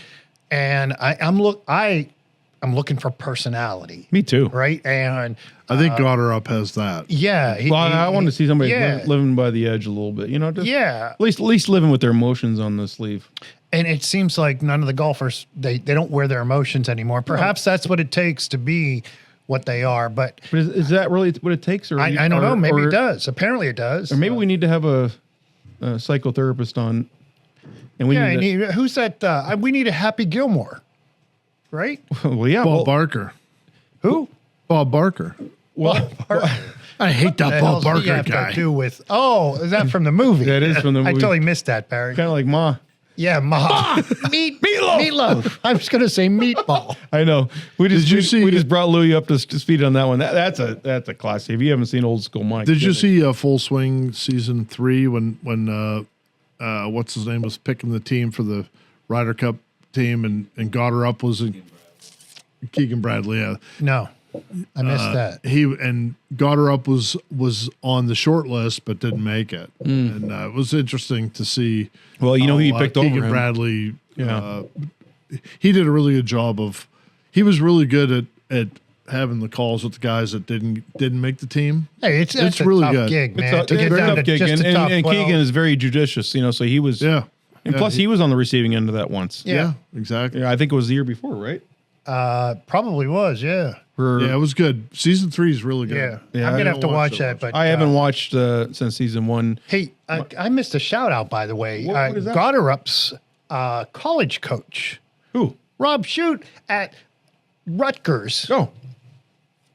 And I'm looking for personality. Me too. Right, and I think Goddard has that. Yeah. I want to see somebody living by the edge a little bit. You know, just at least living with their emotions on the sleeve. And it seems like none of the golfers they don't wear their emotions anymore. Perhaps that's what it takes to be what they are, but is that really what it takes? Or I don't know. Maybe it does. Apparently, it does. Or maybe we need to have a psychotherapist on. And we who's that? We need a Happy Gilmore, right? Well, yeah, Bob Barker. Who? Bob Barker. Well, I hate that Bob Barker guy. Is that from the movie? That is from the movie. I totally missed that, Barry. Kind of like Ma. Yeah, Ma. Meatloaf. I was going to say meatball. I know. We just brought Louie up to speed on that one. That's a classic. If you haven't seen Old School Mike, did you see Full Swing season 3 when what's his name was picking the team for the Ryder Cup team and Goddard was Keegan Bradley? Yeah. No. I missed that. Goddard was on the short list but didn't make it, and it was interesting to see. Well, you know who he picked over Keegan him. Bradley. He did a really good job of. He was really good at having the calls with the guys that didn't make the team. Hey, it's really a tough gig, man. It's a tough gig, and Keegan is very judicious. You know, so he was. Yeah. And plus, he was on the receiving end of that once. Yeah, exactly. Yeah, I think it was the year before, right? Probably was, yeah. It was good. Season 3 is really good. Yeah, I'm gonna have to watch that. But I haven't watched since season 1. Hey, I missed a shout out, by the way. What is that? Goddard's college coach, Who? Rob Shute at Rutgers. Oh,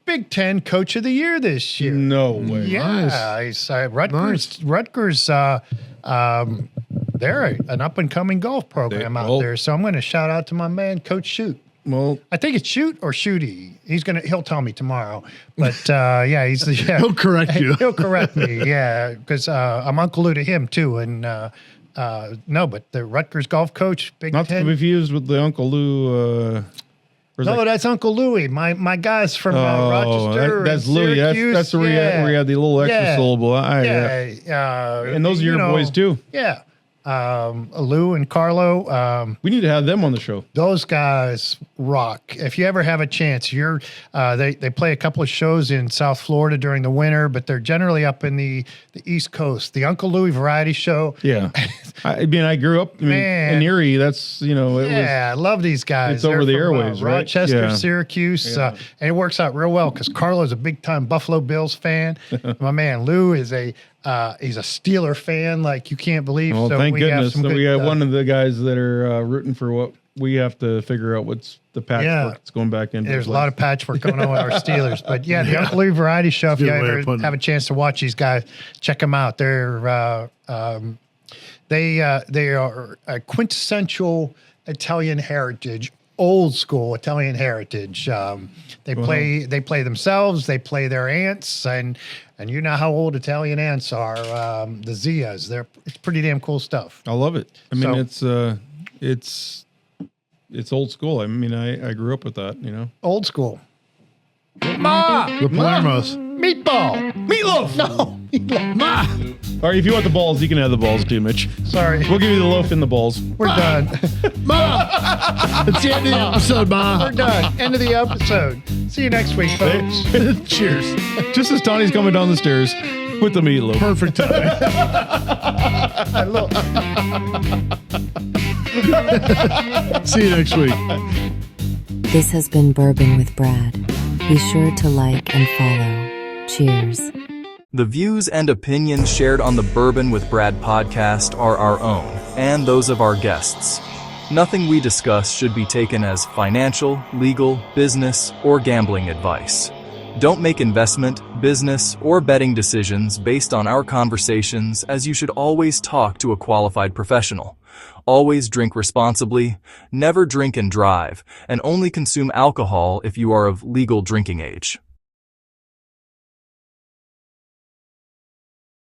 Big Ten Coach of the Year this year. No way. Yeah, he's Rutgers. Nice. Rutgers. They're an up and coming golf program out there. So I'm going to shout out to my man, Coach Shute. Well, I think it's Shoot or Shooty. He'll tell me tomorrow. But he'll correct you. He'll correct me. Yeah, because I'm Uncle Lou to him too. And but the Rutgers golf coach, Big not Ten. to be confused with the Uncle Lou. That's Uncle Louie. My guy's from Rochester. That's Louie. That's where you had the little extra syllable. And those are your boys too. Yeah. Lou and Carlo. We need to have them on the show. Those guys rock. If you ever have a chance, they play a couple of shows in South Florida during the winter, but they're generally up in the East Coast. The Uncle Louie Variety Show. Yeah. I grew up in Erie. That's, I love these guys. It's over the airwaves, right? Rochester, Syracuse. And it works out real well because Carlo's a big time Buffalo Bills fan. My man Lou is he's a Steeler fan like you can't believe. Well, so thank goodness. So we got one of the guys that are rooting for what we have to figure out what's the patchwork that's going back into. There's a lot of patchwork going on with our Steelers. But yeah, the Uncle Louie Variety Show, if you ever have a chance to watch these guys, check them out. They're they are a quintessential Italian heritage, old school Italian heritage. They play themselves, they play their aunts, and you know how old Italian aunts are. The Zias, it's pretty damn cool stuff. I love it. I mean, it's old school. I mean, I grew up with that. Old school. Ma, the Palermo's meatball, meatloaf. No, meatloaf. Ma. All right, if you want the balls, you can have the balls too, Mitch. Sorry, we'll give you the loaf and the balls. We're done. Ma. That's the end of the episode, Ma. We're done. End of the episode. See you next week, folks. Cheers. Just as Tony's coming down the stairs with the meatloaf. Perfect time. See you next week. This has been Bourbon with Brad. Be sure to like and follow. Cheers. The views and opinions shared on the Bourbon with Brad podcast are our own and those of our guests. Nothing we discuss should be taken as financial, legal, business, or gambling advice. Don't make investment, business, or betting decisions based on our conversations, as you should always talk to a qualified professional. Always drink responsibly, never drink and drive, and only consume alcohol if you are of legal drinking age.